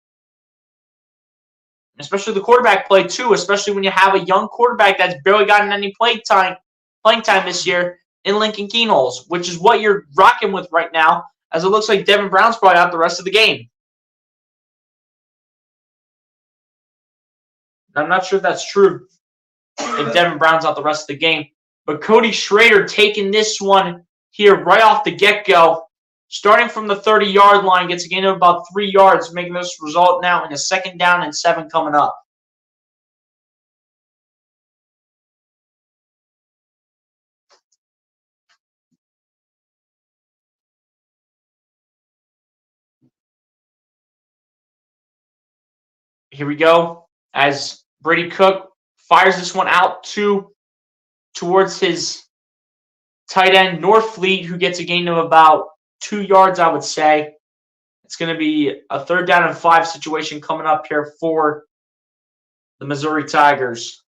Especially the quarterback play, too. Especially when you have a young quarterback that's barely gotten any playing time this year in Lincoln Keenholz, which is what you're rocking with right now, as it looks like Devin Brown's probably out the rest of the game. I'm not sure if that's true if Devin Brown's out the rest of the game. But Cody Schrader taking this one here right off the get-go. Starting from the 30-yard line, gets a gain of about 3 yards, making this result now in a 2nd down and 7 coming up. Here we go. As Brady Cook fires this one out towards his tight end, Norfleet, who gets a gain of about 2 yards, I would say. It's going to be a 3rd down and 5 situation coming up here for the Missouri Tigers.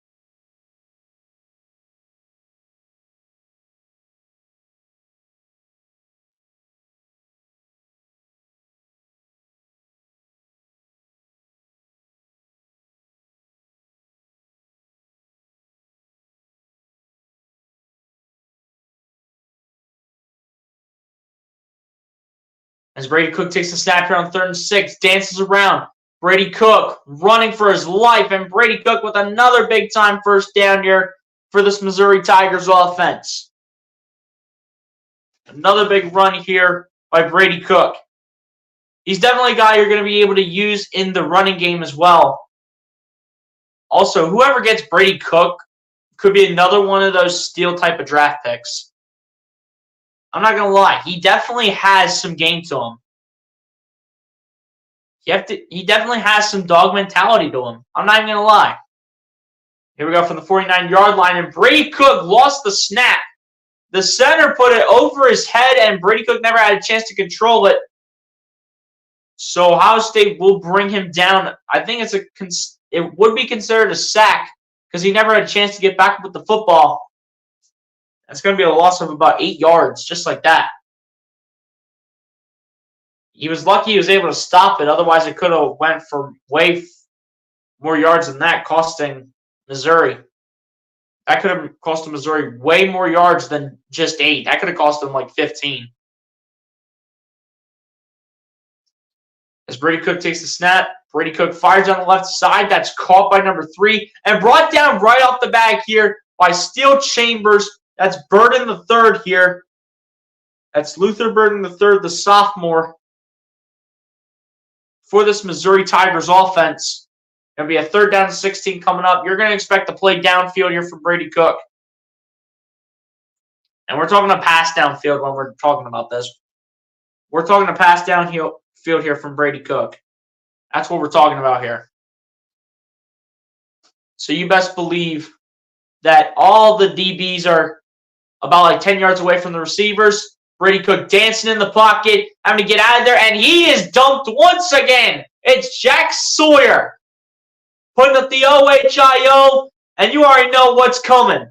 As Brady Cook takes the snap here on 3rd and 6, dances around. Brady Cook running for his life, and Brady Cook with another big-time first down here for this Missouri Tigers offense. Another big run here by Brady Cook. He's definitely a guy you're going to be able to use in the running game as well. Also, whoever gets Brady Cook could be another one of those steal type of draft picks. I'm not going to lie. He definitely has some game to him. He definitely has some dog mentality to him. I'm not even going to lie. Here we go from the 49-yard line, and Brady Cook lost the snap. The center put it over his head, and Brady Cook never had a chance to control it. So Ohio State will bring him down. I think it would be considered a sack because he never had a chance to get back with the football. That's going to be a loss of about 8 yards, just like that. He was lucky he was able to stop it. Otherwise, it could have went for way more yards than that, costing Missouri. That could have cost Missouri way more yards than just 8. That could have cost them like 15. As Brady Cook takes the snap, Brady Cook fires on the left side. That's caught by number 3 and brought down right off the back here by Steel Chambers. That's Burden the third here. That's Luther Burden the third, the sophomore, for this Missouri Tigers offense. Going to be a 3rd down and 16 coming up. You're going to expect to play downfield here for Brady Cook. And we're talking a pass downfield when we're talking about this. We're talking a pass downfield here from Brady Cook. That's what we're talking about here. So you best believe that all the DBs are about like 10 yards away from the receivers. Brady Cook dancing in the pocket, having to get out of there, and he is dumped once again. It's Jack Sawyer putting up the OHIO, and you already know what's coming.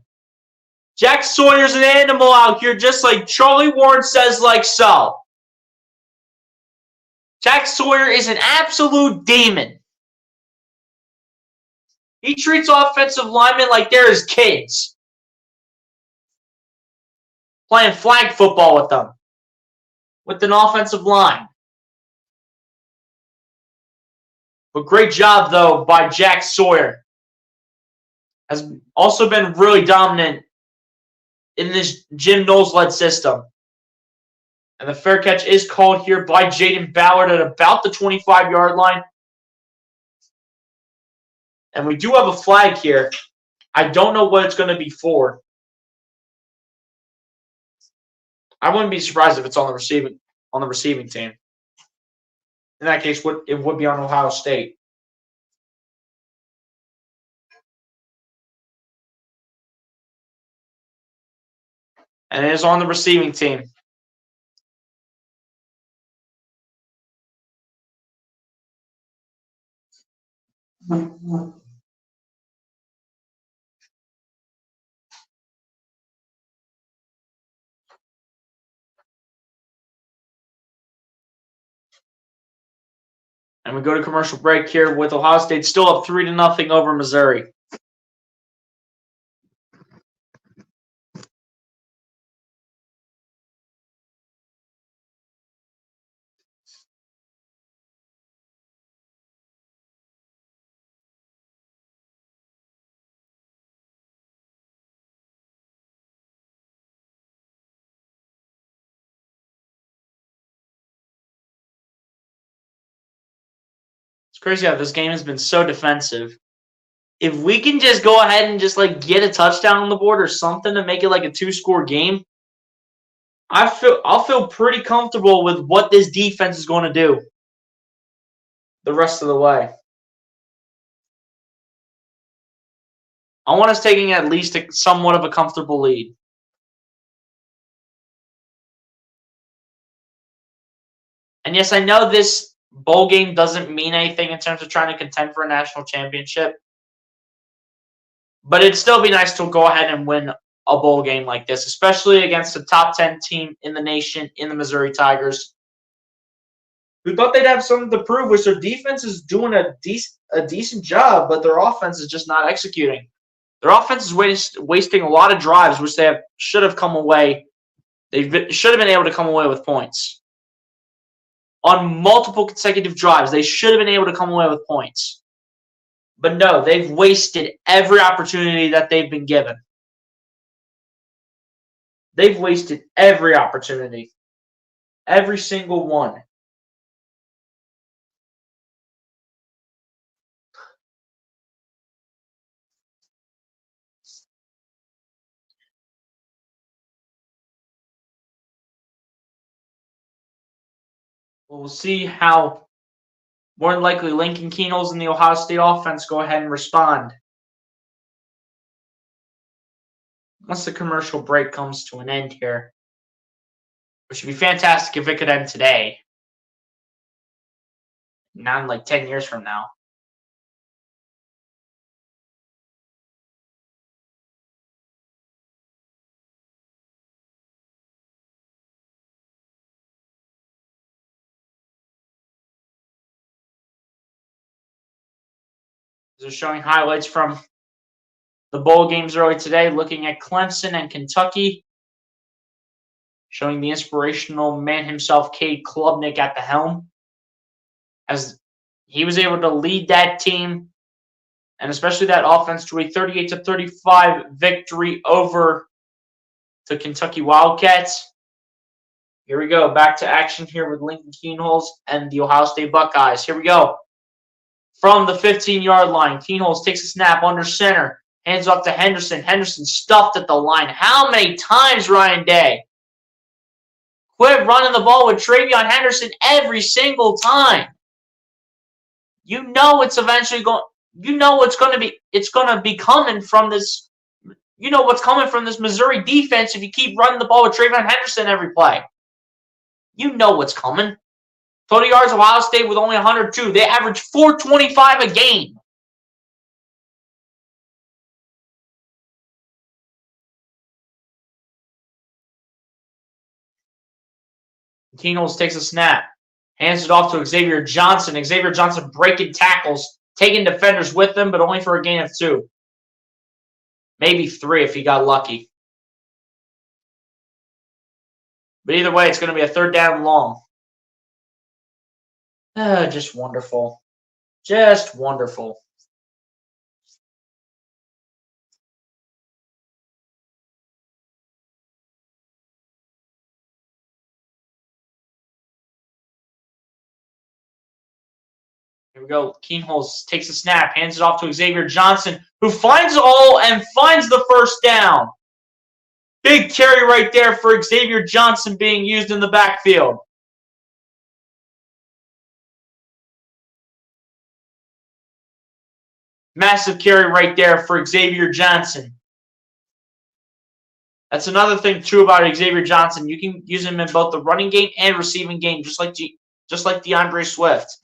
Jack Sawyer's an animal out here, just like Charlie Warren says, like so. Jack Sawyer is an absolute demon. He treats offensive linemen like they're his kids. Playing flag football with them. With an offensive line. But great job, though, by Jack Sawyer. Has also been really dominant in this Jim Knowles-led system. And the fair catch is called here by Jaden Ballard at about the 25-yard line. And we do have a flag here. I don't know what it's going to be for. I wouldn't be surprised if it's on the receiving team. In that case, it would be on Ohio State. And it is on the receiving team. And we go to commercial break here with Ohio State still up 3-0 over Missouri. It's crazy how this game has been so defensive. If we can just go ahead and just like get a touchdown on the board or something to make it like a 2-score game, I'll feel pretty comfortable with what this defense is going to do the rest of the way. I want us taking at least somewhat of a comfortable lead. And yes, I know this bowl game doesn't mean anything in terms of trying to contend for a national championship. But it'd still be nice to go ahead and win a bowl game like this, especially against a top 10 team in the nation, in the Missouri Tigers, who thought they'd have something to prove, which their defense is doing a decent job, but their offense is just not executing. Their offense is wasting a lot of drives, which they should have come away. They should have been able to come away with points. on multiple consecutive drives. They should have been able to come away with points. But no, they've wasted every opportunity that they've been given. They've wasted every opportunity. Every single one. We'll see how more than likely Lincoln Kienholz and the Ohio State offense go ahead and respond. Once the commercial break comes to an end here, which would be fantastic if it could end today, not in like 10 years from now. They're showing highlights from the bowl games early today, looking at Clemson and Kentucky, showing the inspirational man himself, Cade Klubnik, at the helm, as he was able to lead that team and especially that offense to a 38-35 victory over the Kentucky Wildcats. Here we go, back to action here with Lincoln Kienholz and the Ohio State Buckeyes. Here we go. From the 15-yard line, Kienholz takes a snap under center, hands off to Henderson. Henderson stuffed at the line. How many times, Ryan Day? Quit running the ball with Travion Henderson every single time. You know it's eventually going. You know it's going to be. It's going to be coming from this. You know what's coming from this Missouri defense if you keep running the ball with Travion Henderson every play. You know what's coming. Total yards, Ohio State with only 102. They average 425 a game. Kienholz takes a snap. Hands it off to Xavier Johnson. Xavier Johnson breaking tackles, taking defenders with him, but only for a gain of 2. Maybe 3 if he got lucky. But either way, it's going to be a 3rd down long. Just wonderful. Just wonderful. Here we go. Kienholz takes a snap, hands it off to Xavier Johnson, who finds the hole and finds the 1st down. Big carry right there for Xavier Johnson being used in the backfield. Massive carry right there for Xavier Johnson. That's another thing, too, about Xavier Johnson. You can use him in both the running game and receiving game, just like DeAndre Swift.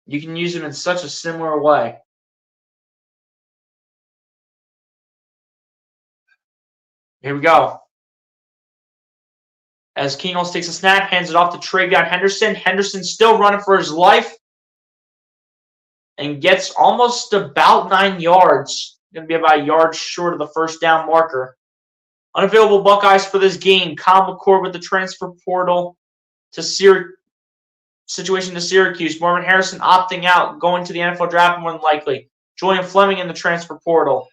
You can use him in such a similar way. Here we go. As Kienholz takes a snap, hands it off to Travion Henderson. Henderson still running for his life and gets almost about 9 yards. Going to be about a yard short of the 1st down marker. Unavailable Buckeyes for this game. Kyle McCord with the transfer portal to situation to Syracuse. Marvin Harrison opting out, going to the NFL draft more than likely. Julian Fleming in the transfer portal.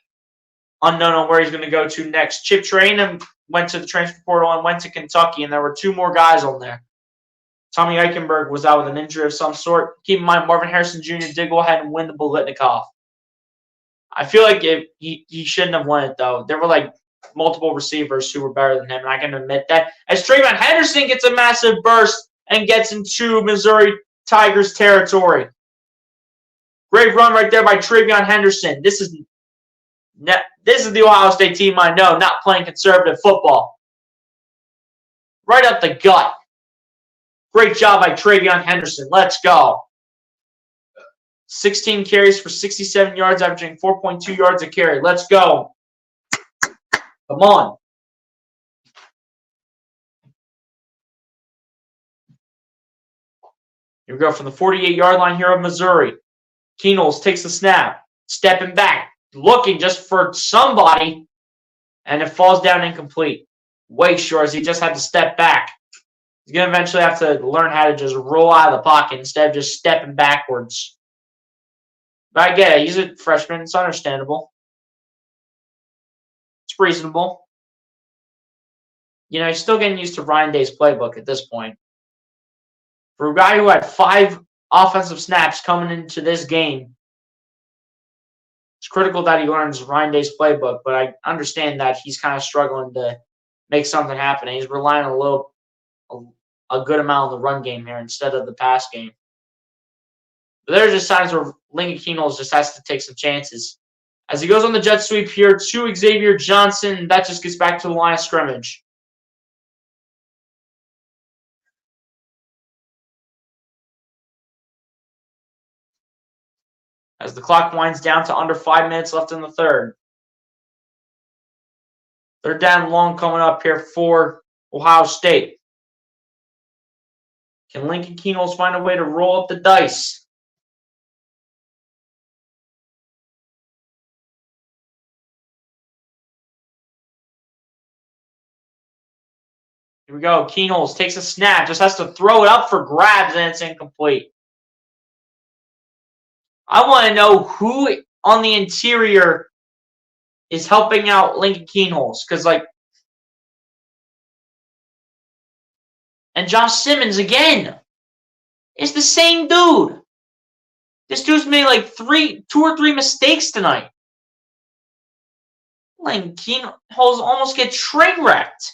Unknown on where he's going to go to next. Chip Trayanum went to the transfer portal and went to Kentucky, and there were 2 more guys on there. Tommy Eichenberg was out with an injury of some sort. Keep in mind, Marvin Harrison Jr. did go ahead and win the Biletnikoff. I feel like he shouldn't have won it, though. There were, like, multiple receivers who were better than him, and I can admit that. As Travion Henderson gets a massive burst and gets into Missouri Tigers territory. Great run right there by Travion Henderson. This is the Ohio State team I know, not playing conservative football. Right up the gut. Great job by Travion Henderson. Let's go. 16 carries for 67 yards, averaging 4.2 yards a carry. Let's go. Come on. Here we go from the 48-yard line here of Missouri. Kienholz takes the snap, stepping back, looking just for somebody. And it falls down incomplete. Way short as he just had to step back. He's going to eventually have to learn how to just roll out of the pocket instead of just stepping backwards. But I get it. He's a freshman. It's understandable. It's reasonable. He's still getting used to Ryan Day's playbook at this point. For a guy who had 5 offensive snaps coming into this game, it's critical that he learns Ryan Day's playbook, but I understand that he's kind of struggling to make something happen. He's relying a good amount on the run game here instead of the pass game. But there's just times where Lincoln Keenholz just has to take some chances. As he goes on the jet sweep here to Xavier Johnson, that just gets back to the line of scrimmage. As the clock winds down to under 5 minutes left in the third. They're down long coming up here for Ohio State. Can Lincoln Keenholz find a way to roll up the dice? Here we go. Keenholz takes a snap, just has to throw it up for grabs, and it's incomplete. I want to know who on the interior is helping out Lincoln Keenholz, because and Josh Simmons again. It's the same dude. This dude's made 2 or 3 mistakes tonight. Lincoln Keenholz almost get train wrecked.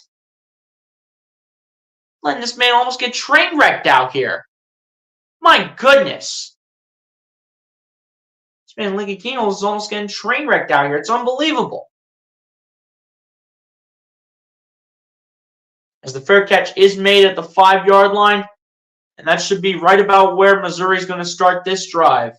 Letting this man almost get train wrecked out here. My goodness. This man, Lincoln Keenholz, is almost getting train wrecked out here. It's unbelievable. As the fair catch is made at the 5-yard line, and that should be right about where Missouri's going to start this drive.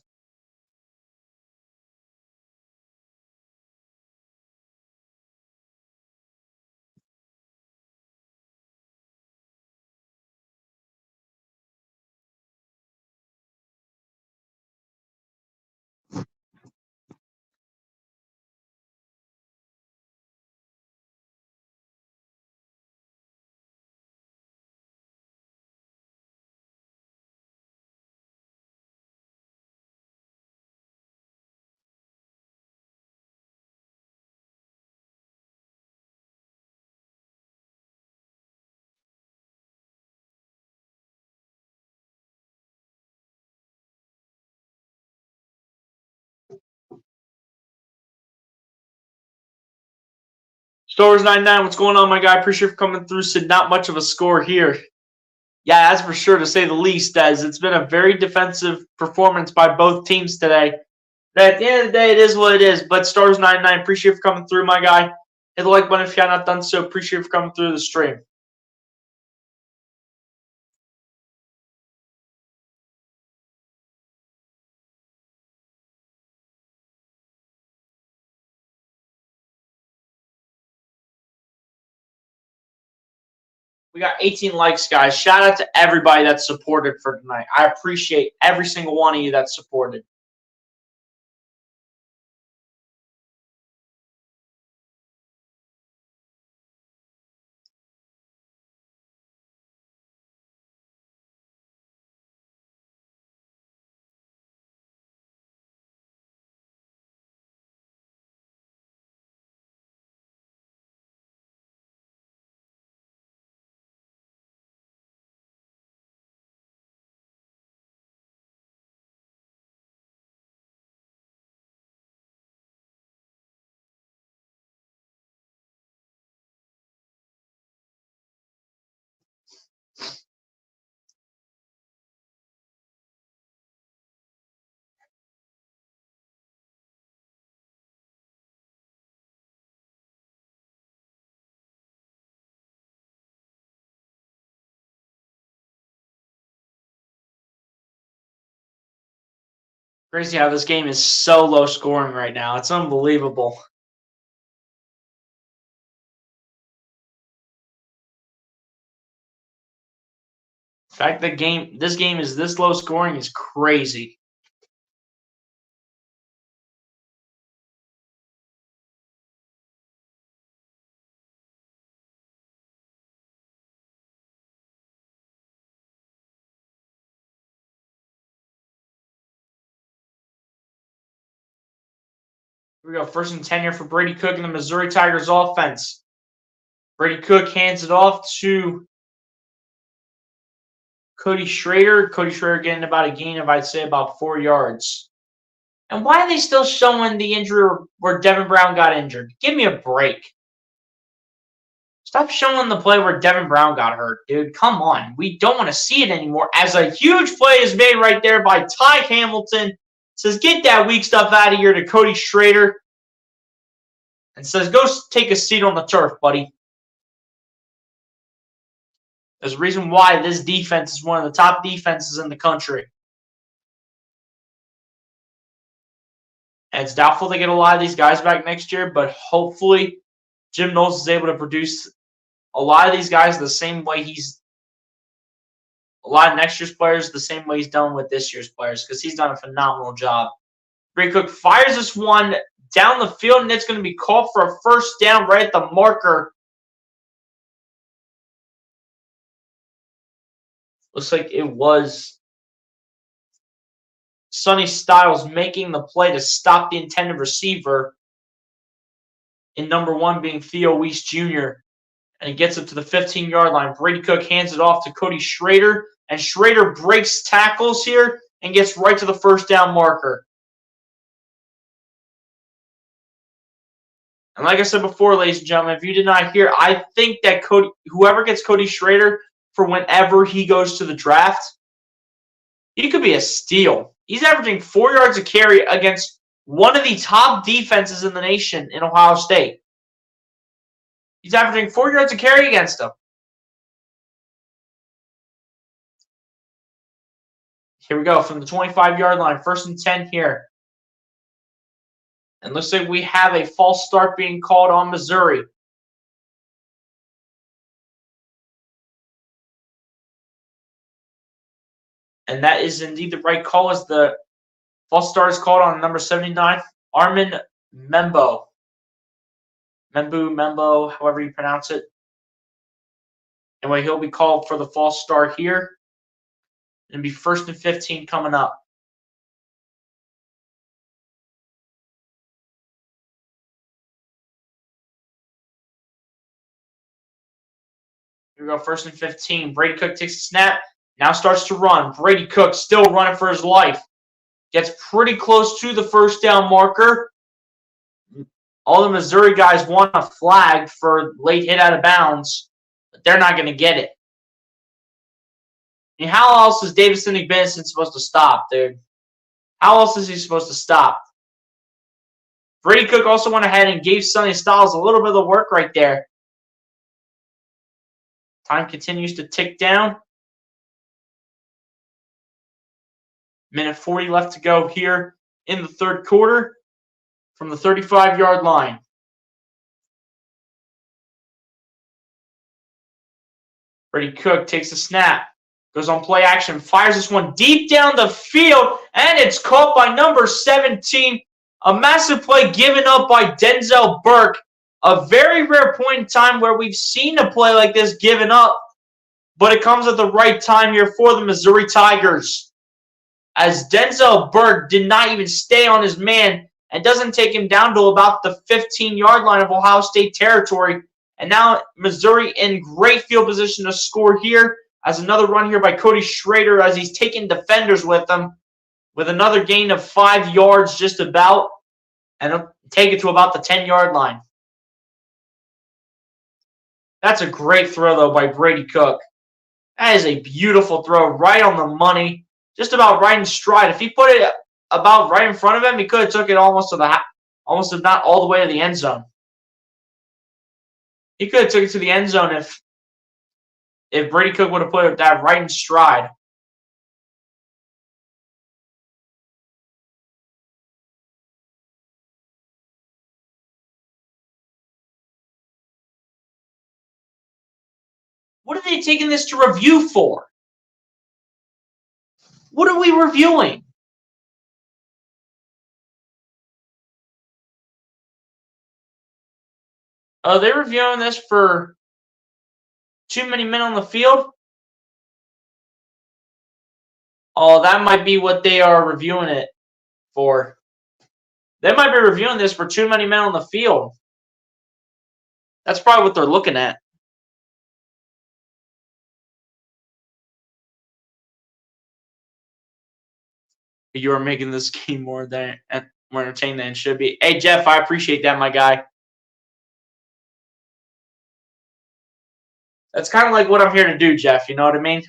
Stores 99, what's going on, my guy? Appreciate you for coming through. Said not much of a score here. Yeah, that's for sure, to say the least, as it's been a very defensive performance by both teams today. But at the end of the day, it is what it is. But Stars 99, appreciate you for coming through, my guy. Hit the like button if you have not done so. Appreciate you for coming through the stream. We got 18 likes, guys. Shout out to everybody that supported for tonight. I appreciate every single one of you that supported. Crazy how this game is so low scoring right now. It's unbelievable. The fact that this game is this low scoring is crazy. Here we go. 1st and 10 here for Brady Cook and the Missouri Tigers offense. Brady Cook hands it off to Cody Schrader. Cody Schrader getting about a gain of, I'd say, about 4 yards. And why are they still showing the injury where Devin Brown got injured? Give me a break. Stop showing the play where Devin Brown got hurt, dude. Come on. We don't want to see it anymore. As a huge play is made right there by Ty Hamilton. Says, get that weak stuff out of here to Cody Schrader. And says, go take a seat on the turf, buddy. There's a reason why this defense is one of the top defenses in the country. And it's doubtful they get a lot of these guys back next year, but hopefully Jim Knowles is able to produce a lot of these guys the same way a lot of next year's players the same way he's done with this year's players, because he's done a phenomenal job. Brady Cook fires this one down the field, and it's going to be called for a first down right at the marker. Looks like it was Sonny Styles making the play to stop the intended receiver, in number 1 being Theo Weiss Jr. And he gets up to the 15-yard line. Brady Cook hands it off to Cody Schrader, and Schrader breaks tackles here and gets right to the first down marker. And like I said before, ladies and gentlemen, if you did not hear, I think that whoever gets Cody Schrader for whenever he goes to the draft, he could be a steal. He's averaging 4 yards a carry against one of the top defenses in the nation in Ohio State. He's averaging 4 yards a carry against them. Here we go from the 25-yard line. 1st and 10 here. And looks like we have a false start being called on Missouri. And that is indeed the right call, as the false start is called on number 79, Armin Membo. Membo, however you pronounce it. Anyway, he'll be called for the false start here. It'll be 1st and 15 coming up. Here we go, 1st and 15. Brady Cook takes a snap. Now starts to run. Brady Cook still running for his life. Gets pretty close to the first down marker. All the Missouri guys want a flag for late hit out of bounds, but they're not going to get it. I mean, how else is Davison Igbinison supposed to stop, dude? How else is he supposed to stop? Brady Cook also went ahead and gave Sonny Styles a little bit of the work right there. Time continues to tick down. Minute 40 left to go here in the 3rd quarter from the 35-yard line. Brady Cook takes a snap, goes on play action, fires this one deep down the field, and it's caught by number 17. A massive play given up by Denzel Burke. A very rare point in time where we've seen a play like this given up, but it comes at the right time here for the Missouri Tigers, as Denzel Burke did not even stay on his man and doesn't take him down to about the 15-yard line of Ohio State territory. And now Missouri in great field position to score here, as another run here by Cody Schrader, as he's taking defenders with him, with another gain of 5 yards just about, and he'll take it to about the 10-yard line. That's a great throw, though, by Brady Cook. That is a beautiful throw, right on the money, just about right in stride. If he put it about right in front of him, he could have took it almost if not all the way to the end zone. He could have took it to the end zone if Brady Cook would have put that right in stride. What are they taking this to review for? What are we reviewing? Are they reviewing this for too many men on the field? Oh, that might be what they are reviewing it for. They might be reviewing this for too many men on the field. That's probably what they're looking at. You are making this game more entertaining than it should be. Hey, Jeff, I appreciate that, my guy. That's kind of like what I'm here to do, Jeff. You know what I mean?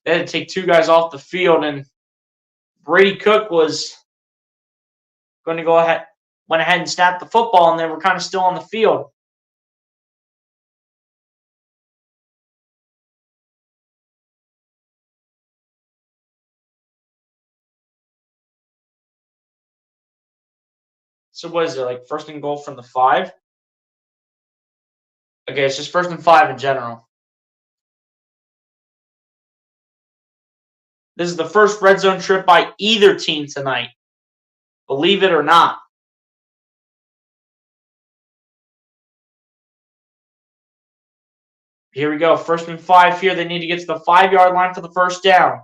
They had to take 2 guys off the field, and Brady Cook was going to went ahead and snapped the football, and they were kind of still on the field. So what is it, like 1st and goal from the 5? Okay, it's just 1st and 5 in general. This is the first red zone trip by either team tonight. Believe it or not. Here we go. 1st and 5 here. They need to get to the 5-yard line for the 1st down.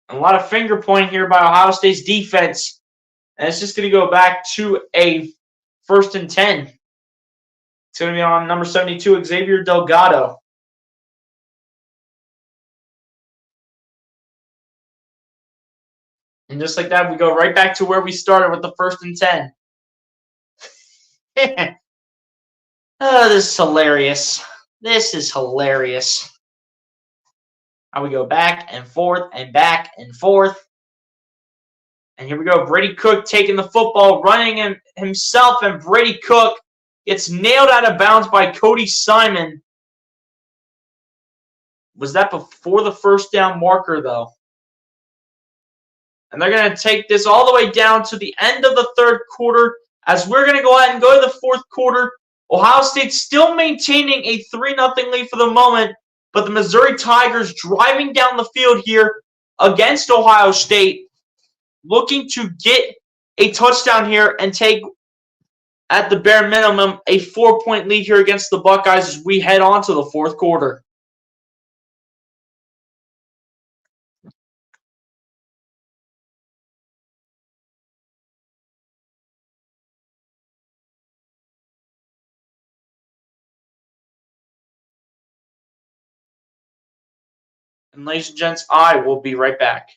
A lot of finger pointing here by Ohio State's defense. And it's just going to go back to a 1st and 10. It's going to be on number 72, Xavier Delgado. And just like that, we go right back to where we started with the 1st and 10. Oh, this is hilarious. This is hilarious. How we go back and forth and back and forth. And here we go. Brady Cook taking the football, running himself, and Brady Cook gets nailed out of bounds by Cody Simon. Was that before the 1st down marker, though? And they're going to take this all the way down to the end of the 3rd quarter as we're going to go ahead and go to the 4th quarter. Ohio State still maintaining a 3-0 lead for the moment, but the Missouri Tigers driving down the field here against Ohio State, looking to get a touchdown here and take, at the bare minimum, a 4-point lead here against the Buckeyes as we head on to the 4th quarter. And ladies and gents, I will be right back.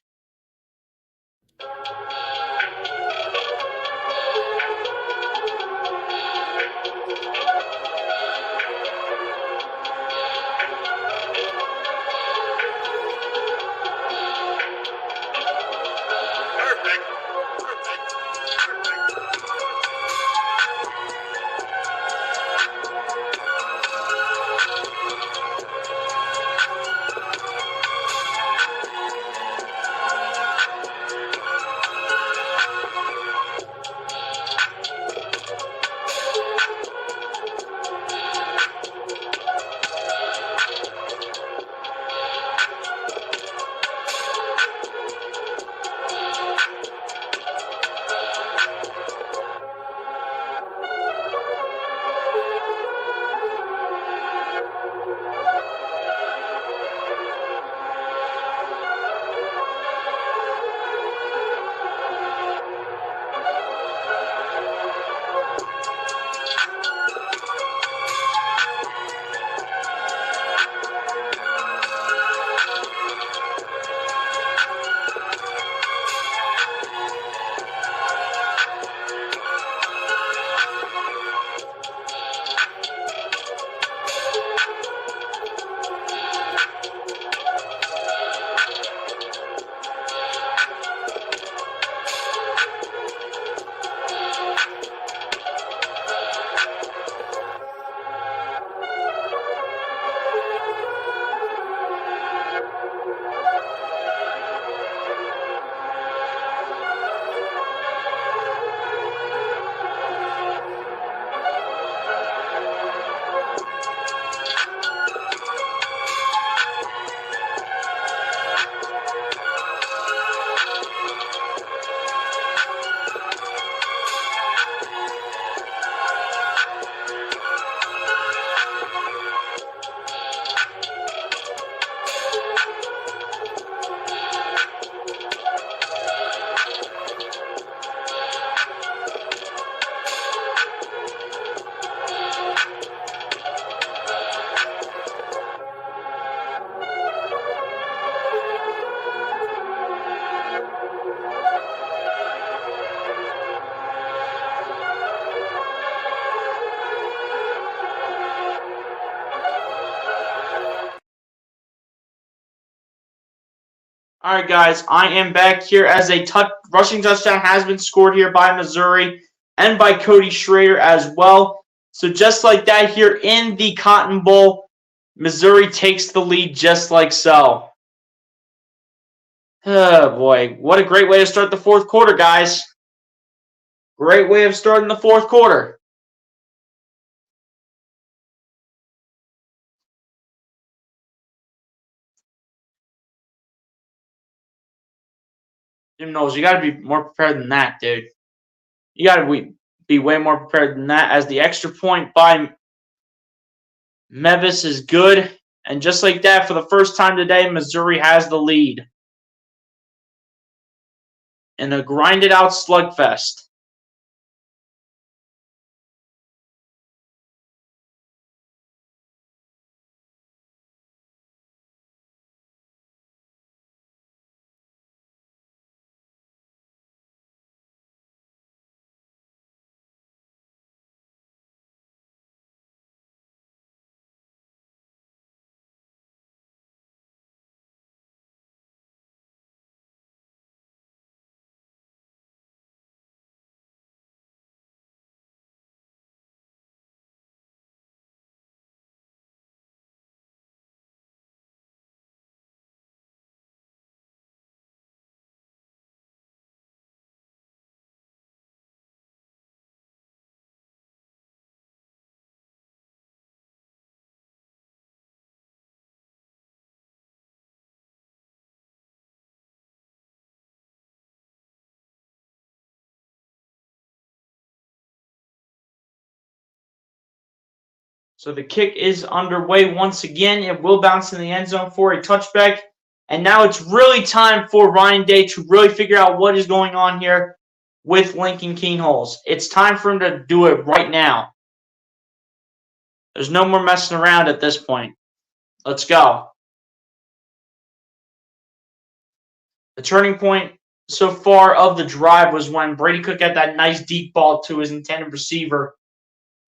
All right, guys, I am back here as a rushing touchdown has been scored here by Missouri and by Cody Schrader as well. So just like that here in the Cotton Bowl, Missouri takes the lead just like so. Oh, boy. What a great way to start the fourth quarter, guys. Great way of starting the fourth quarter. Jim Knowles, you got to be more prepared than that, dude. You got to be way more prepared than that, as the extra point by Mevis is good. And just like that, for the first time today, Missouri has the lead in a grinded-out slugfest. So the kick is underway once again. It will bounce in the end zone for a touchback. And now it's really time for Ryan Day to really figure out what is going on here with Lincoln Keenholz. It's time for him to do it right now. There's no more messing around at this point. Let's go. The turning point so far of the drive was when Brady Cook had that nice deep ball to his intended receiver.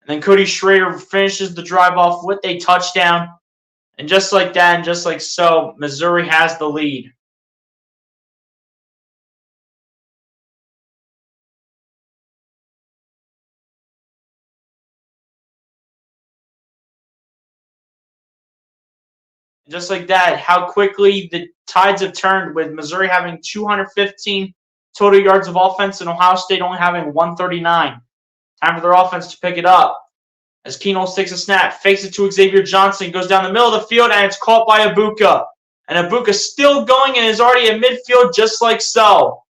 And then Cody Schrader finishes the drive off with a touchdown. And just like that, and just like so, Missouri has the lead. Just like that, how quickly the tides have turned, with Missouri having 215 total yards of offense and Ohio State only having 139. Time for their offense to pick it up. As Keenholz takes a snap, fakes it to Xavier Johnson, goes down the middle of the field, and it's caught by Ibuka. And Ibuka still going and is already at midfield just like so.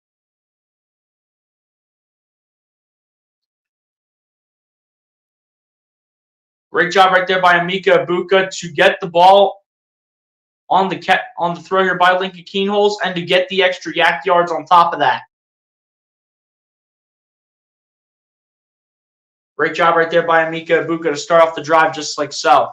Great job right there by Emeka Ibuka to get the ball on the throw here by Lincoln Keenholz and to get the extra yak yards on top of that. Great job right there by Emeka Ibuka to start off the drive just like so.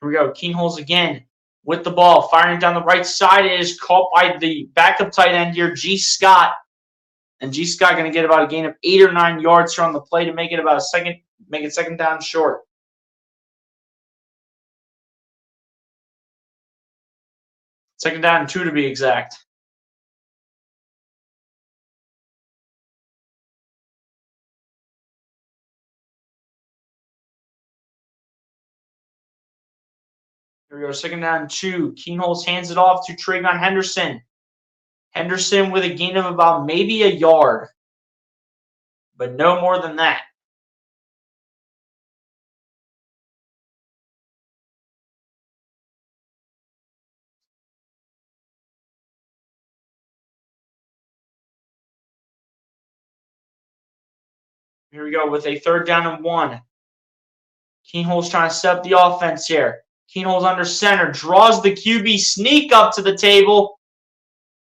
Here we go. Keenholz again with the ball, firing down the right side. It is caught by the backup tight end here, G. Scott. And G. Scott going to get about a gain of 8 or 9 yards here on the play to make it about second down short. Second down and 2 to be exact. Here we go, second down and 2. Keenholz hands it off to Tragon Henderson. Henderson with a gain of about maybe a yard, but no more than that. Here we go with a third down and 1. Keenholz trying to set up the offense here. Keenholz under center, draws the QB sneak up to the table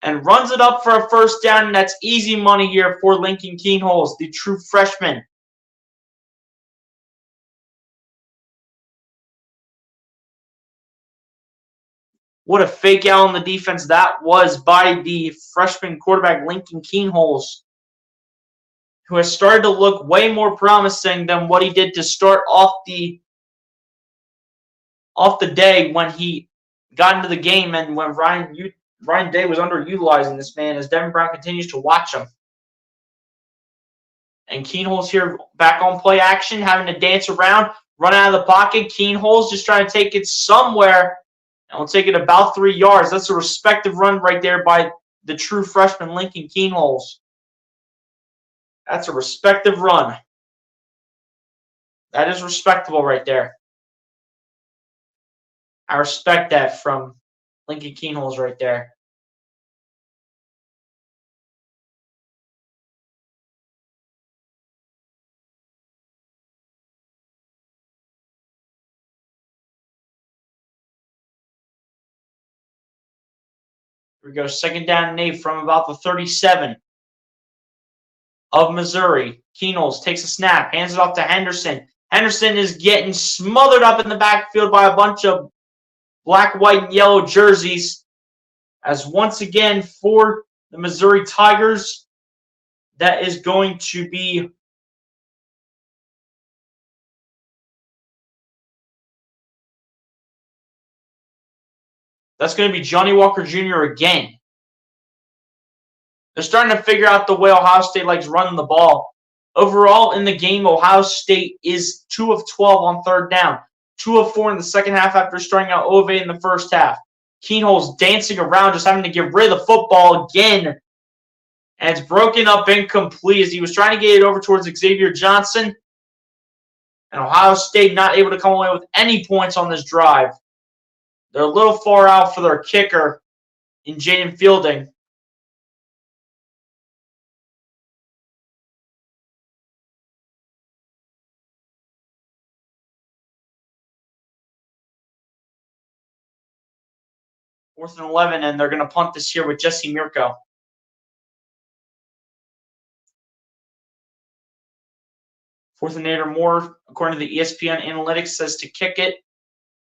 and runs it up for a first down, and that's easy money here for Lincoln Keenholz, the true freshman. What a fake out on the defense that was by the freshman quarterback Lincoln Keenholz, who has started to look way more promising than what he did to start off the off the day when he got into the game and when Ryan Day was underutilizing this man as Devin Brown continues to watch him. And Keenholz here back on play action, having to dance around, run out of the pocket. Keenholz just trying to take it somewhere, and we'll take it about 3 yards. That's a respective run right there by the true freshman Lincoln Keenholz. That's a respective run. That is respectable right there. I respect that from Lincoln Keenholz right there. Here we go, 2nd down and 8 from about the 37 of Missouri. Keenholz takes a snap, hands it off to Henderson. Henderson is getting smothered up in the backfield by a bunch of black, white, and yellow jerseys. As once again for the Missouri Tigers, that is going to be Johnny Walker Jr. again. They're starting to figure out the way Ohio State likes running the ball. Overall, in the game, Ohio State is 2 of 12 on 3rd down. 2 of 4 in the second half after starting out 0 of 8 in the first half. Keenholz dancing around, just having to get rid of the football again. And it's broken up incomplete as he was trying to get it over towards Xavier Johnson. And Ohio State not able to come away with any points on this drive. They're a little far out for their kicker in Jaden Fielding. Fourth and 11, and they're going to punt this here with Jesse Mirko. Fourth and 8 or more, according to the ESPN analytics, says to kick it.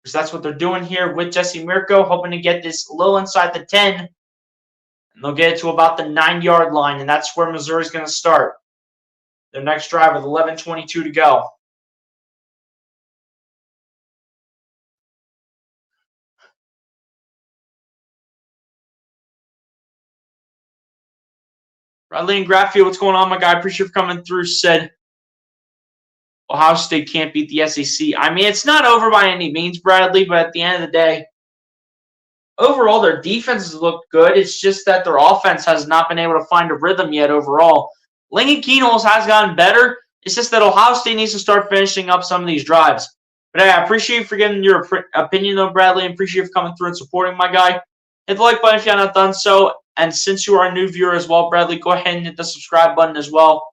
Because that's what they're doing here with Jesse Mirko, hoping to get this a little inside the 10. And they'll get it to about the 9-yard line, and that's where Missouri's going to start. Their next drive with 11:22 to go. Bradley and Graffio, what's going on, my guy? Appreciate you for coming through. Said Ohio State can't beat the SEC. I mean, it's not over by any means, Bradley, but at the end of the day, overall, their defenses look good. It's just that their offense has not been able to find a rhythm yet overall. Lincoln Keenholz has gotten better. It's just that Ohio State needs to start finishing up some of these drives. But hey, I appreciate you for giving your opinion, though, Bradley, and appreciate you for coming through and supporting my guy. Hit the like button if you have not done so. And since you are a new viewer as well, Bradley, go ahead and hit the subscribe button as well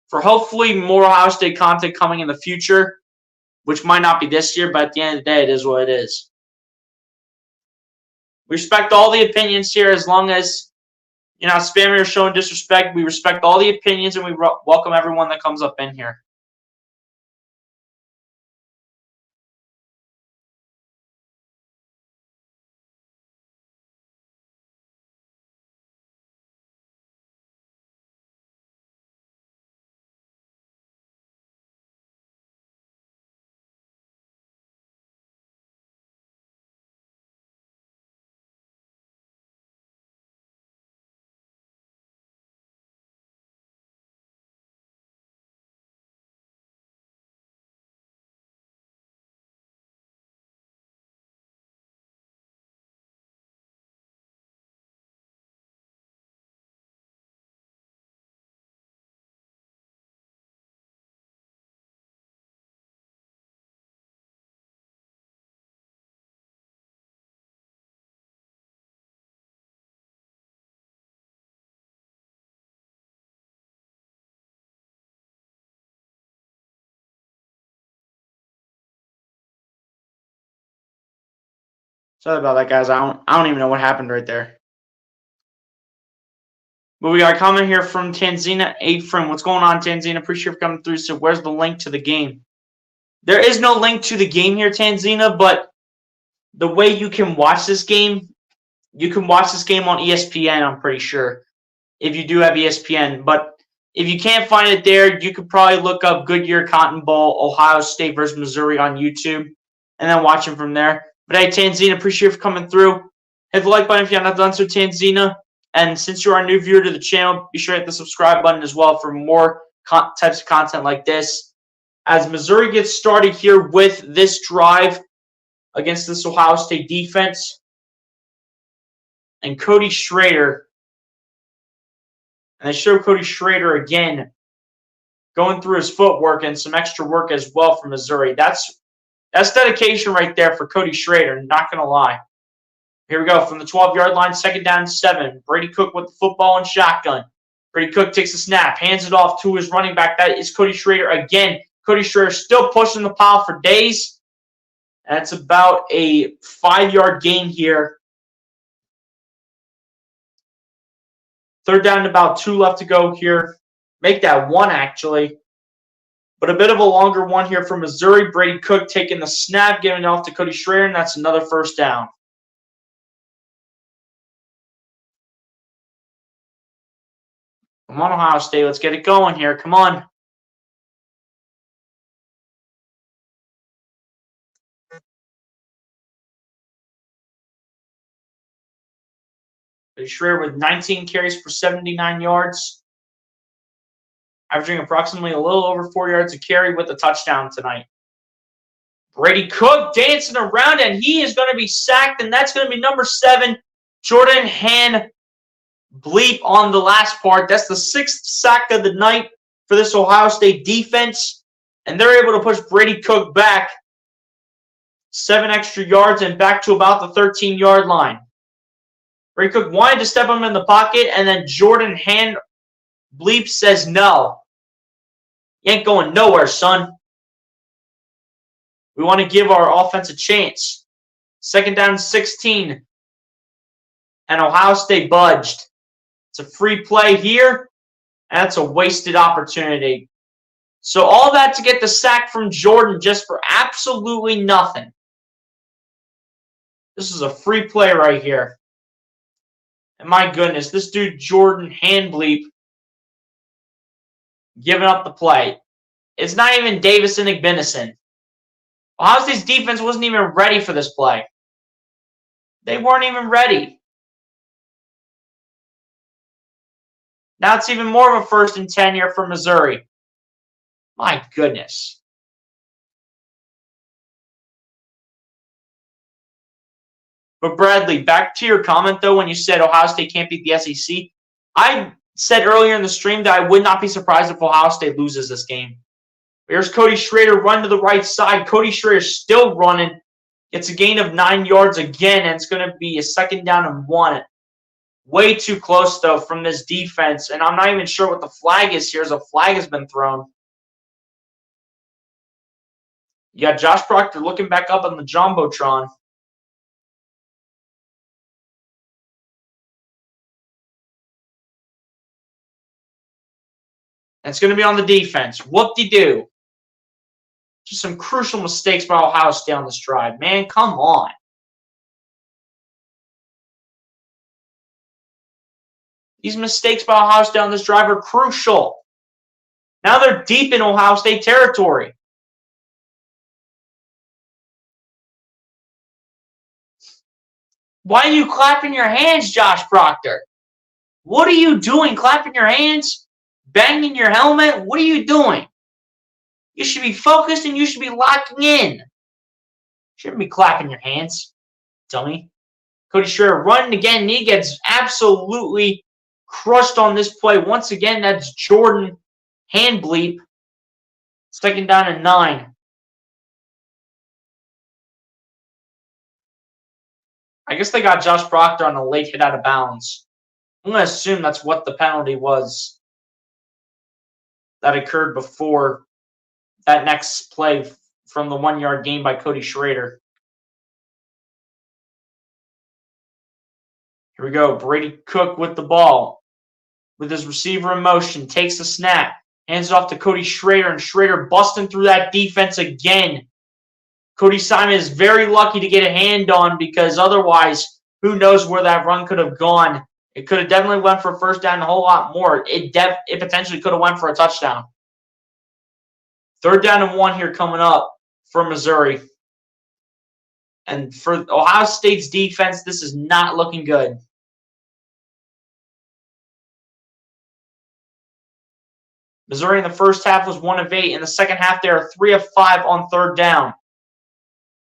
for hopefully more Ohio State content coming in the future, which might not be this year, but at the end of the day, it is what it is. We respect all the opinions here as long as you're not spamming or showing disrespect. We respect all the opinions, and we welcome everyone that comes up in here. Sorry about that, guys. I don't even know what happened right there. But we got a comment here from Tanzina Afrim. What's going on, Tanzina? Appreciate you coming through. So where's the link to the game? There is no link to the game here, Tanzina, but the way you can watch this game, you can watch this game on ESPN, I'm pretty sure, if you do have ESPN. But if you can't find it there, you could probably look up Goodyear Cotton Bowl, Ohio State versus Missouri on YouTube. and then watch him from there. But hey, Tanzina, appreciate you for coming through. Hit the like button if you have not done so, Tanzina. And since you are a new viewer to the channel, be sure to hit the subscribe button as well for more types of content like this. As Missouri gets started here with this drive against this Ohio State defense, and Cody Schrader, and they show Cody Schrader again going through his footwork and some extra work as well for Missouri. That's dedication right there for Cody Schrader, not going to lie. Here we go from the 12-yard line, 2nd down and 7. Brady Cook with the football and shotgun. Brady Cook takes the snap, hands it off to his running back. That is Cody Schrader again. Cody Schrader still pushing the pile for days. That's about a 5-yard gain here. 3rd down and about 2 left to go here. Make that 1 actually. But a bit of a longer one here for Missouri. Brady Cook taking the snap, giving it off to Cody Schrader, and that's another 1st down. Come on, Ohio State. Let's get it going here. Come on. Cody Schrader with 19 carries for 79 yards. Averaging approximately a little over 4 yards a carry with a touchdown tonight. Brady Cook dancing around, and he is going to be sacked, and that's going to be number 7, Jordan Hand-Bleep on the last part. That's the 6th sack of the night for this Ohio State defense, and they're able to push Brady Cook back 7 extra yards and back to about the 13-yard line. Brady Cook wanted to step him in the pocket, and then Jordan Hand-Bleep says no. You ain't going nowhere, son. We want to give our offense a chance. 2nd down and 16. And Ohio State budged. It's a free play here. And that's a wasted opportunity. So all that to get the sack from Jordan just for absolutely nothing. This is a free play right here. And my goodness, this dude Jordan Hand-Bleep giving up the play. It's not even Davis and Igbinison. Ohio State's defense wasn't even ready for this play. They weren't even ready. Now it's even more of a 1st and 10 here for Missouri. My goodness. But Bradley, back to your comment, though, when you said Ohio State can't beat the SEC. I said earlier in the stream that I would not be surprised if Ohio State loses this game. Here's Cody Schrader run to the right side. Cody Schrader still running. Gets a gain of 9 yards again, and it's going to be a 2nd down and 1. Way too close, though, from this defense. And I'm not even sure what the flag is here, as a flag has been thrown. You got Josh Proctor looking back up on the Jumbotron. And it's going to be on the defense. Whoop-de-doo. Just some crucial mistakes by Ohio State on this drive. Man, come on. These mistakes by Ohio State on this drive are crucial. Now they're deep in Ohio State territory. Why are you clapping your hands, Josh Proctor? What are you doing? Clapping your hands? Banging your helmet? What are you doing? You should be focused and you should be locking in. Shouldn't be clapping your hands, dummy. Cody Schrader running again, and he gets absolutely crushed on this play. Once again, that's Jordan Hand-Bleep. 2nd down and 9. I guess they got Josh Proctor on a late hit out of bounds. I'm going to assume that's what the penalty was that occurred before that next play from the 1-yard gain by Cody Schrader. Here we go. Brady Cook with the ball. With his receiver in motion. Takes the snap. Hands it off to Cody Schrader. And Schrader busting through that defense again. Cody Simon is very lucky to get a hand on, because otherwise, who knows where that run could have gone. It could have definitely went for a 1st down and a whole lot more. It potentially could have went for a touchdown. 3rd down and 1 here coming up for Missouri. And for Ohio State's defense, this is not looking good. Missouri in the first half was 1 of 8. In the second half, they are 3 of 5 on third down.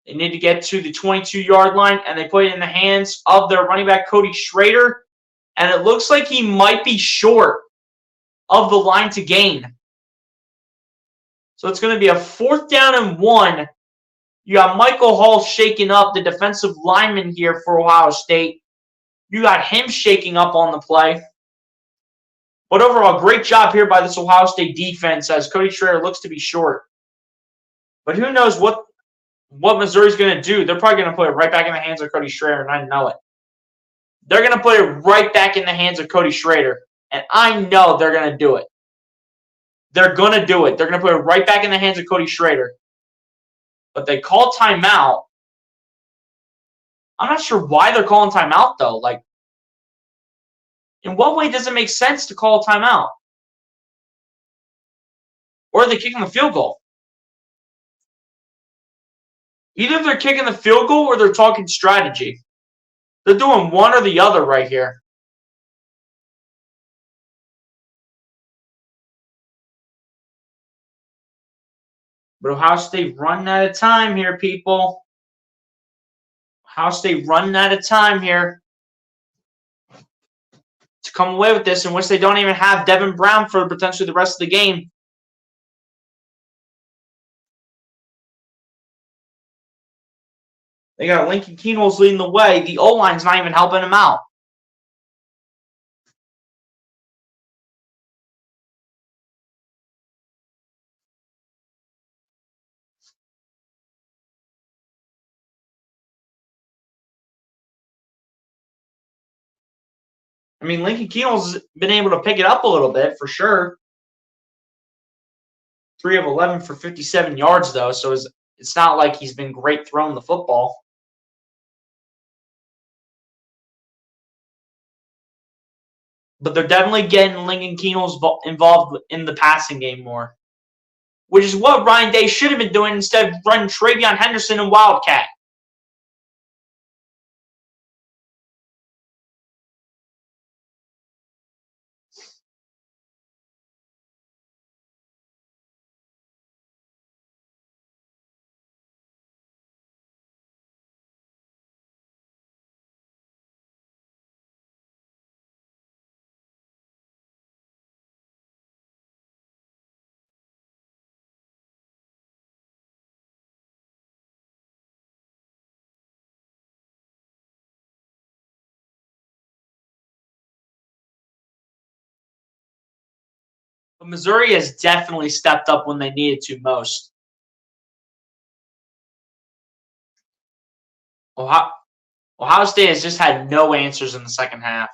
They need to get to the 22-yard line, and they put it in the hands of their running back, Cody Schrader. And it looks like he might be short of the line to gain. So it's going to be a 4th down and 1. You got Michael Hall shaking up, the defensive lineman here for Ohio State. You got him shaking up on the play. But overall, great job here by this Ohio State defense as Cody Schrader looks to be short. But who knows what Missouri's going to do. They're probably going to put it right back in the hands of Cody Schrader, and I know it. They're going to put it right back in the hands of Cody Schrader, and I know they're going to do it. They're going to do it. They're going to put it right back in the hands of Cody Schrader. But they call timeout. I'm not sure why they're calling timeout, though. Like, in what way does it make sense to call a timeout? Or are they kicking the field goal? Either they're kicking the field goal or they're talking strategy. They're doing one or the other right here. But Ohio State running out of time here, people. Ohio State running out of time here to come away with this, in which they don't even have Devin Brown for potentially the rest of the game. They got Lincoln Kienholz leading the way. The O-line's not even helping him out. I mean, Lincoln Kienholz has been able to pick it up a little bit for sure. 3 of 11 for 57 yards, though, so it's not like he's been great throwing the football. But they're definitely getting Lincoln Kienholz involved in the passing game more, which is what Ryan Day should have been doing instead of running Travion Henderson and Wildcat. But Missouri has definitely stepped up when they needed to most. Ohio State has just had no answers in the second half.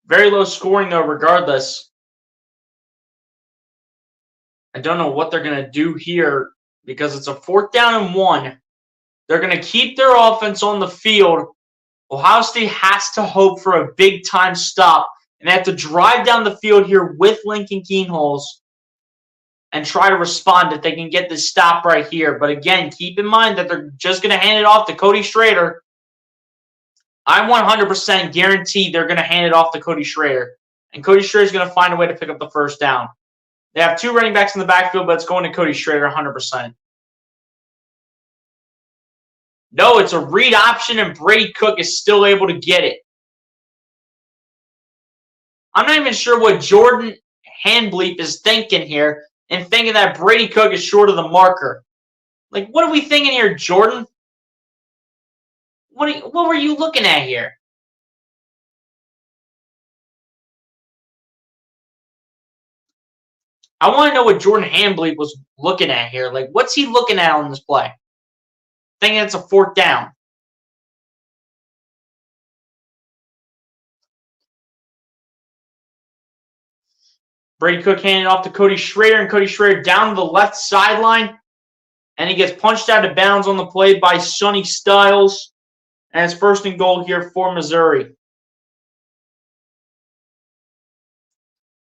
Very low scoring, though, regardless. I don't know what they're going to do here because it's a 4th down and 1. They're going to keep their offense on the field. Ohio State has to hope for a big-time stop, and they have to drive down the field here with Lincoln Kienholz and try to respond if they can get this stop right here. But again, keep in mind that they're just going to hand it off to Cody Schrader. I 100% guarantee they're going to hand it off to Cody Schrader. And Cody Schrader is going to find a way to pick up the first down. They have 2 running backs in the backfield, but it's going to Cody Schrader 100%. No, it's a read option, and Brady Cook is still able to get it. I'm not even sure what Jordan Handbleep is thinking here and thinking that Brady Cook is short of the marker. Like, what are we thinking here, Jordan? What were you looking at here? I want to know what Jordan Handbleep was looking at here. Like, what's he looking at on this play? Thinking it's a 4th down. Brady Cook handed off to Cody Schrader, and Cody Schrader down to the left sideline. And he gets punched out of bounds on the play by Sonny Styles. And it's 1st and goal here for Missouri.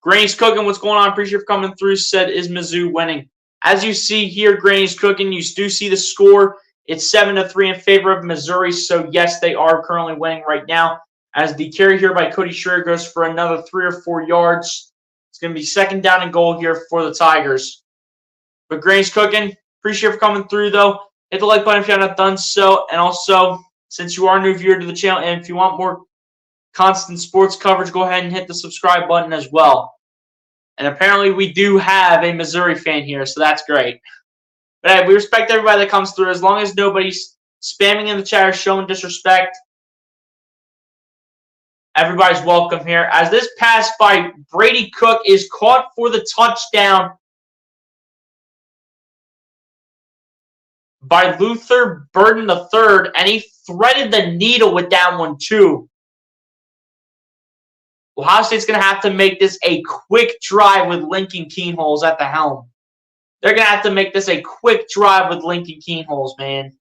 Granny's Cooking, what's going on? Appreciate you for coming through. Said, is Mizzou winning? As you see here, Granny's Cooking, you do see the score. It's 7-3 in favor of Missouri. So, yes, they are currently winning right now. As the carry here by Cody Schrader goes for another 3 or 4 yards. It's going to be 2nd down and goal here for the Tigers. But Granny's Cooking, appreciate you for coming through, though. Hit the like button if you have not done so. And also, since you are a new viewer to the channel, and if you want more constant sports coverage, go ahead and hit the subscribe button as well. And apparently we do have a Missouri fan here, so that's great. But hey, we respect everybody that comes through. As long as nobody's spamming in the chat or showing disrespect, everybody's welcome here. As this pass by Brady Cook is caught for the touchdown by Luther Burden III, and he threaded the needle with that one too. Ohio State's going to have to make this a quick drive with Lincoln Keenholz at the helm. They're going to have to make this a quick drive with Lincoln Keenholz, man.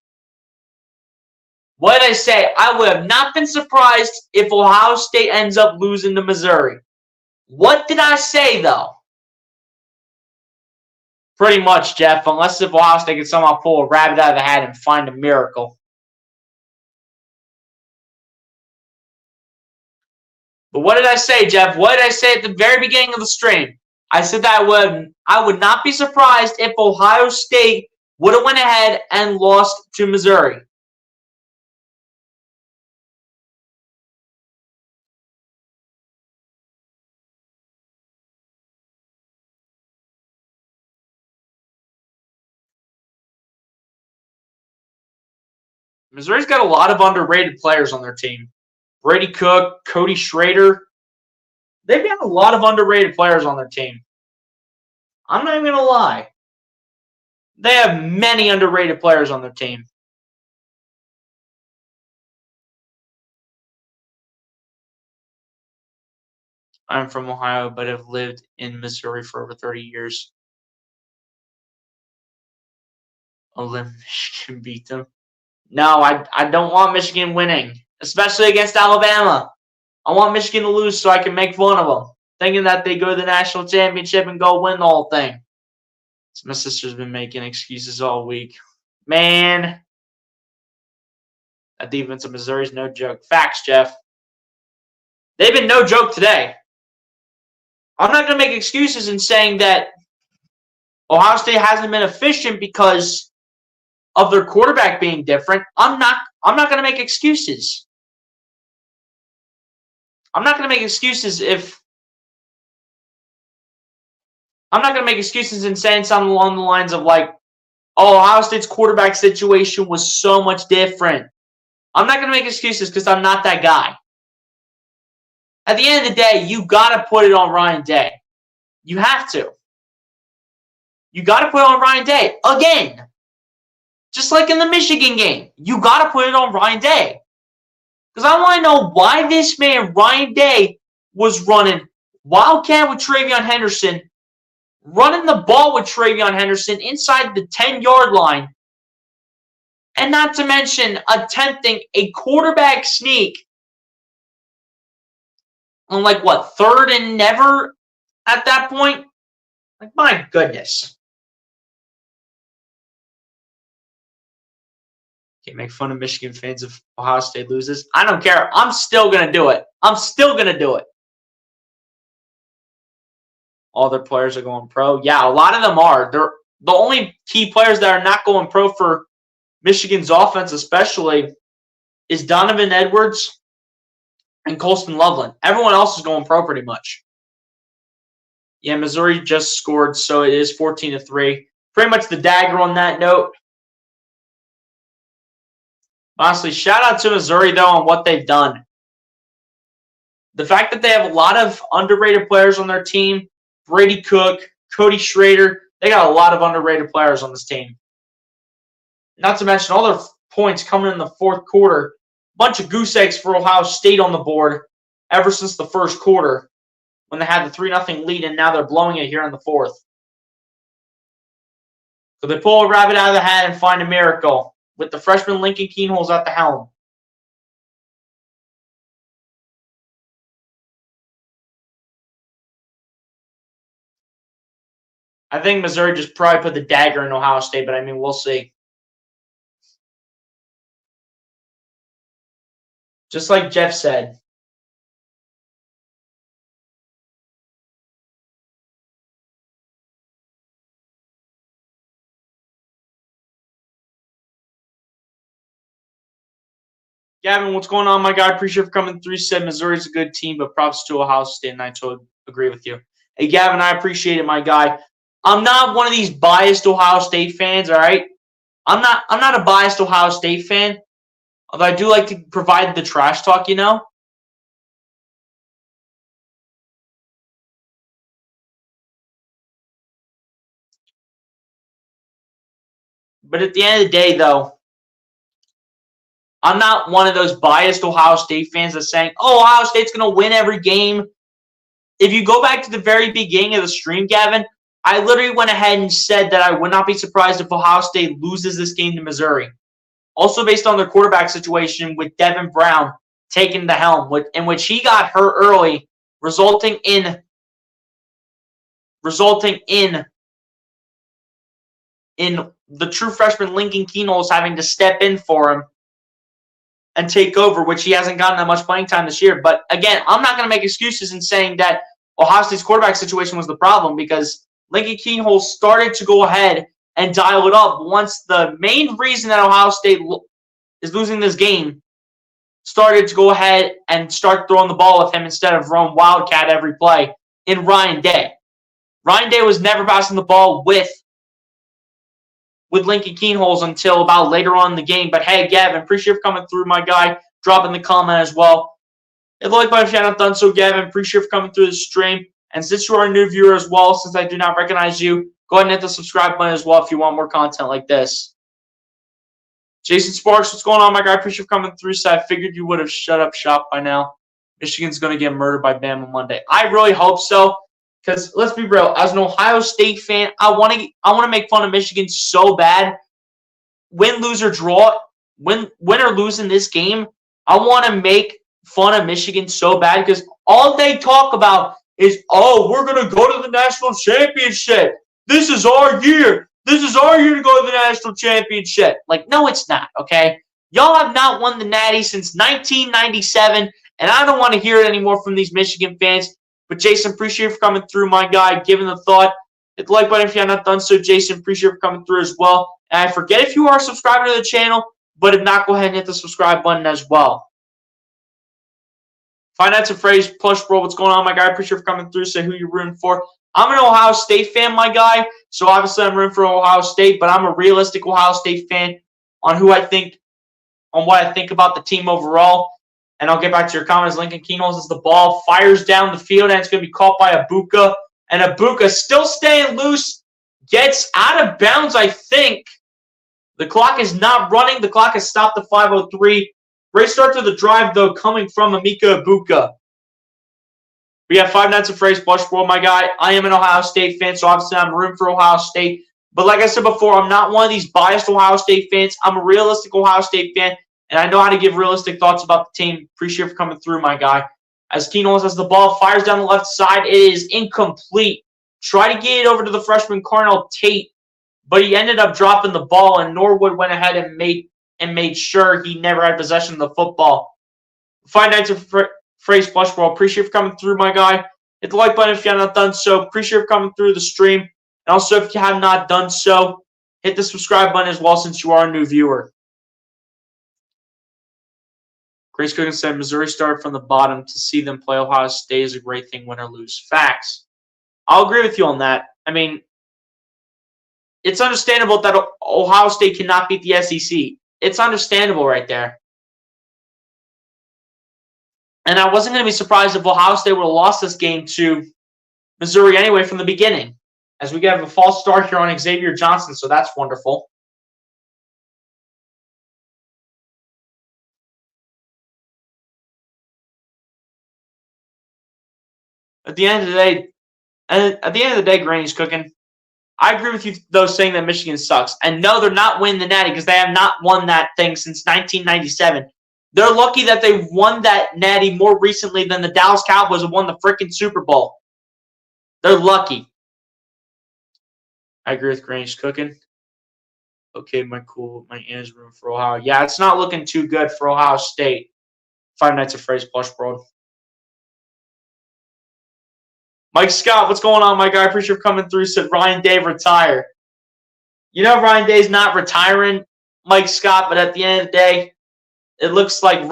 What did I say? I would have not been surprised if Ohio State ends up losing to Missouri. What did I say, though? Pretty much, Jeff, unless if Ohio State can somehow pull a rabbit out of the hat and find a miracle. But what did I say, Jeff? What did I say at the very beginning of the stream? I said that I would not be surprised if Ohio State would have went ahead and lost to Missouri. Missouri's got a lot of underrated players on their team. Brady Cook, Cody Schrader. They've got a lot of underrated players on their team. I'm not even going to lie. They have many underrated players on their team. I'm from Ohio, but have lived in Missouri for over 30 years. Michigan beat them. No, I don't want Michigan winning, especially against Alabama. I want Michigan to lose so I can make fun of them, thinking that they go to the national championship and go win the whole thing. So my sister's been making excuses all week. Man, that defense of Missouri is no joke. Facts, Jeff. They've been no joke today. I'm not going to make excuses in saying that Ohio State hasn't been efficient because of their quarterback being different. I'm not going to make excuses. I'm not going to make excuses in saying something along the lines of like, oh, Ohio State's quarterback situation was so much different. I'm not going to make excuses because I'm not that guy. At the end of the day, you got to put it on Ryan Day. You have to. You got to put it on Ryan Day. Again. Just like in the Michigan game. You got to put it on Ryan Day. Because I want to know why this man, Ryan Day, was running Wildcat with TreVeyon Henderson, running the ball with TreVeyon Henderson inside the 10-yard line, and not to mention attempting a quarterback sneak on, like, what, 3rd and never at that point? Like, my goodness. Can't make fun of Michigan fans if Ohio State loses. I don't care. I'm still going to do it. I'm still going to do it. All their players are going pro. Yeah, a lot of them are. They're the only key players that are not going pro for Michigan's offense especially is Donovan Edwards and Colston Loveland. Everyone else is going pro pretty much. Yeah, Missouri just scored, so it is 14-3. Pretty much the dagger on that note. Honestly, shout out to Missouri, though, on what they've done. The fact that they have a lot of underrated players on their team, Brady Cook, Cody Schrader, they got a lot of underrated players on this team. Not to mention all their points coming in the fourth quarter. Bunch of goose eggs for Ohio State on the board ever since the first quarter when they had the 3-0 lead, and now they're blowing it here in the fourth. So they pull a rabbit out of the hat and find a miracle with the freshman Lincoln Keenholz at the helm. I think Missouri just probably put the dagger in Ohio State, but I mean, we'll see. Just like Jeff said. Gavin, what's going on, my guy? Appreciate you for coming through. Said Missouri's a good team, but props to Ohio State, and I totally agree with you. Hey, Gavin, I appreciate it, my guy. I'm not one of these biased Ohio State fans, all right? I'm not a biased Ohio State fan, although I do like to provide the trash talk, you know? But at the end of the day, though, I'm not one of those biased Ohio State fans that's saying, oh, Ohio State's going to win every game. If you go back to the very beginning of the stream, Gavin, I literally went ahead and said that I would not be surprised if Ohio State loses this game to Missouri. Also based on their quarterback situation with Devin Brown taking the helm, in which he got hurt early, resulting in the true freshman Lincoln Keenholz having to step in for him and take over, which he hasn't gotten that much playing time this year. But again, I'm not going to make excuses in saying that Ohio State's quarterback situation was the problem, because Lincoln Keenholz started to go ahead and dial it up once the main reason that Ohio State is losing this game started to go ahead and start throwing the ball with him instead of throwing Wildcat every play in Ryan Day. Ryan Day was never passing the ball with Lincoln Keenholz until about later on in the game. But hey, Gavin, appreciate you coming through, my guy. Dropping the comment as well. Hit the like button if you haven't done so, Gavin. Appreciate you coming through the stream. And since you are a new viewer as well, since I do not recognize you, go ahead and hit the subscribe button as well if you want more content like this. Jason Sparks, what's going on, my guy? Appreciate you coming through. So I figured you would have shut up shop by now. Michigan's going to get murdered by Bama Monday. I really hope so. Because let's be real, as an Ohio State fan, I want to make fun of Michigan so bad. Win, lose, or draw, win or lose in this game, I want to make fun of Michigan so bad, because all they talk about is, oh, we're going to go to the national championship. This is our year. This is our year to go to the national championship. Like, no, it's not, okay? Y'all have not won the Natty since 1997, and I don't want to hear it anymore from these Michigan fans. But Jason, appreciate you for coming through, my guy, giving the thought. Hit the like button if you have not done so, Jason. Appreciate you for coming through as well. And I forget if you are a subscriber to the channel, but if not, go ahead and hit the subscribe button as well. Finance and phrase, plush bro, what's going on, my guy? Appreciate you for coming through. Say who you're rooting for. I'm an Ohio State fan, my guy, so obviously I'm rooting for Ohio State, but I'm a realistic Ohio State fan on what I think about the team overall. And I'll get back to your comments. Lincoln Keenholz as the ball fires down the field, and it's going to be caught by Abuka. And Abuka, still staying loose, gets out of bounds, I think. The clock is not running. The clock has stopped at 5:03. Great start to the drive, though, coming from Emeka Abuka. We have 5 nights of phrase, plush world, my guy. I am an Ohio State fan, so obviously I'm rooting for Ohio State. But like I said before, I'm not one of these biased Ohio State fans. I'm a realistic Ohio State fan. And I know how to give realistic thoughts about the team. Appreciate you for coming through, my guy. As Keenholz has the ball, fires down the left side. It is incomplete. Try to get it over to the freshman Carnell Tate, but he ended up dropping the ball, and Norwood went ahead and made sure he never had possession of the football. 5 nights of phrase, plush bro. Appreciate you for coming through, my guy. Hit the like button if you have not done so. Appreciate you for coming through the stream. And also, if you have not done so, hit the subscribe button as well, since you are a new viewer. Grace Coogan said, Missouri started from the bottom. To see them play Ohio State is a great thing, win or lose. Facts. I'll agree with you on that. I mean, it's understandable that Ohio State cannot beat the SEC. It's understandable right there. And I wasn't going to be surprised if Ohio State would have lost this game to Missouri anyway from the beginning, as we have a false start here on Xavier Johnson, so that's wonderful. At the end of the day, Granny's cooking. I agree with you, though, saying that Michigan sucks. And no, they're not winning the Natty because they have not won that thing since 1997. They're lucky that they won that Natty more recently than the Dallas Cowboys have won the freaking Super Bowl. They're lucky. I agree with Grange cooking. Okay, my Anna's room for Ohio. Yeah, it's not looking too good for Ohio State. 5 Nights at Freddy's plush, bro. Mike Scott, what's going on, my guy? I appreciate you coming through. Said Ryan Day retire. You know Ryan Day's not retiring, Mike Scott, but at the end of the day, it looks like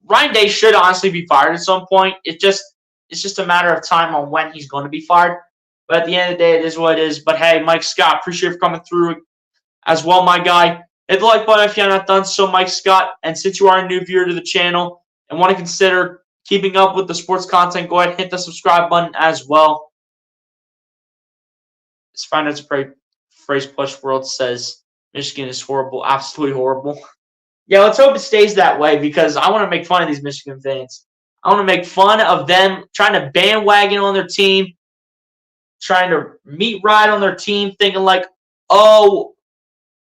Ryan Day should honestly be fired at some point. It's just a matter of time on when he's going to be fired. But at the end of the day, it is what it is. But hey, Mike Scott, appreciate you for coming through as well, my guy. Hit the like button if you're not done so, Mike Scott. And since you are a new viewer to the channel and want to consider keeping up with the sports content, go ahead and hit the subscribe button as well. It's fine. It's a phrase plush world says Michigan is horrible, absolutely horrible. Yeah, let's hope it stays that way because I want to make fun of these Michigan fans. I want to make fun of them trying to bandwagon on their team, trying to meet ride on their team, thinking like, oh,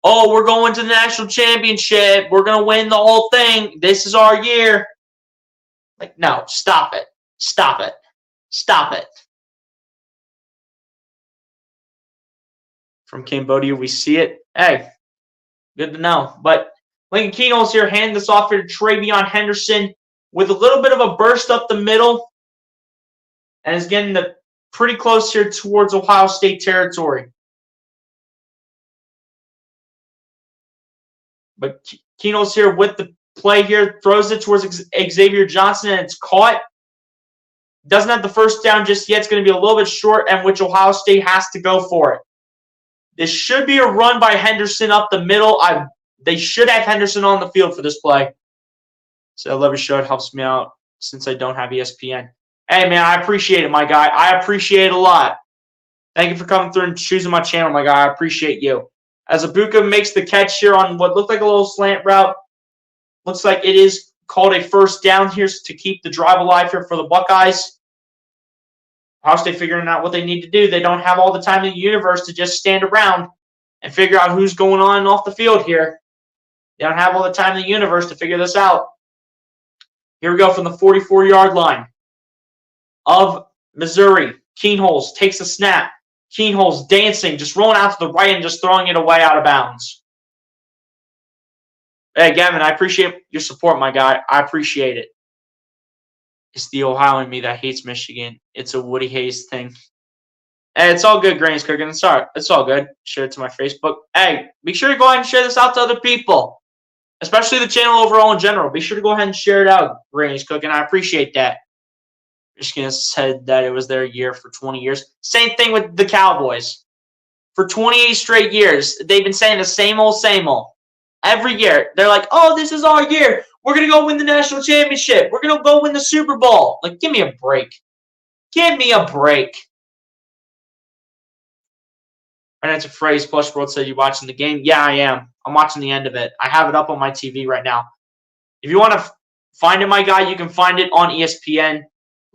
we're going to the national championship. We're going to win the whole thing. This is our year. Like, no, stop it. Stop it. Stop it. From Cambodia, we see it. Hey, good to know. But Lincoln Keno's here, hand this off here to Travion Henderson with a little bit of a burst up the middle. And is getting pretty close here towards Ohio State territory. But Keno's here with the play here, throws it towards Xavier Johnson, and it's caught. Doesn't have the first down just yet. It's going to be a little bit short, and which Ohio State has to go for it. This should be a run by Henderson up the middle. They should have Henderson on the field for this play. So I love your show. It helps me out since I don't have ESPN. Hey, man, I appreciate it, my guy. I appreciate it a lot. Thank you for coming through and choosing my channel, my guy. I appreciate you. As Ibuka makes the catch here on what looked like a little slant route. Looks like it is called a first down here to keep the drive alive here for the Buckeyes. Ohio State figuring out what they need to do. They don't have all the time in the universe to just stand around and figure out who's going on and off the field here. They don't have all the time in the universe to figure this out. Here we go from the 44-yard line of Missouri. Keenholz takes a snap. Keenholz dancing, just rolling out to the right and just throwing it away out of bounds. Hey, Gavin, I appreciate your support, my guy. I appreciate it. It's the Ohio in me that hates Michigan. It's a Woody Hayes thing. Hey, it's all good, Grains Cooking. It's all good. Share it to my Facebook. Hey, be sure to go ahead and share this out to other people, especially the channel overall in general. Be sure to go ahead and share it out, Grains Cooking. I appreciate that. Michigan said that it was their year for 20 years. Same thing with the Cowboys. For 28 straight years, they've been saying the same old, same old. Every year, they're like, oh, this is our year. We're going to go win the national championship. We're going to go win the Super Bowl. Like, give me a break. Give me a break. And it's a phrase. Plush World said, you watching the game? Yeah, I am. I'm watching the end of it. I have it up on my TV right now. If you want to find it, my guy, you can find it on ESPN.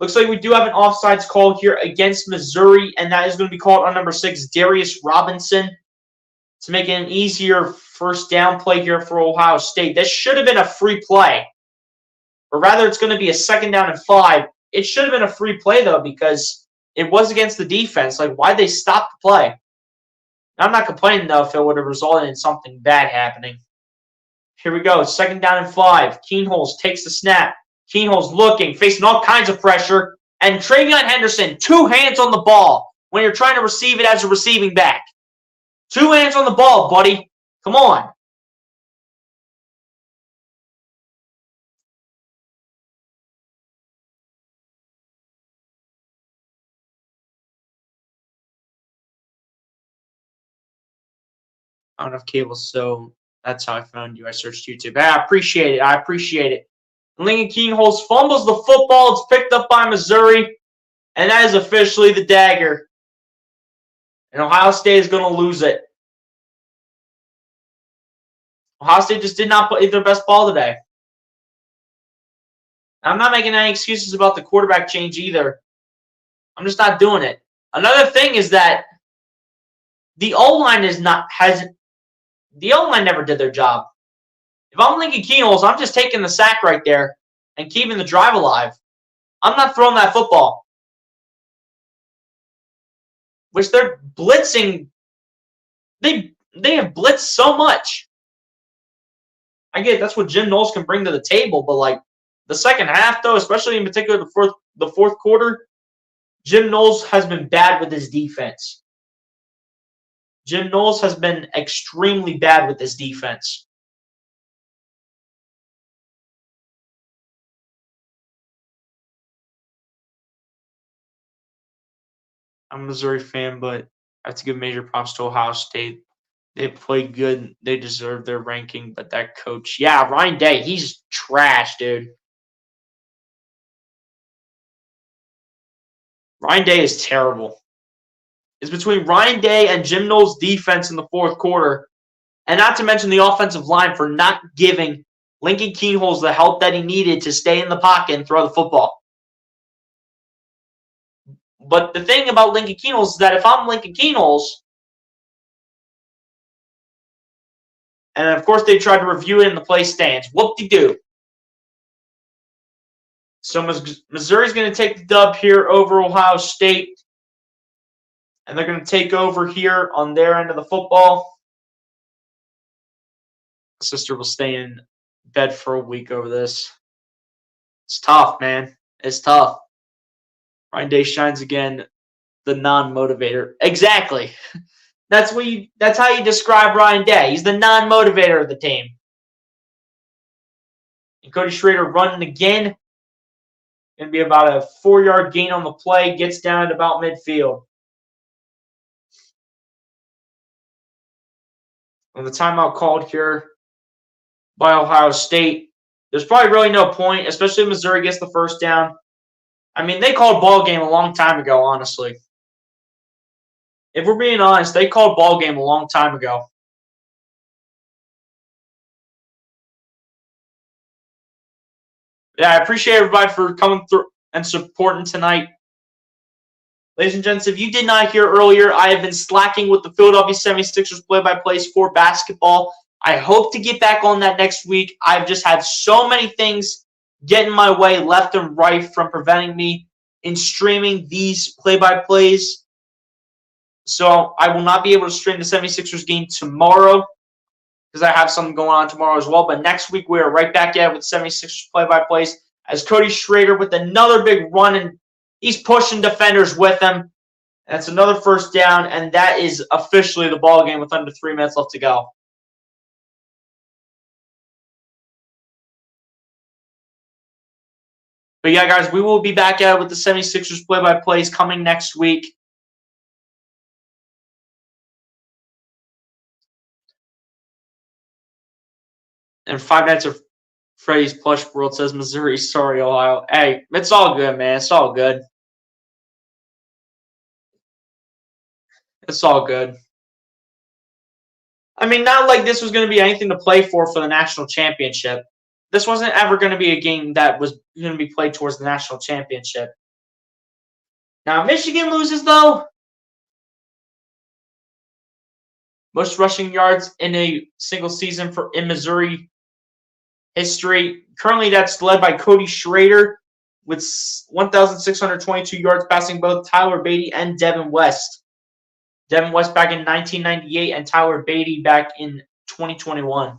Looks like we do have an offsides call here against Missouri, and that is going to be called on number 6, Darius Robinson, to make it an easier first down play here for Ohio State. This should have been a free play. Or rather, it's going to be a 2nd down and 5. It should have been a free play, though, because it was against the defense. Like, why'd they stop the play? I'm not complaining, though, if it would have resulted in something bad happening. Here we go. 2nd down and 5. Keenholz takes the snap. Keenholz looking, facing all kinds of pressure. And Travion Henderson, 2 hands on the ball when you're trying to receive it as a receiving back. 2 hands on the ball, buddy. Come on. I don't have cable, so that's how I found you. I searched YouTube. Hey, I appreciate it. I appreciate it. Lincoln Keenholz fumbles the football. It's picked up by Missouri. And that is officially the dagger. And Ohio State is going to lose it. Ohio State just did not play their best ball today. I'm not making any excuses about the quarterback change either. I'm just not doing it. Another thing is that The O-line the O-line never did their job. If I'm Lincoln Keenholz, I'm just taking the sack right there and keeping the drive alive. I'm not throwing that football. Which they're blitzing. They have blitzed so much. I get that's what Jim Knowles can bring to the table, but like the second half, though, especially in particular the fourth quarter, Jim Knowles has been bad with his defense. Jim Knowles has been extremely bad with his defense. I'm a Missouri fan, but I have to give major props to Ohio State. They played good. They deserve their ranking, but that coach, yeah, Ryan Day, he's trash, dude. Ryan Day is terrible. It's between Ryan Day and Jim Knowles' defense in the fourth quarter, and not to mention the offensive line for not giving Lincoln Keenholz the help that he needed to stay in the pocket and throw the football. But the thing about Lincoln Keenholz is that if I'm Lincoln Keenholz, and of course they tried to review it in the play stands, whoop-de-doo. So Missouri's going to take the dub here over Ohio State. And they're going to take over here on their end of the football. My sister will stay in bed for a week over this. It's tough, man. It's tough. Ryan Day shines again, the non-motivator. Exactly. That's how you describe Ryan Day. He's the non-motivator of the team. And Cody Schrader running again. Going to be about a 4-yard gain on the play. Gets down at about midfield. And the timeout called here by Ohio State. There's probably really no point, especially if Missouri gets the first down. I mean, they called ball game a long time ago, honestly. If we're being honest, they called ball game a long time ago. Yeah, I appreciate everybody for coming through and supporting tonight. Ladies and gents, if you did not hear earlier, I have been slacking with the Philadelphia 76ers play-by-plays for basketball. I hope to get back on that next week. I've just had so many things get in my way left and right from preventing me in streaming these play-by-plays. So I will not be able to stream the 76ers game tomorrow because I have something going on tomorrow as well. But next week, we are right back at it with 76ers play-by-plays as Cody Schrader with another big run, and he's pushing defenders with him. That's another first down, and that is officially the ball game with under 3 minutes left to go. But yeah, guys, we will be back at it with the 76ers play-by-plays coming next week. And 5 Nights at Freddy's Plush World says Missouri, sorry, Ohio. Hey, it's all good, man. It's all good. It's all good. I mean, not like this was going to be anything to play for the national championship. This wasn't ever going to be a game that was going to be played towards the national championship. Now, Michigan loses, though. Most rushing yards in a single season in Missouri history. Currently, that's led by Cody Schrader with 1,622 yards, passing both Tyler Beatty and Devin West. Devin West back in 1998 and Tyler Beatty back in 2021.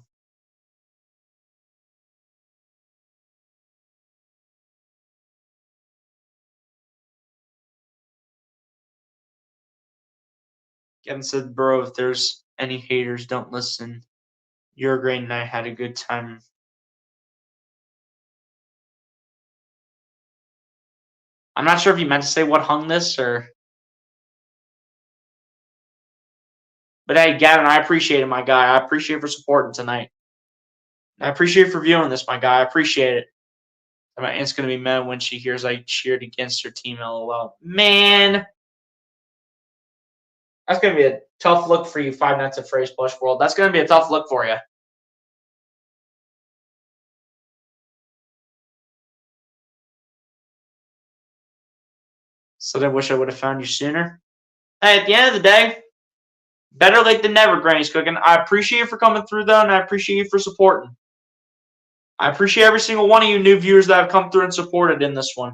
Kevin said, bro, if there's any haters, don't listen. You're great and I had a good time. I'm not sure if you meant to say what hung this or... But hey, Gavin, I appreciate it, my guy. I appreciate it for supporting tonight. I appreciate it for viewing this, my guy. I appreciate it. My aunt's going to be mad when she hears I cheered against her team, LOL. Man. That's going to be a tough look for you, 5 Nights at Freddy's Plush World. That's going to be a tough look for you. So I wish I would have found you sooner. Hey, at the end of the day, Better late than never, Granny's Cooking. I appreciate you for coming through, though, and I appreciate you for supporting. I appreciate every single one of you new viewers that have come through and supported in this one.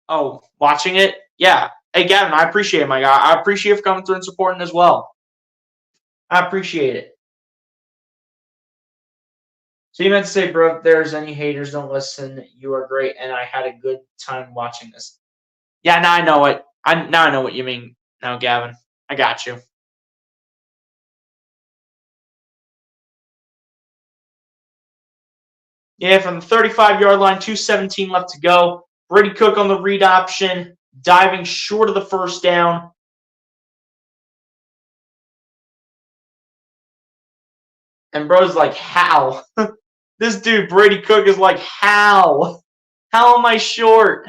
Oh, watching it? Yeah. Hey, Gavin, I appreciate it, my guy. I appreciate you for coming through and supporting as well. I appreciate it. So you meant to say, bro, if there's any haters, don't listen. You are great, and I had a good time watching this. Yeah, now I know it. Now I know what you mean now, Gavin. I got you. Yeah, from the 35-yard line, 2:17 left to go. Brady Cook on the read option, diving short of the first down. And bro's like, how? This dude, Brady Cook, is like, how? How am I short?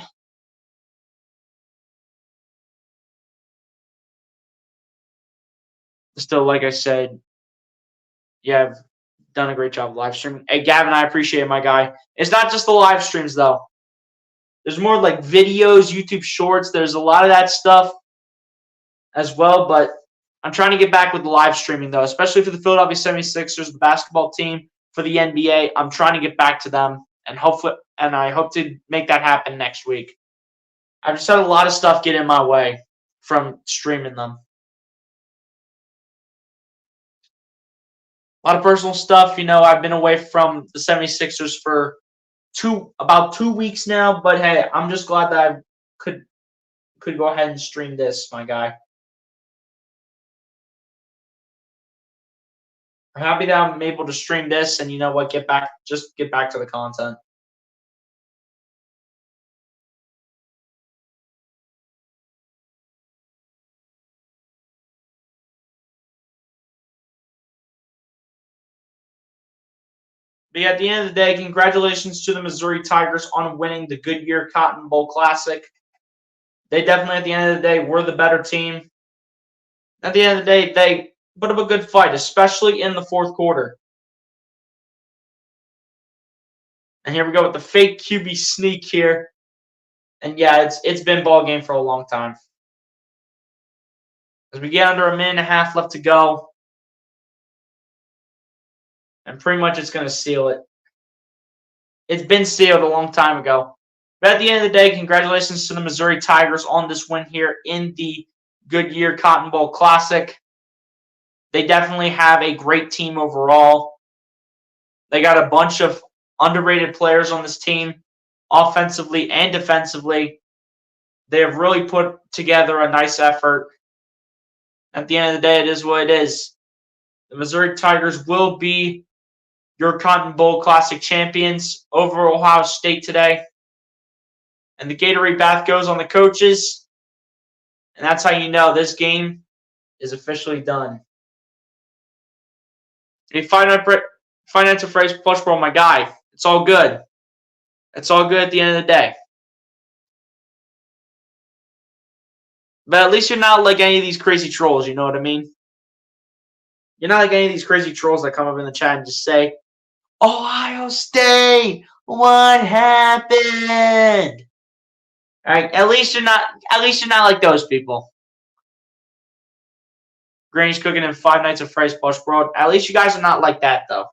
Still, like I said, yeah, I've done a great job live streaming. Hey, Gavin, I appreciate it, my guy. It's not just the live streams, though. There's more like videos, YouTube shorts. There's a lot of that stuff as well, but I'm trying to get back with the live streaming, though, especially for the Philadelphia 76ers, the basketball team, for the NBA. I'm trying to get back to them, and I hope to make that happen next week. I've just had a lot of stuff get in my way from streaming them. A lot of personal stuff. I've been away from the 76ers for about 2 weeks now, but hey, I'm just glad that I could go ahead and stream this, my guy. I'm happy that I'm able to stream this and get back to the content. But yeah, at the end of the day, congratulations to the Missouri Tigers on winning the Goodyear Cotton Bowl Classic. They definitely, at the end of the day, were the better team. At the end of the day, they put up a good fight, especially in the fourth quarter. And here we go with the fake QB sneak here. And yeah, it's been ball game for a long time. As we get under a minute and a half left to go. And pretty much it's going to seal it. It's been sealed a long time ago. But at the end of the day, congratulations to the Missouri Tigers on this win here in the Goodyear Cotton Bowl Classic. They definitely have a great team overall. They got a bunch of underrated players on this team, offensively and defensively. They have really put together a nice effort. At the end of the day, it is what it is. The Missouri Tigers will be your Cotton Bowl Classic champions over Ohio State today. And the Gatorade bath goes on the coaches. And that's how you know this game is officially done. A financial phrase plus bro, my guy. It's all good. It's all good at the end of the day. But at least you're not like any of these crazy trolls, you know what I mean? You're not like any of these crazy trolls that come up in the chat and just say, Ohio State, what happened? All right, at least you're not like those people. Granny's cooking in 5 nights of Fry's Plush World. At least you guys are not like that, though.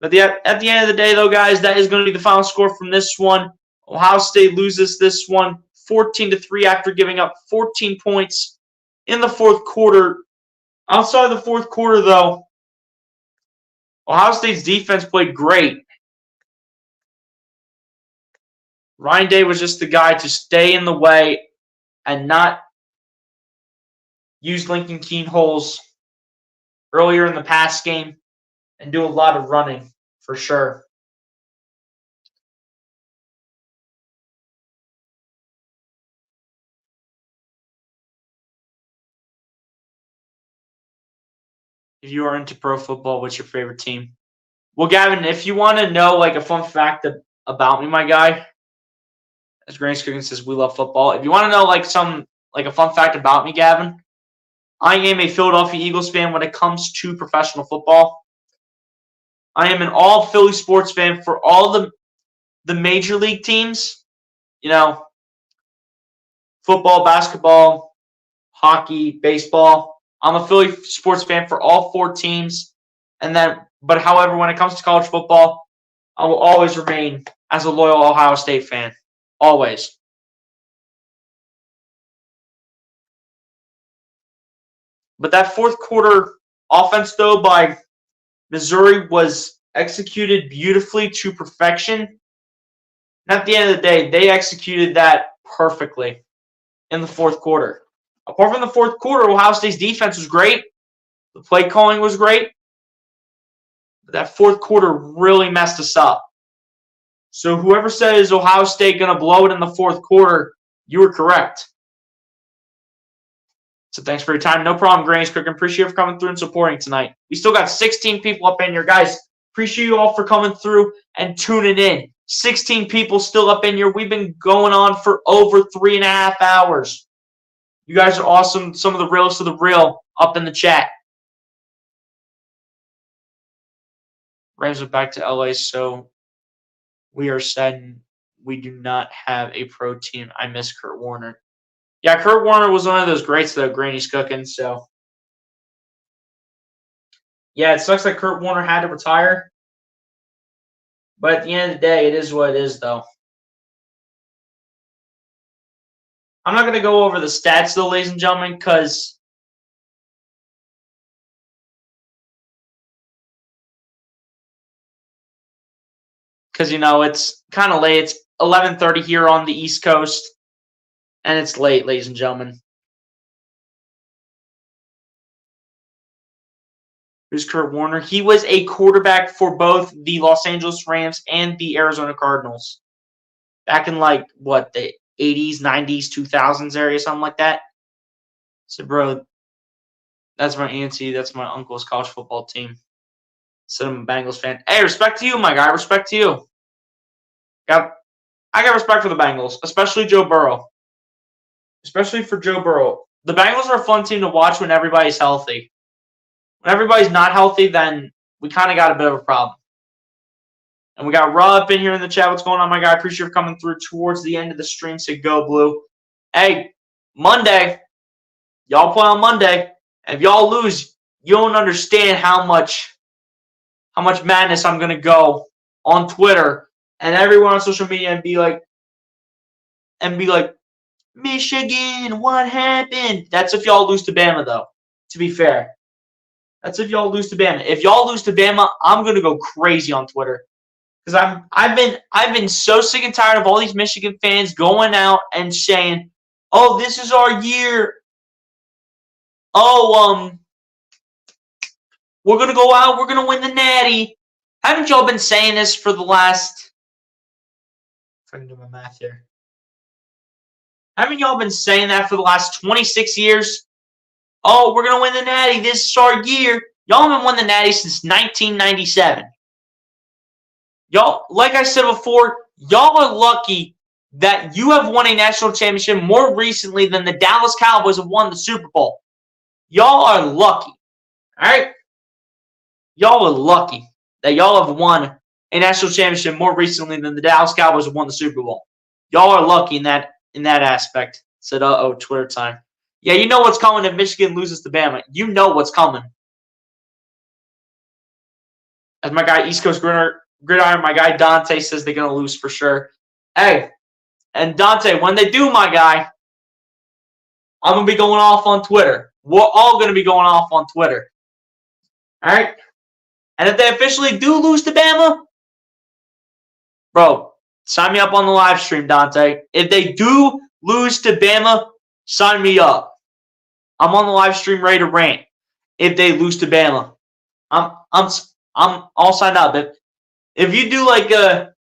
But at the end of the day, though, guys, that is going to be the final score from this one. Ohio State loses this one 14-3 after giving up 14 points in the fourth quarter. Outside of the fourth quarter, though, Ohio State's defense played great. Ryan Day was just the guy to stay in the way and not use Lincoln Keen holes earlier in the pass game and do a lot of running for sure. If you are into pro football, what's your favorite team? Well, Gavin, if you want to know like a fun fact about me, my guy, as Granny's Cooking says, we love football. If you want to know like a fun fact about me, Gavin, I am a Philadelphia Eagles fan when it comes to professional football. I am an all Philly sports fan for all the major league teams. You know, football, basketball, hockey, baseball. I'm a Philly sports fan for all 4 teams. But however, when it comes to college football, I will always remain as a loyal Ohio State fan. Always. But that fourth quarter offense, though, by Missouri was executed beautifully to perfection. And at the end of the day, they executed that perfectly in the fourth quarter. Apart from the fourth quarter, Ohio State's defense was great. The play calling was great. But that fourth quarter really messed us up. So whoever says Ohio State going to blow it in the fourth quarter, you were correct. So thanks for your time. No problem, Granny's Cooking. Appreciate you for coming through and supporting tonight. We still got 16 people up in here. Guys, appreciate you all for coming through and tuning in. 16 people still up in here. We've been going on for over 3.5 hours. You guys are awesome. Some of the realest of the real up in the chat. Rams are back to LA, so we are sad we do not have a pro team. I miss Kurt Warner. Yeah, Kurt Warner was one of those greats, though, Granny's Cooking, so. Yeah, it sucks that Kurt Warner had to retire. But at the end of the day, it is what it is, though. I'm not going to go over the stats, though, ladies and gentlemen, because you know, it's kind of late. It's 11:30 here on the East Coast, and it's late, ladies and gentlemen. Who's Kurt Warner? He was a quarterback for both the Los Angeles Rams and the Arizona Cardinals back in, like, what, the 80s, 90s, 2000s area, something like that. So, bro, that's my auntie. That's my uncle's college football team. So I'm a Bengals fan. Hey, respect to you, my guy. Respect to you. I got respect for the Bengals, especially Joe Burrow. Especially for Joe Burrow. The Bengals are a fun team to watch when everybody's healthy. When everybody's not healthy, then we kind of got a bit of a problem. And we got Raw up in here in the chat. What's going on, my guy? Appreciate you coming through towards the end of the stream. Say go blue. Hey, Monday. Y'all play on Monday. And if y'all lose, you don't understand how much madness I'm going to go on Twitter and everyone on social media and be like, Michigan, what happened? That's if y'all lose to Bama, though, to be fair. That's if y'all lose to Bama. If y'all lose to Bama, I'm going to go crazy on Twitter. Because I've been so sick and tired of all these Michigan fans going out and saying, "Oh, this is our year. Oh, we're gonna go out. We're gonna win the Natty." Haven't y'all been saying this for the last? If I can do my math here. Haven't y'all been saying that for the last 26 years? Oh, we're gonna win the Natty. This is our year. Y'all haven't won the Natty since 1997. Y'all, like I said before, y'all are lucky that you have won a national championship more recently than the Dallas Cowboys have won the Super Bowl. Y'all are lucky. All right? Y'all are lucky that y'all have won a national championship more recently than the Dallas Cowboys have won the Super Bowl. Y'all are lucky in that aspect. Said, uh-oh, Twitter time. Yeah, you know what's coming if Michigan loses to Bama. You know what's coming. As my guy, East Coast Gridiron, my guy Dante says they're going to lose for sure. Hey, and Dante, when they do, my guy, I'm going to be going off on Twitter. We're all going to be going off on Twitter. All right? And if they officially do lose to Bama, bro, sign me up on the live stream, Dante. If they do lose to Bama, sign me up. I'm on the live stream ready to rant. If they lose to Bama, I'm all signed up. If you do like a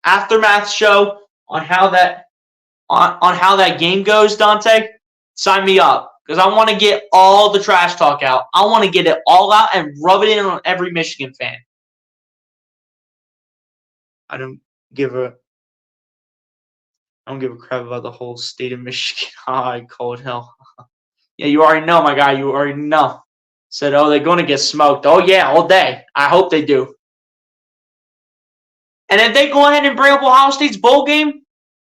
aftermath show on how that game goes, Dante, sign me up because I want to get all the trash talk out. I want to get it all out and rub it in on every Michigan fan. I don't give a crap about the whole state of Michigan. I cold hell. Yeah, you already know, my guy. You already know. Said, oh, they're going to get smoked. Oh, yeah, all day. I hope they do. And if they go ahead and bring up Ohio State's bowl game,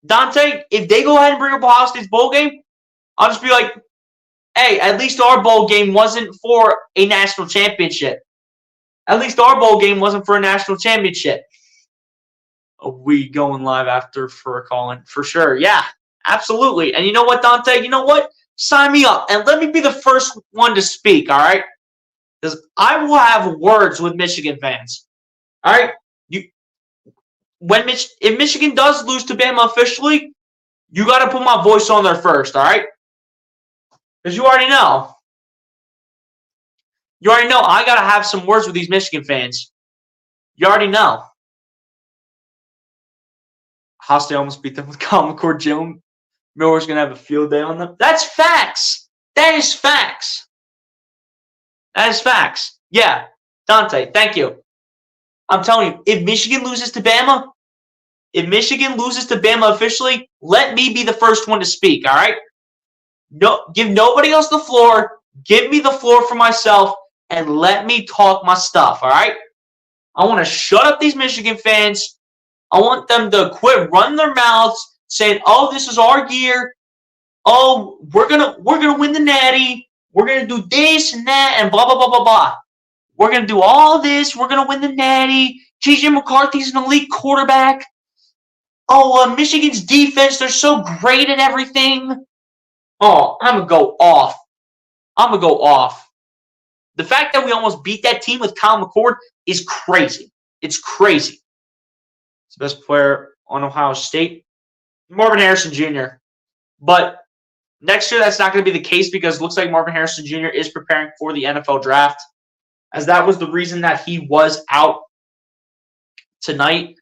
Dante, if they go ahead and bring up Ohio State's bowl game, I'll just be like, hey, at least our bowl game wasn't for a national championship. At least our bowl game wasn't for a national championship. Are we going live after for a call-in? For sure, yeah, absolutely. And you know what, Dante? You know what? Sign me up, and let me be the first one to speak, all right? Because I will have words with Michigan fans, all right? If Michigan does lose to Bama officially, you got to put my voice on there first, all right? Because you already know. You already know I got to have some words with these Michigan fans. You already know. Ohio State almost beat them with Common Core. Jalen Miller's going to have a field day on them. That's facts. That is facts. That is facts. Yeah. Dante, thank you. I'm telling you, if Michigan loses to Bama officially, let me be the first one to speak, all right? No, give nobody else the floor. Give me the floor for myself, and let me talk my stuff, all right? I want to shut up these Michigan fans. I want them to quit running their mouths saying, oh, this is our year. Oh, we're gonna win the Natty. We're gonna do this and that and blah blah blah blah blah. We're gonna do all this. We're gonna win the Natty. JJ McCarthy's an elite quarterback. Oh, Michigan's defense, they're so great at everything. Oh, I'm gonna go off. The fact that we almost beat that team with Kyle McCord is crazy. It's crazy. It's the best player on Ohio State, Marvin Harrison Jr. But next year, that's not going to be the case because it looks like Marvin Harrison Jr. is preparing for the NFL draft, as that was the reason that he was out tonight,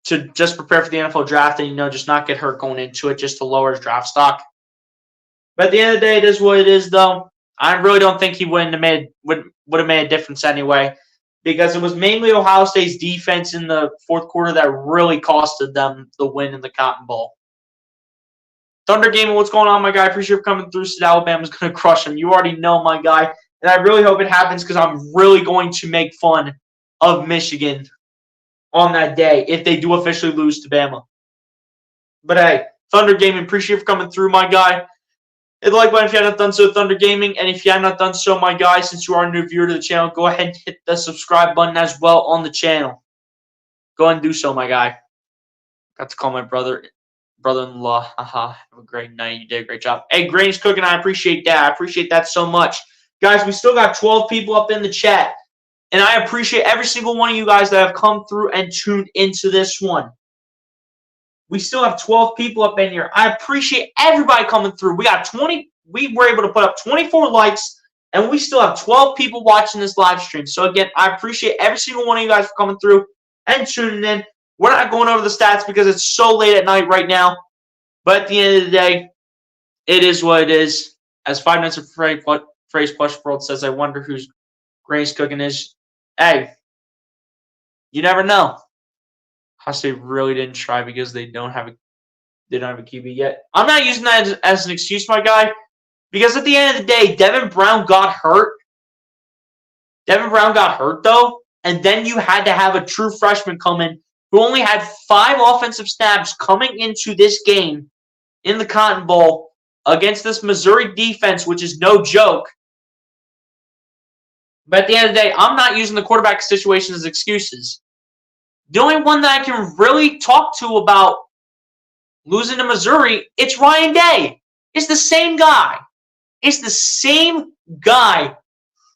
to just prepare for the NFL draft and, just not get hurt going into it, just to lower his draft stock. But at the end of the day, it is what it is, though. I really don't think he would have made a difference anyway, because it was mainly Ohio State's defense in the fourth quarter that really costed them the win in the Cotton Bowl. Thunder Gaming, what's going on, my guy? I appreciate you coming through. Said Alabama's going to crush them. You already know, my guy. And I really hope it happens because I'm really going to make fun of Michigan on that day if they do officially lose to Bama. But hey, Thunder Gaming, appreciate you for coming through, my guy. Hit the like button if you have not done so, Thunder Gaming. And if you have not done so, my guy, since you are a new viewer to the channel, go ahead and hit the subscribe button as well on the channel. Go ahead and do so, my guy. Got to call my brother-in-law. Have a great night. You did a great job. Hey, Granny's cooking. I appreciate that. I appreciate that so much. Guys, we still got 12 people up in the chat. And I appreciate every single one of you guys that have come through and tuned into this one. We still have 12 people up in here. I appreciate everybody coming through. We were able to put up 24 likes, and we still have 12 people watching this live stream. So again, I appreciate every single one of you guys for coming through and tuning in. We're not going over the stats because it's so late at night right now. But at the end of the day, it is what it is. As 5 Minutes of Phrase Plush World says, I wonder whose Granny's cooking is. Hey, you never know. Ohio State really didn't try because they don't have a QB yet. I'm not using that as an excuse, my guy, because at the end of the day, Devin Brown got hurt. Though, and then you had to have a true freshman come in who only had 5 offensive snaps coming into this game in the Cotton Bowl against this Missouri defense, which is no joke. But at the end of the day, I'm not using the quarterback situation as excuses. The only one that I can really talk to about losing to Missouri, it's Ryan Day. It's the same guy. It's the same guy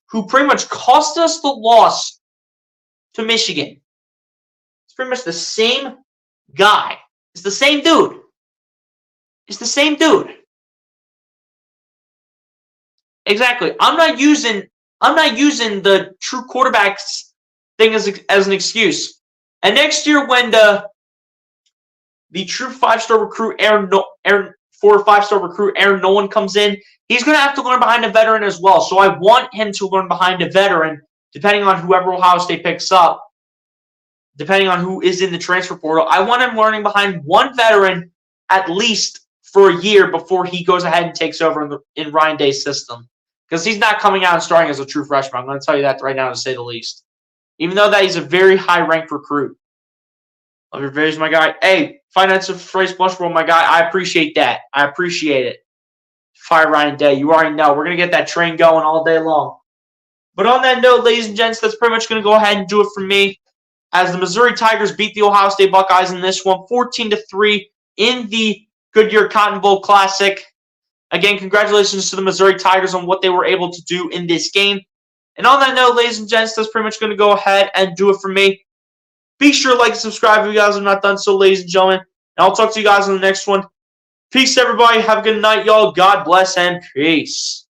who pretty much cost us the loss to Michigan. It's pretty much the same guy. It's the same dude. Exactly. I'm not using the true quarterbacks thing as an excuse. And next year, when the true 5-star recruit, 4 or 5-star recruit Aaron Nolan comes in, he's going to have to learn behind a veteran as well. So I want him to learn behind a veteran, depending on whoever Ohio State picks up, depending on who is in the transfer portal. I want him learning behind one veteran at least for a year before he goes ahead and takes over in Ryan Day's system. Because he's not coming out and starting as a true freshman. I'm going to tell you that right now, to say the least. Even though that he's a very high-ranked recruit. Love your videos, my guy. Hey, Finance of Phrase Blush World, my guy. I appreciate that. I appreciate it. Fire Ryan Day. You already know. We're going to get that train going all day long. But on that note, ladies and gents, that's pretty much going to go ahead and do it for me. As the Missouri Tigers beat the Ohio State Buckeyes in this one, 14-3 in the Goodyear Cotton Bowl Classic. Again, congratulations to the Missouri Tigers on what they were able to do in this game. And on that note, ladies and gents, that's pretty much going to go ahead and do it for me. Be sure to like and subscribe if you guys have not done so, ladies and gentlemen. And I'll talk to you guys on the next one. Peace, everybody. Have a good night, y'all. God bless and peace.